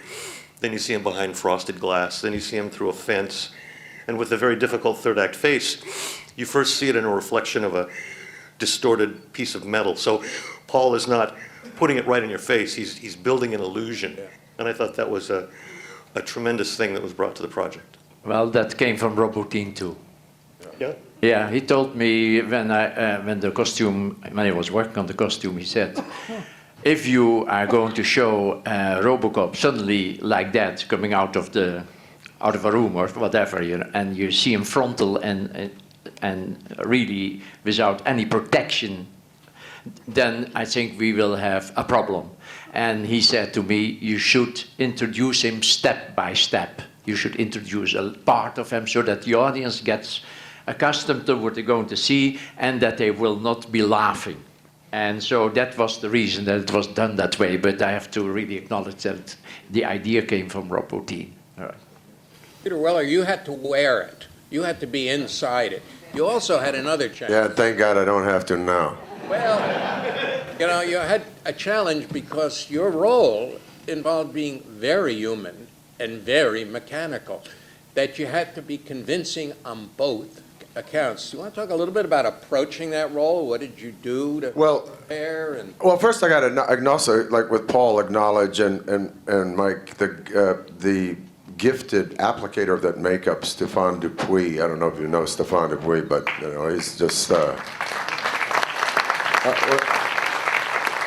then you see him behind frosted glass, then you see him through a fence, and with a very difficult third act face, you first see it in a reflection of a distorted piece of metal. So Paul is not putting it right in your face, he's building an illusion. And I thought that was a tremendous thing that was brought to the project. Well, that came from Rob Bottin too. Yeah? Yeah, he told me when I was working on the costume, he said, if you are going to show Robocop suddenly like that coming out of a room or whatever, and you see him frontal and really without any protection, then I think we will have a problem. And he said to me, you should introduce him step by step. You should introduce a part of him so that the audience gets accustomed to what they're going to see and that they will not be laughing. And so that was the reason that it was done that way, but I have to really acknowledge that the idea came from Rob Bottin. All right. Peter Weller, you had to wear it. You had to be inside it. You also had another challenge. Yeah, thank God I don't have to now. Well, you had a challenge because your role involved being very human and very mechanical, that you had to be convincing on both accounts. Do you want to talk a little bit about approaching that role? What did you do to prepare? Well, first I got to also, like with Paul, acknowledge and Mike, the gifted applicator of that makeup, Stéphane Dupuis. I don't know if you know Stéphane Dupuis, but he's just...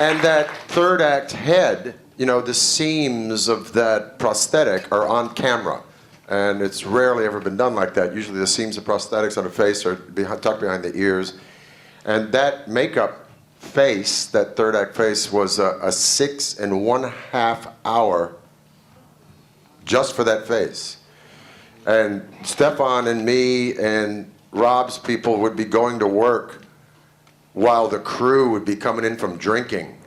and that third act head, the seams of that prosthetic are on camera. And it's rarely ever been done like that. Usually the seams of prosthetics on the face are tucked behind the ears. And that makeup face, that third act face, was a 6.5 hour just for that face. And Stefan and me and Rob's people would be going to work while the crew would be coming in from drinking.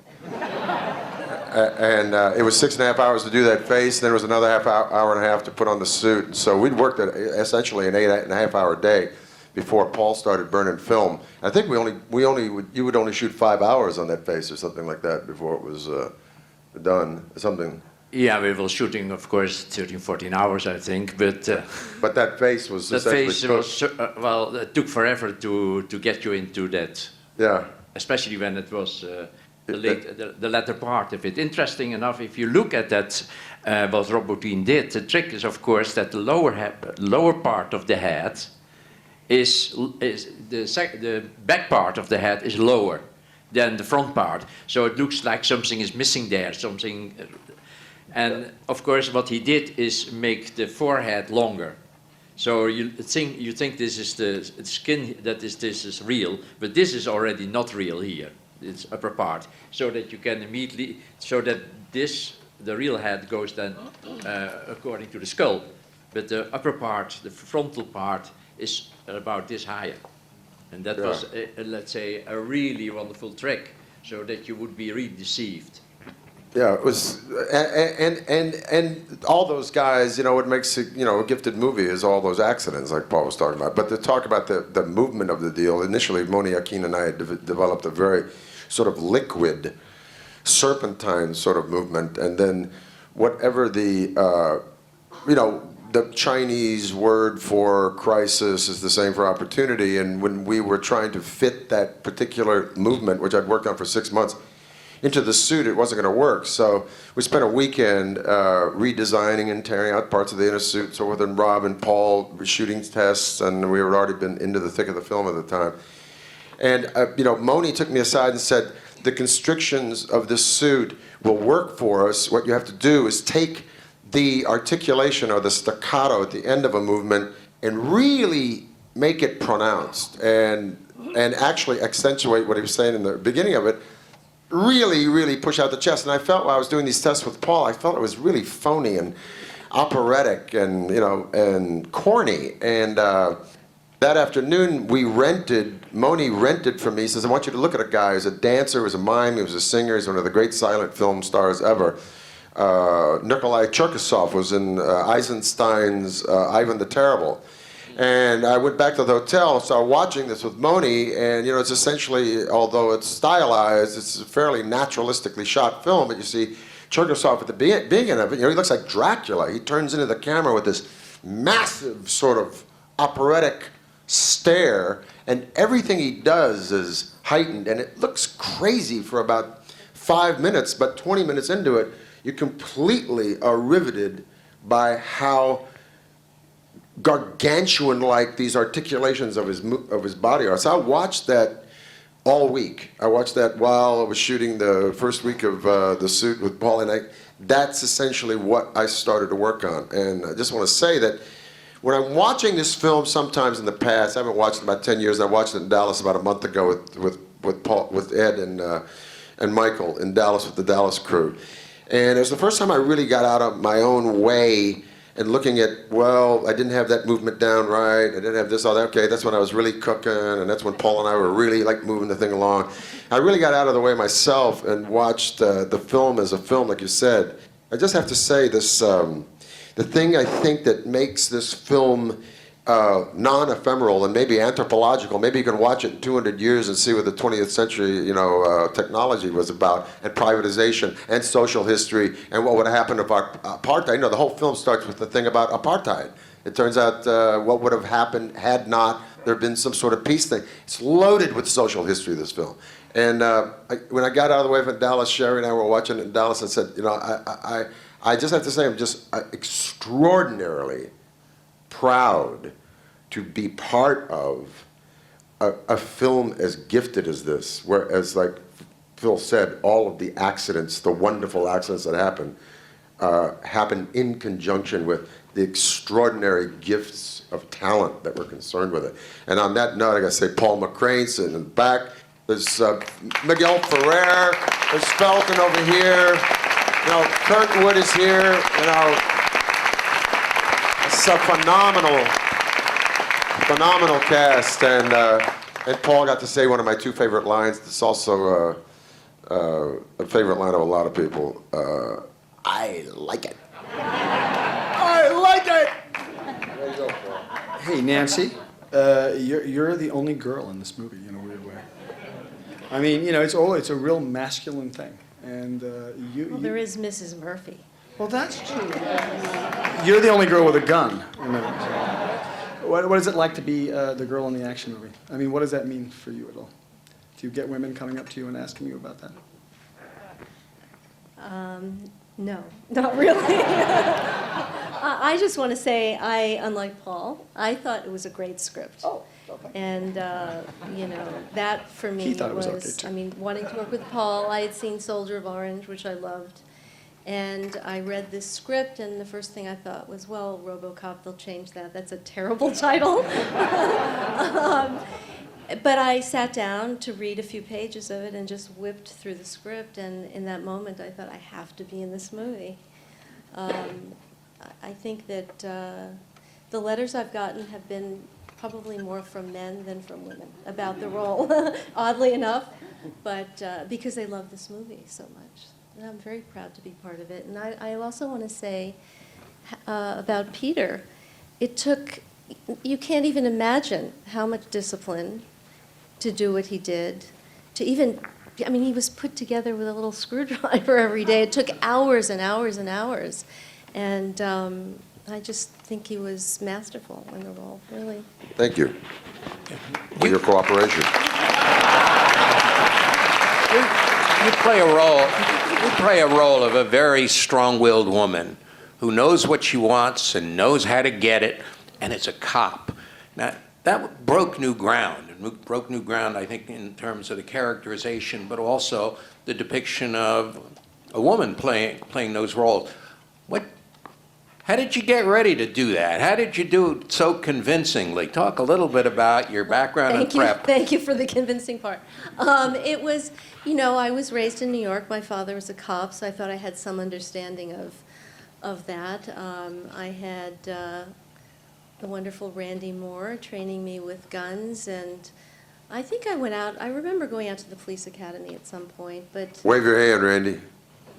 And it was 6.5 hours to do that face, then there was another hour and a half to put on the suit. So we'd worked at essentially an 8.5 hour day before Paul started burning film. I think you would only shoot 5 hours on that face or something like that before it was done. Something. Yeah, we were shooting, of course, 13, 14 hours, I think, but that face was that face was well. It took forever to get you into that. Yeah. Especially when it was. The latter part of it. Interesting enough, if you look at that, what Rob Bottin did, the trick is, of course, that the lower part of the head is the back part of the head is lower than the front part. So it looks like something is missing there, something. And of course, what he did is make the forehead longer. So you think this is the skin this is real, but this is already not real here. Its upper part, so that you can immediately, so that the real head goes then according to the skull, but the upper part, the frontal part, is about this higher, and that was, let's say, a really wonderful trick, so that you would be really deceived. Yeah, it was, and all those guys, what makes it, a gifted movie is all those accidents like Paul was talking about. But to talk about the movement of the deal, initially Moni Akin and I had developed a very sort of liquid, serpentine sort of movement, and then whatever the Chinese word for crisis is the same for opportunity, and when we were trying to fit that particular movement, which I'd worked on for 6 months, into the suit, it wasn't going to work. So we spent a weekend redesigning and tearing out parts of the inner suit. So then Rob and Paul were shooting tests, and we had already been into the thick of the film at the time. And Moni took me aside and said, the constrictions of this suit will work for us, what you have to do is take the articulation or the staccato at the end of a movement and really make it pronounced and actually accentuate what he was saying in the beginning of it, really push out the chest. And I felt while I was doing these tests with Paul, I felt it was really phony and operatic and, you know, and corny. And that afternoon, Moni rented from me. He says, I want you to look at a guy who's a dancer, who's a mime, he was a singer, he's one of the great silent film stars ever. Nikolai Cherkasov was in Eisenstein's Ivan the Terrible. And I went back to the hotel and started watching this with Moni, and, you know, it's essentially, although it's stylized, it's a fairly naturalistically shot film, but you see Cherkasov at the beginning of it, you know, he looks like Dracula. He turns into the camera with this massive sort of operatic stare, and everything he does is heightened, and it looks crazy for about 5 minutes, but 20 minutes into it, you completely are riveted by how gargantuan-like these articulations of his body are. So I watched that all week. I watched that while I was shooting the first week of the suit with Paul, and that's essentially what I started to work on. And I just want to say that when I'm watching this film sometimes in the past, I haven't watched it in about 10 years, I watched it in Dallas about a month ago with Paul, with Ed and Michael in Dallas with the Dallas crew. And it was the first time I really got out of my own way and looking at, well, I didn't have that movement down right, I didn't have this, all that, okay, that's when I was really cooking, and that's when Paul and I were really like moving the thing along. I really got out of the way myself and watched the film as a film, like you said. I just have to say this, the thing I think that makes this film non-ephemeral and maybe anthropological, maybe you can watch it in 200 years and see what the 20th century, you know, technology was about, and privatization, and social history, and what would have happened if apartheid. You know, the whole film starts with the thing about apartheid. It turns out what would have happened had not there been some sort of peace thing. It's loaded with social history, this film. And when I got out of the way from Dallas, Sherry and I were watching it in Dallas, I said, you know, I just have to say I'm just extraordinarily proud to be part of a film as gifted as this, where, as like Phil said, all of the accidents, the wonderful accidents that happen in conjunction with the extraordinary gifts of talent that we're concerned with it. And on that note, I gotta say, Paul McCrane sitting in the back, there's Miguel Ferrer, there's Felton over here, you know, Kurt Wood is here, you know, it's a phenomenal cast, and Paul got to say one of my two favorite lines. It's also a favorite line of a lot of people. I like it. I like it. There you go, Paul. Hey, Nancy, you're the only girl in this movie in a weird way. I mean, you know, it's a real masculine thing, and Well, there is Mrs. Murphy. Well, that's true. You're the only girl with a gun. What is it like to be the girl in the action movie? I mean, what does that mean for you at all? Do you get women coming up to you and asking you about that? No, not really. I just want to say, unlike Paul, I thought it was a great script. Oh, okay. And, you know, that for me He thought it was okay, too. I mean, wanting to work with Paul, I had seen Soldier of Orange, which I loved. And I read this script, and the first thing I thought was, well, Robocop, they'll change that. That's a terrible title. But I sat down to read a few pages of it and just whipped through the script, and in that moment I thought, I have to be in this movie. I think that the letters I've gotten have been probably more from men than from women about the role, oddly enough, but because they love this movie so much. And I'm very proud to be part of it. And I also want to say about Peter, it took, you can't even imagine how much discipline to do what he did, to even, I mean, he was put together with a little screwdriver every day. It took hours and hours and hours. And I just think he was masterful in the role, really. Thank you for your cooperation. You play a role of a very strong-willed woman who knows what she wants and knows how to get it, and it's a cop. Now, that broke new ground. It broke new ground, I think, in terms of the characterization, but also the depiction of a woman playing those roles. How did you get ready to do that? How did you do it so convincingly? Talk a little bit about your background and prep. Thank you for the convincing part. It was, I was raised in New York. My father was a cop, so I thought I had some understanding of that. I had the wonderful Randy Moore training me with guns, and I think I remember going out to the police academy at some point, but... Wave your hand, Randy.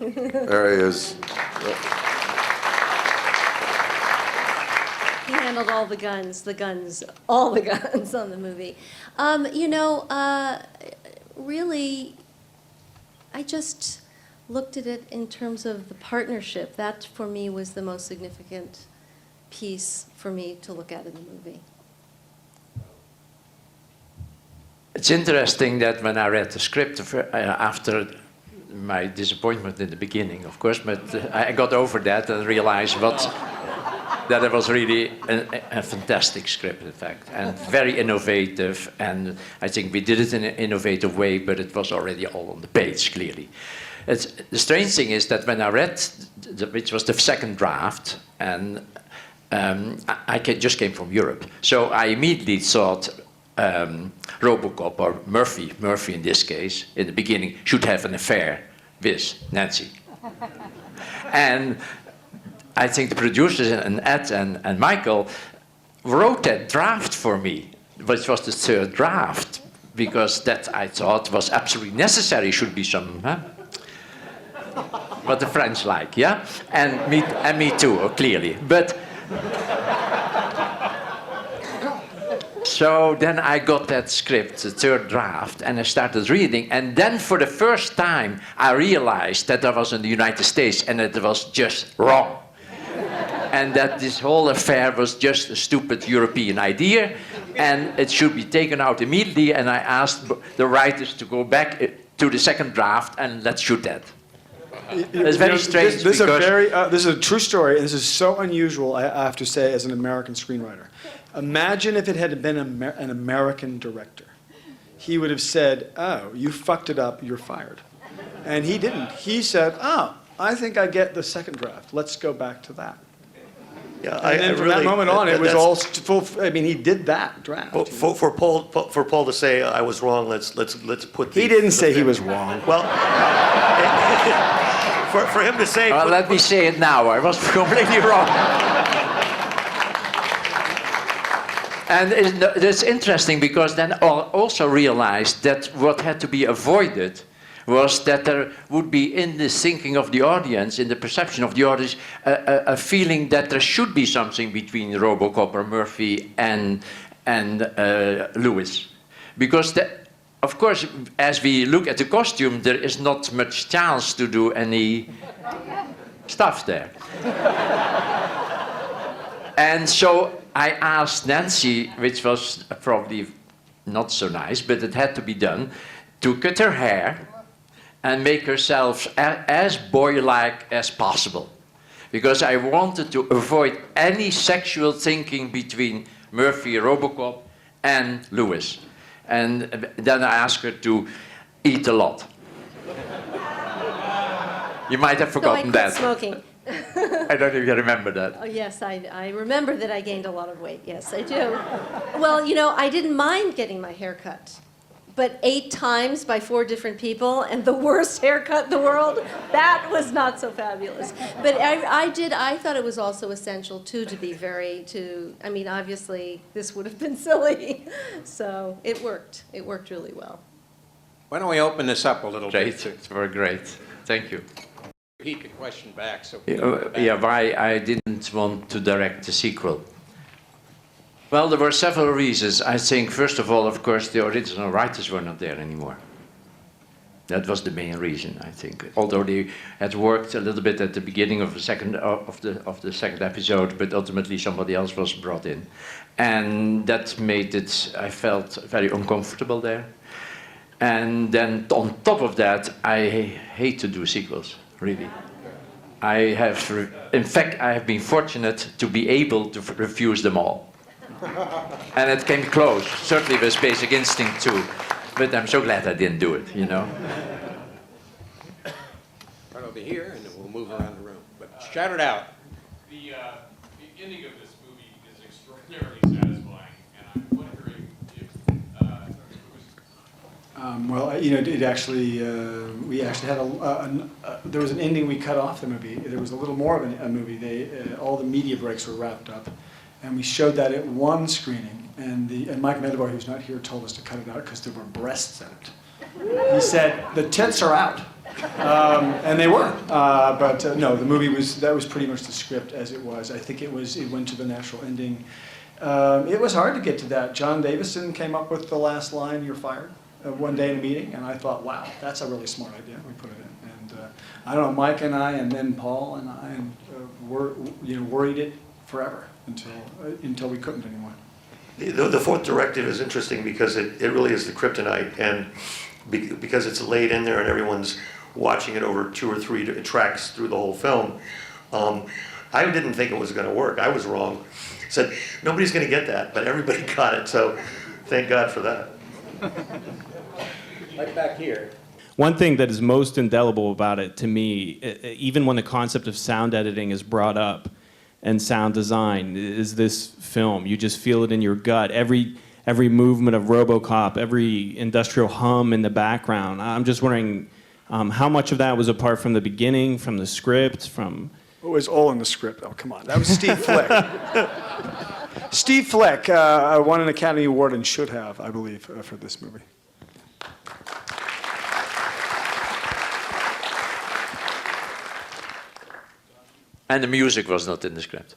There he is. He handled all the guns on the movie. Really, I just looked at it in terms of the partnership. That, for me, was the most significant piece for me to look at in the movie. It's interesting that when I read the script after my disappointment in the beginning, of course, but I got over that and realized that it was really a fantastic script, in fact, and very innovative. And I think we did it in an innovative way, but it was already all on the page, clearly. The strange thing is that when I read, which was the second draft, and I just came from Europe, so I immediately thought Robocop, or Murphy in this case, in the beginning, should have an affair with Nancy. And I think the producers and Ed and Michael wrote that draft for me, which was the third draft, because that I thought was absolutely necessary. Should be some, what the French like, yeah, and me too, clearly. But so then I got that script, the third draft, and I started reading, and then for the first time I realized that I was in the United States and that it was just wrong. And that this whole affair was just a stupid European idea, and it should be taken out immediately, and I asked the writers to go back to the second draft and let's shoot that. It's very strange. This is a true story, and this is so unusual, I have to say, as an American screenwriter. Imagine if it had been an American director. He would have said, "Oh, you fucked it up, you're fired." And he didn't. He said, "Oh, I think I get the second draft. Let's go back to that." Yeah, and then from that moment on, it was all full. I mean, he did that draft. For Paul to say I was wrong. Let's put. He didn't say he was wrong. Well, for him to say. Well, let me say it now. I was completely wrong. And it's interesting because then I also realized that what had to be avoided was that there would be in the thinking of the audience, in the perception of the audience, a feeling that there should be something between Robocop or Murphy and Lewis. Because, of course, as we look at the costume, there is not much chance to do any stuff there. And so I asked Nancy, which was probably not so nice, but it had to be done, to cut her hair and make herself as boy-like as possible. Because I wanted to avoid any sexual thinking between Murphy, Robocop, and Lewis. And then I asked her to eat a lot. You might have forgotten that. Smoking. I don't even remember that. Oh, yes, I remember that I gained a lot of weight. Yes, I do. Well, I didn't mind getting my hair cut. But 8 times by 4 different people and the worst haircut in the world, that was not so fabulous. But I thought it was also essential, too, to be I mean, obviously, this would have been silly. So it worked. It worked really well. Why don't we open this up a little bit? It's very great. Thank you. Repeat the question back. So why I didn't want to direct the sequel. Well, there were several reasons. I think, first of all, of course, the original writers were not there anymore. That was the main reason, I think. Although they had worked a little bit at the beginning of the second episode, but ultimately somebody else was brought in, and that made it. I felt very uncomfortable there. And then on top of that, I hate to do sequels. Really, in fact, I have been fortunate to be able to refuse them all. And it came close, certainly with Basic Instinct too. But I'm so glad I didn't do it, you know. Right over here, and then we'll move around the room. But shout it out. The ending of this movie is extraordinarily satisfying, and I'm wondering if well, it actually, we actually had there was an ending we cut off the movie. There was a little more of a movie. All the media breaks were wrapped up, and we showed that at one screening. And Mike Medavoy, who's not here, told us to cut it out because there were breasts in it. He said the tits are out, and they were. No, the movie that was pretty much the script as it was. I think it went to the natural ending. It was hard to get to that. John Davison came up with the last line, "You're fired," one day in a meeting, and I thought, wow, that's a really smart idea. We put it in, and I don't know, Mike and I, and then Paul and I, worried it forever until we couldn't anymore. The fourth directive is interesting because it really is the kryptonite, and because it's laid in there and everyone's watching it over 2 or 3 tracks through the whole film. I didn't think it was going to work. I was wrong. Said nobody's going to get that, but everybody got it. So thank God for that. Right back here. one thing that is most indelible about it to me, even when the concept of sound editing is brought up and sound design, is this film. You just feel it in your gut. Every movement of Robocop, every industrial hum in the background. I'm just wondering how much of that was apart from the beginning, from the script, from... It was all in the script. Oh, come on. That was Steve Flick. Steve Flick won an Academy Award and should have, I believe, for this movie. And the music was not in the script.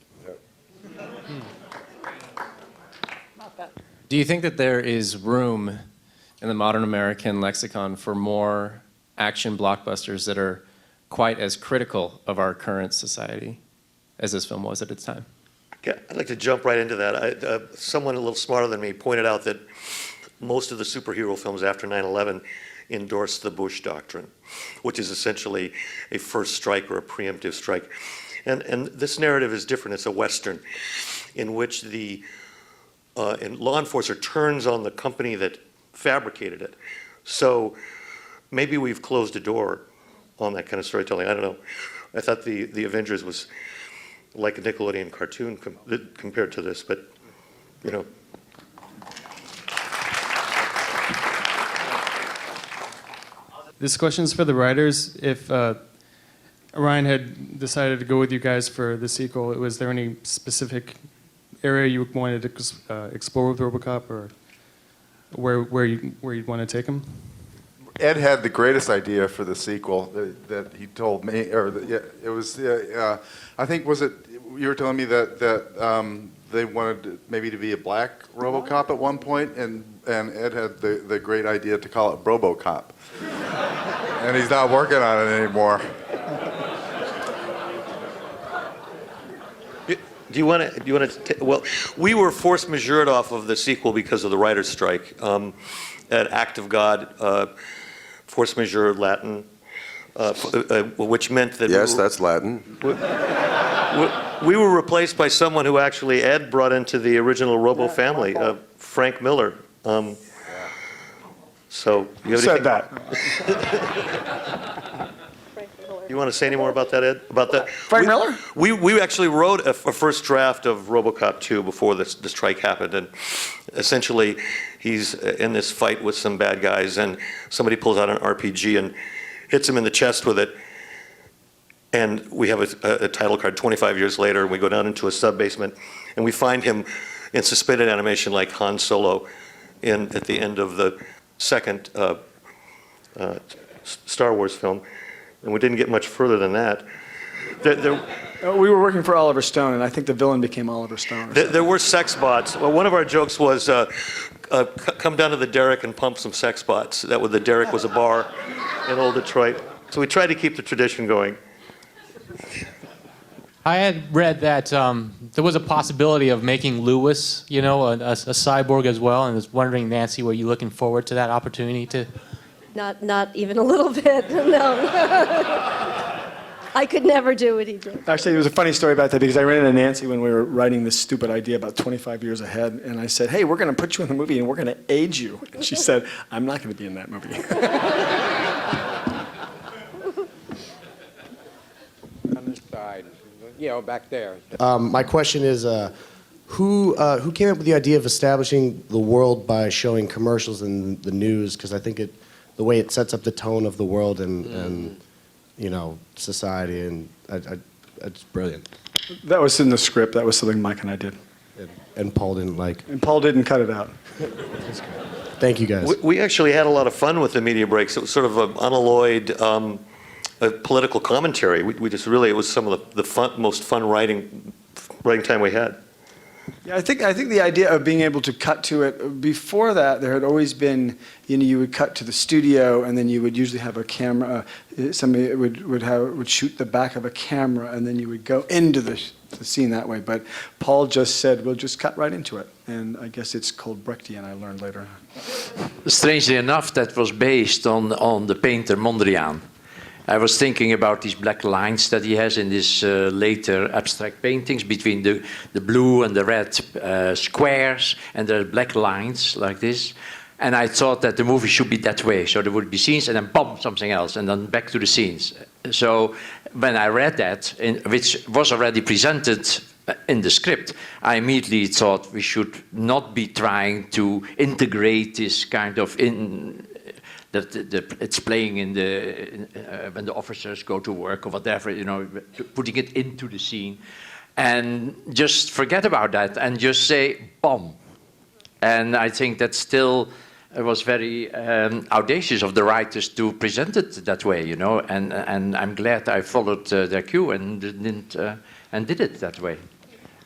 Do you think that there is room in the modern American lexicon for more action blockbusters that are quite as critical of our current society as this film was at its time? Yeah, I'd like to jump right into that. Someone a little smarter than me pointed out that most of the superhero films after 9/11 endorsed the Bush Doctrine, which is essentially a first strike or a preemptive strike. And this narrative is different. It's a Western in which the law enforcer turns on the company that fabricated it. So maybe we've closed a door on that kind of storytelling. I don't know. I thought the Avengers was like a Nickelodeon cartoon compared to this, but, you know. This question is for the writers. If Ryan had decided to go with you guys for the sequel, was there any specific area you wanted to explore with Robocop, or where you'd want to take him? Ed had the greatest idea for the sequel that he told me, or it was. I think was it you were telling me that they wanted maybe to be a black Robocop at one point, and Ed had the great idea to call it Robocop, and he's not working on it anymore. Do you want to? Well, we were force majeured off of the sequel because of the writer's strike. At Act of God, force majeure Latin, which meant that yes, that's Latin. We were replaced by someone who actually Ed brought into the original Robo family, Frank Miller. So you have said that? You want to say any more about that, Ed? About that? Frank Miller? We actually wrote a first draft of Robocop 2 before the strike happened, and essentially he's in this fight with some bad guys, and somebody pulls out an RPG and hits him in the chest with it, and we have a title card 25 years later, and we go down into a sub-basement, and we find him in suspended animation like Han Solo at the end of the second Star Wars film. And we didn't get much further than that. We were working for Oliver Stone, and I think the villain became Oliver Stone. There were sex bots. Well, one of our jokes was come down to the Derrick and pump some sex bots. The Derrick was a bar in old Detroit. So we tried to keep the tradition going. I had read that there was a possibility of making Lewis, a cyborg as well, and I was wondering, Nancy, were you looking forward to that opportunity to... Not even a little bit, no. I could never do what he did. Actually, there was a funny story about that because I ran into Nancy when we were writing this stupid idea about 25 years ahead, and I said, hey, we're going to put you in the movie and we're going to age you. And she said, I'm not going to be in that movie. On this side, back there. My question is, who came up with the idea of establishing the world by showing commercials in the news? Because I think the way it sets up the tone of the world and society, and it's brilliant. That was in the script. That was something Mike and I did. And Paul didn't like. And Paul didn't cut it out. Thank you, guys. We actually had a lot of fun with the media breaks. It was sort of an unalloyed political commentary. We just really, it was some of the most fun writing time we had. Yeah, I think the idea of being able to cut to it, before that, there had always been, you would cut to the studio, and then you would usually have a camera, somebody would shoot the back of a camera, and then you would go into the scene that way. But Paul just said, we'll just cut right into it. And I guess it's called Brechtian, I learned later. Strangely enough, that was based on the painter Mondrian. I was thinking about these black lines that he has in his later abstract paintings between the blue and the red squares, and there are black lines like this. And I thought that the movie should be that way. So there would be scenes and then boom, something else, and then back to the scenes. So when I read that, which was already presented in the script, I immediately thought we should not be trying to integrate this kind of it's playing in when the officers go to work or whatever, putting it into the scene, and just forget about that and just say bomb. And I think that still was very audacious of the writers to present it that way, and I'm glad I followed their cue and did it that way.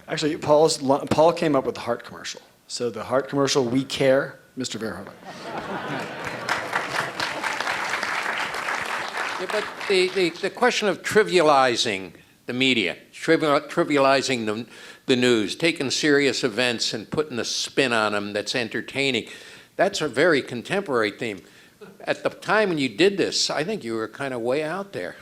Actually, Paul came up with the heart commercial. So the heart commercial, We Care, Mr. Verhoeven. Yeah, but the question of trivializing the media, trivializing the news, taking serious events and putting a spin on them that's entertaining, that's a very contemporary theme. At the time when you did this, I think you were kind of way out there.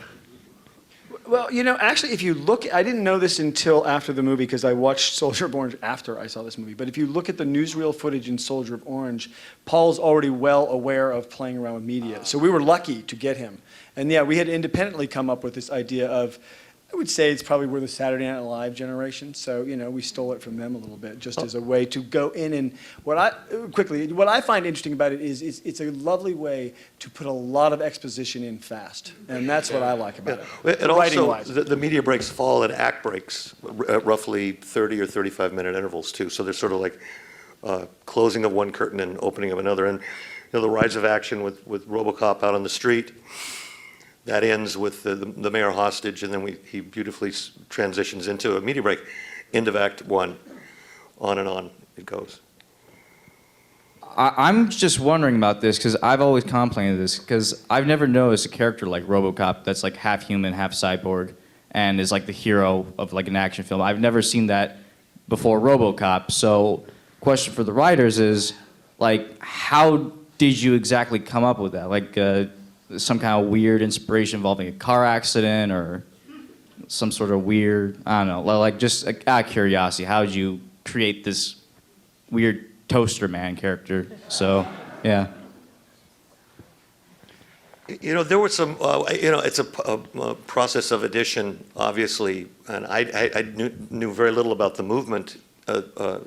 Well, actually, if you look, I didn't know this until after the movie because I watched Soldier of Orange after I saw this movie. But if you look at the newsreel footage in Soldier of Orange, Paul's already well aware of playing around with media. So we were lucky to get him. And yeah, we had independently come up with this idea of, I would say it's probably we're the Saturday Night Live generation. So, we stole it from them a little bit just as a way to go in. And what I find interesting about it is it's a lovely way to put a lot of exposition in fast. And that's what I like about it. And also, the media breaks fall at act breaks, at roughly 30 or 35-minute intervals, too. So they're sort of like closing of one curtain and opening of another. And the rise of action with Robocop out on the street, that ends with the mayor hostage, and then he beautifully transitions into a media break, into Act 1, on and on it goes. I'm just wondering about this, because I've always complained of this, because I've never noticed a character like Robocop that's like half human, half cyborg, and is like the hero of like an action film. I've never seen that before Robocop. So, question for the writers is, like, how did you exactly come up with that? Like, some kind of weird inspiration involving a car accident or some sort of weird, I don't know, like just out of curiosity, how did you create this weird toaster man character? So, yeah. There were some, it's a process of addition, obviously, and I knew very little about the movement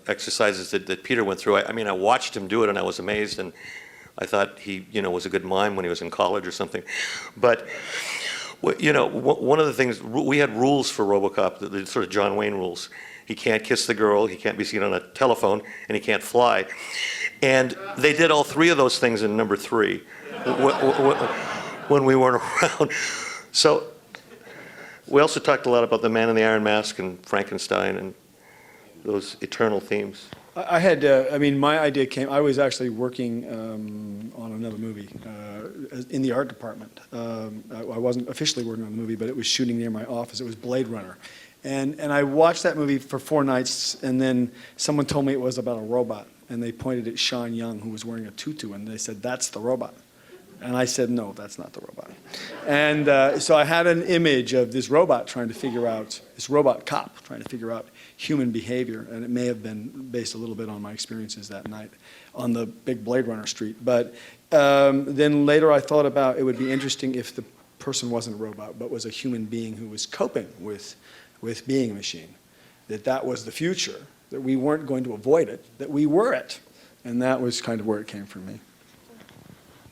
exercises that Peter went through. I watched him do it and I was amazed, and I thought he, was a good mime when he was in college or something. But, one of the things, we had rules for Robocop, the sort of John Wayne rules. He can't kiss the girl, he can't be seen on a telephone, and he can't fly. And they did all three of those things in number 3 when we weren't around. So we also talked a lot about the Man in the Iron Mask and Frankenstein and those eternal themes. I had, my idea came, I was actually working on another movie in the art department. I wasn't officially working on the movie, but it was shooting near my office. It was Blade Runner. And I watched that movie for 4 nights, and then someone told me it was about a robot. And they pointed at Sean Young, who was wearing a tutu, and they said, that's the robot. And I said, no, that's not the robot. And so I had an image of this robot trying to figure out, this robot cop trying to figure out human behavior. And it may have been based a little bit on my experiences that night on the big Blade Runner street. But then later I thought about it would be interesting if the person wasn't a robot, but was a human being who was coping with being a machine. That was the future, that we weren't going to avoid it, that we were it. And that was kind of where it came from me.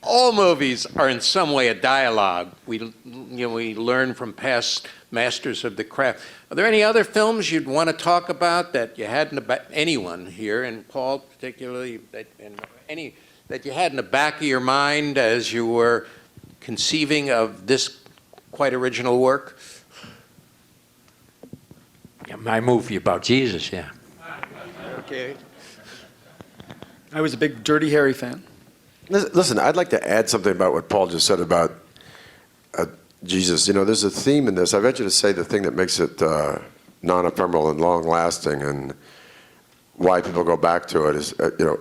All movies are in some way a dialogue. We learn from past masters of the craft. Are there any other films you'd want to talk about that you had in the anyone here, and Paul particularly, that you had in the back of your mind as you were conceiving of this quite original work? Yeah, my movie about Jesus, yeah. Okay. I was a big Dirty Harry fan. Listen, I'd like to add something about what Paul just said about Jesus. You know, there's a theme in this. I venture to say the thing that makes it non-ephemeral and long-lasting, and why people go back to it is,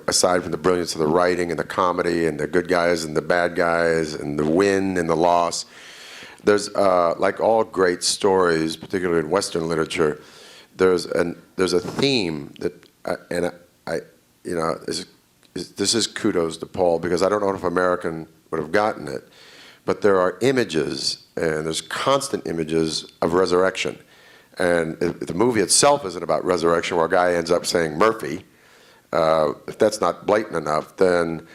aside from the brilliance of the writing and the comedy and the good guys and the bad guys and the win and the loss, there's like all great stories, particularly in Western literature, there's a theme that, this is kudos to Paul, because I don't know if American would have gotten it, but there are images, and there's constant images of resurrection. And if the movie itself isn't about resurrection, where a guy ends up saying Murphy, if that's not blatant enough, then,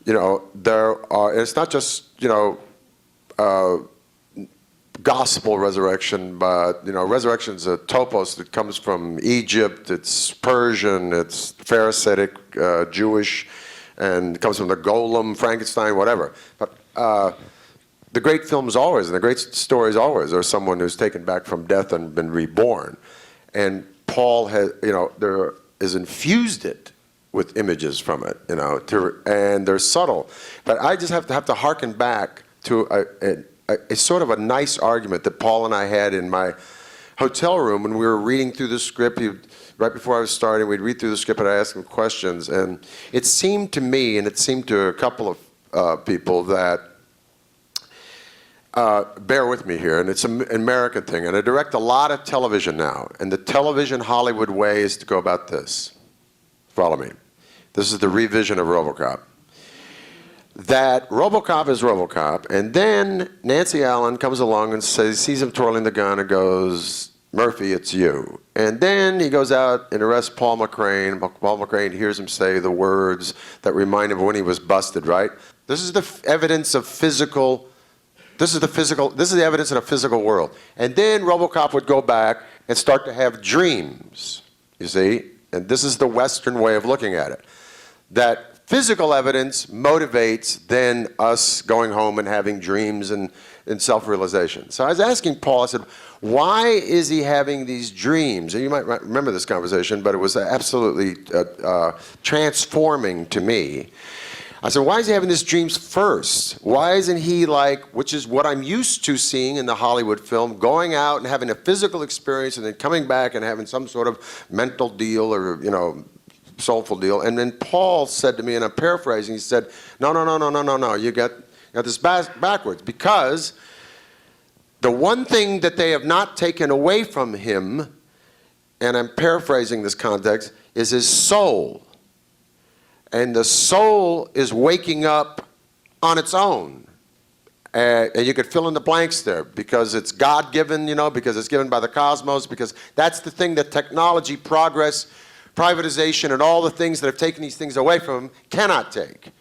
there are, it's not just, gospel resurrection, but resurrection's a topos that comes from Egypt. It's Persian. It's Pharisaic, Jewish, and it comes from the golem, Frankenstein, whatever. But the great films always, and the great stories always, are someone who's taken back from death and been reborn. And Paul has, there is infused it with images from it, and they're subtle. But I just have to harken back to it's sort of a nice argument that Paul and I had in my hotel room when we were reading through the script. Right before I was starting, we'd read through the script and I'd ask him questions. And it seemed to me, and it seemed to a couple of people, that, bear with me here, and it's an American thing, and I direct a lot of television now. And the television Hollywood way is to go about this. Follow me. This is the revision of Robocop. That Robocop is Robocop, and then Nancy Allen comes along and sees him twirling the gun and goes, Murphy, it's you. And then he goes out and arrests Paul McCrane. Paul McCrane hears him say the words that remind him of when he was busted, right? This is the evidence of physical, this is the evidence in a physical world. And then Robocop would go back and start to have dreams, you see? And this is the Western way of looking at it. That physical evidence motivates then us going home and having dreams and self-realization. So I was asking Paul, I said, why is he having these dreams? And you might remember this conversation, but it was absolutely transforming to me. I said, why is he having these dreams first? Why isn't he like, which is what I'm used to seeing in the Hollywood film, going out and having a physical experience and then coming back and having some sort of mental deal or, soulful deal. And then Paul said to me, and I'm paraphrasing, he said, no, you got this backwards, because the one thing that they have not taken away from him, and I'm paraphrasing this context, is his soul. And the soul is waking up on its own. And you could fill in the blanks there, because it's God-given, because it's given by the cosmos, because that's the thing that technology, progress, privatization, and all the things that have taken these things away from him cannot take.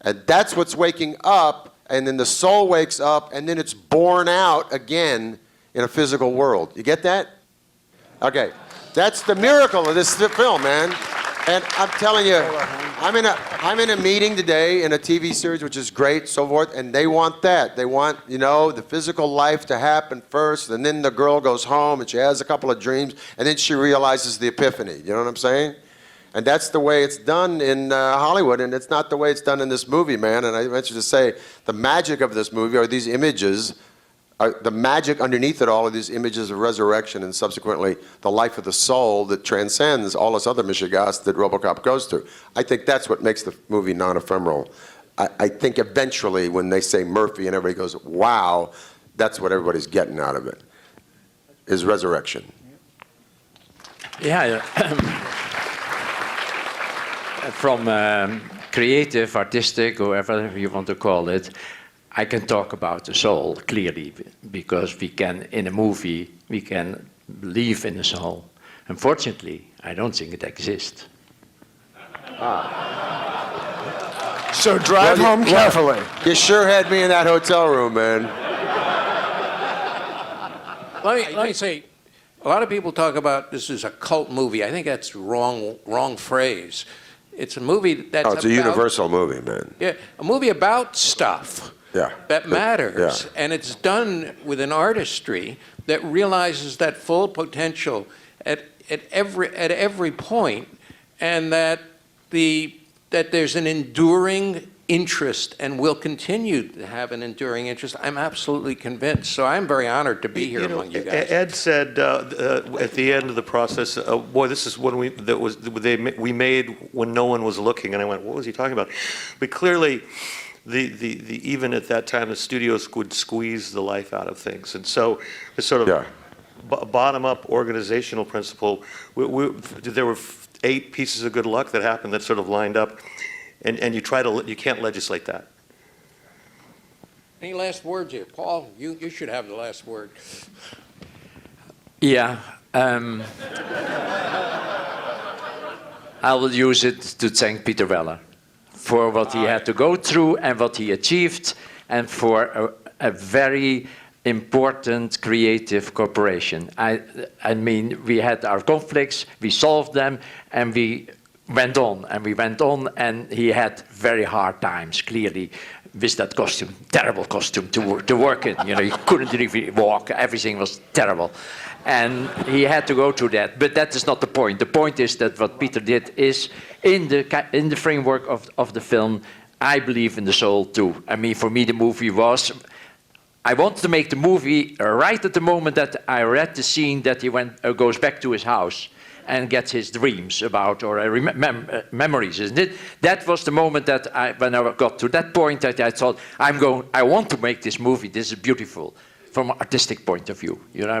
And that's what's waking up, and then the soul wakes up, and then it's born out again in a physical world. You get that? Okay. That's the miracle of this film, man. And I'm telling you, I'm in a meeting today in a TV series, which is great, so forth, and they want that. They want, the physical life to happen first, and then the girl goes home and she has a couple of dreams, and then she realizes the epiphany. You know what I'm saying? And that's the way it's done in Hollywood, and it's not the way it's done in this movie, man. And I venture to say, the magic of this movie are these images. The magic underneath it all are these images of resurrection and subsequently the life of the soul that transcends all this other mishigas that Robocop goes through. I think that's what makes the movie non-ephemeral. I think eventually when they say Murphy and everybody goes, wow, that's what everybody's getting out of it, is resurrection. Yeah. From creative, artistic, whatever you want to call it, I can talk about the soul clearly, because we can, in a movie, we can believe in the soul. Unfortunately, I don't think it exists. So drive home carefully. You sure had me in that hotel room, man. Let me say, a lot of people talk about this is a cult movie. I think that's wrong phrase. It's a movie that's it's a universal movie, man. Yeah, a movie about stuff that matters, and it's done with an artistry that realizes that full potential at every point, and that there's an enduring interest and will continue to have an enduring interest. I'm absolutely convinced. So I'm very honored to be here among you guys. Ed said at the end of the process, boy, this is one we made when no one was looking. And I went, what was he talking about? But clearly, even at that time, the studios would squeeze the life out of things. And so the sort of bottom-up organizational principle, there were 8 pieces of good luck that happened that sort of lined up. And you can't legislate that. Any last words here? Paul, you should have the last word. Yeah. I will use it to thank Peter Weller for what he had to go through and what he achieved, and for a very important creative cooperation. I mean, we had our conflicts, we solved them, and we went on, and he had very hard times, clearly, with that costume, terrible costume to work in. You know, he couldn't really walk, everything was terrible. And he had to go through that, but that is not the point. The point is that what Peter did is, in the framework of the film, I believe in the soul too. I mean, for me, the movie was, I wanted to make the movie right at the moment that I read the scene that he goes back to his house and gets his dreams about, or memories, isn't it? That was the moment that when I got to that point, that I thought, I want to make this movie. This is beautiful from an artistic point of view. You know,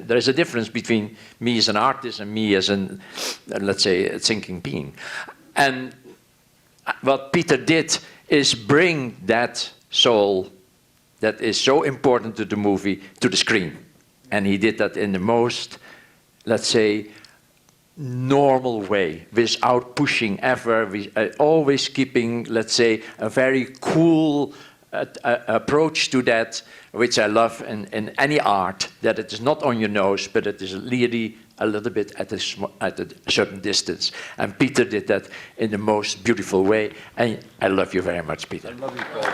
there's a difference between me as an artist and me as an, let's say, a thinking being. And what Peter did is bring that soul that is so important to the movie to the screen. And he did that in the most, let's say, normal way, without pushing ever, always keeping, let's say, a very cool approach to that, which I love in any art, that it is not on your nose, but it is really a little bit at a certain distance. And Peter did that in the most beautiful way, and I love you very much, Peter. I love you, Paul.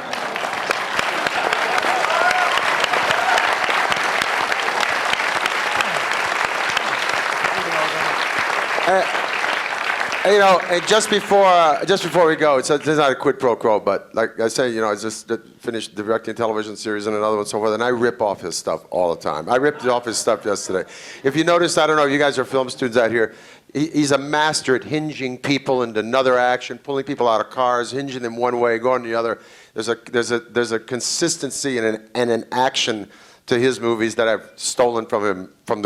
You know, and just before we go, it's not a quid pro quo, but like I say, you know, I just finished directing a television series and another one, so forth, and I rip off his stuff all the time. I ripped off his stuff yesterday. If you notice, I don't know, you guys are film students out here. He's a master at hinging people into another action, pulling people out of cars, hinging them one way, going the other. There's a consistency and an action to his movies that I've stolen from him from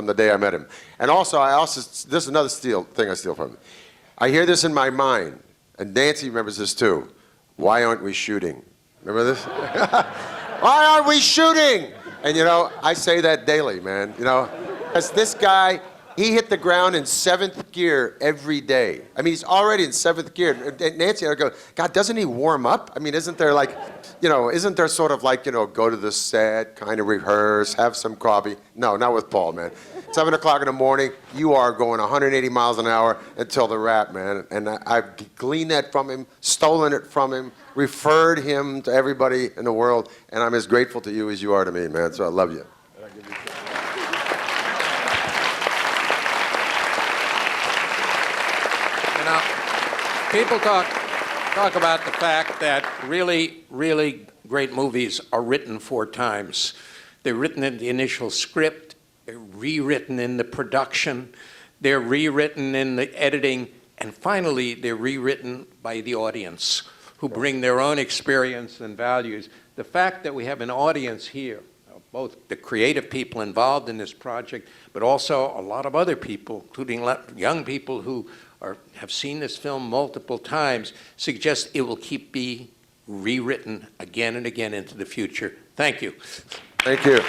the day I met him. And also, this is another thing I steal from him. I hear this in my mind, and Nancy remembers this too. Why aren't we shooting? Remember this? Why aren't we shooting? And you know, I say that daily, man. You know, because this guy, he hit the ground in 7th gear every day. I mean, he's already in 7th gear. And Nancy and I go, God, doesn't he warm up? I mean, isn't there like, you know, isn't there sort of like, you know, go to the set, kind of rehearse, have some coffee? No, not with Paul, man. 7 o'clock in the morning, you are going 180 miles an hour until the wrap, man. And I've gleaned that from him, stolen it from him, referred him to everybody in the world, and I'm as grateful to you as you are to me, man. So I love you. You know, people talk about the fact that really, really great movies are written 4 times. They're written in the initial script, they're rewritten in the production, they're rewritten in the editing, and finally they're rewritten by the audience. who bring their own experience and values. The fact that we have an audience here, both the creative people involved in this project, but also a lot of other people, including young people who have seen this film multiple times, suggests it will keep being rewritten again and again into the future. Thank you. Thank you.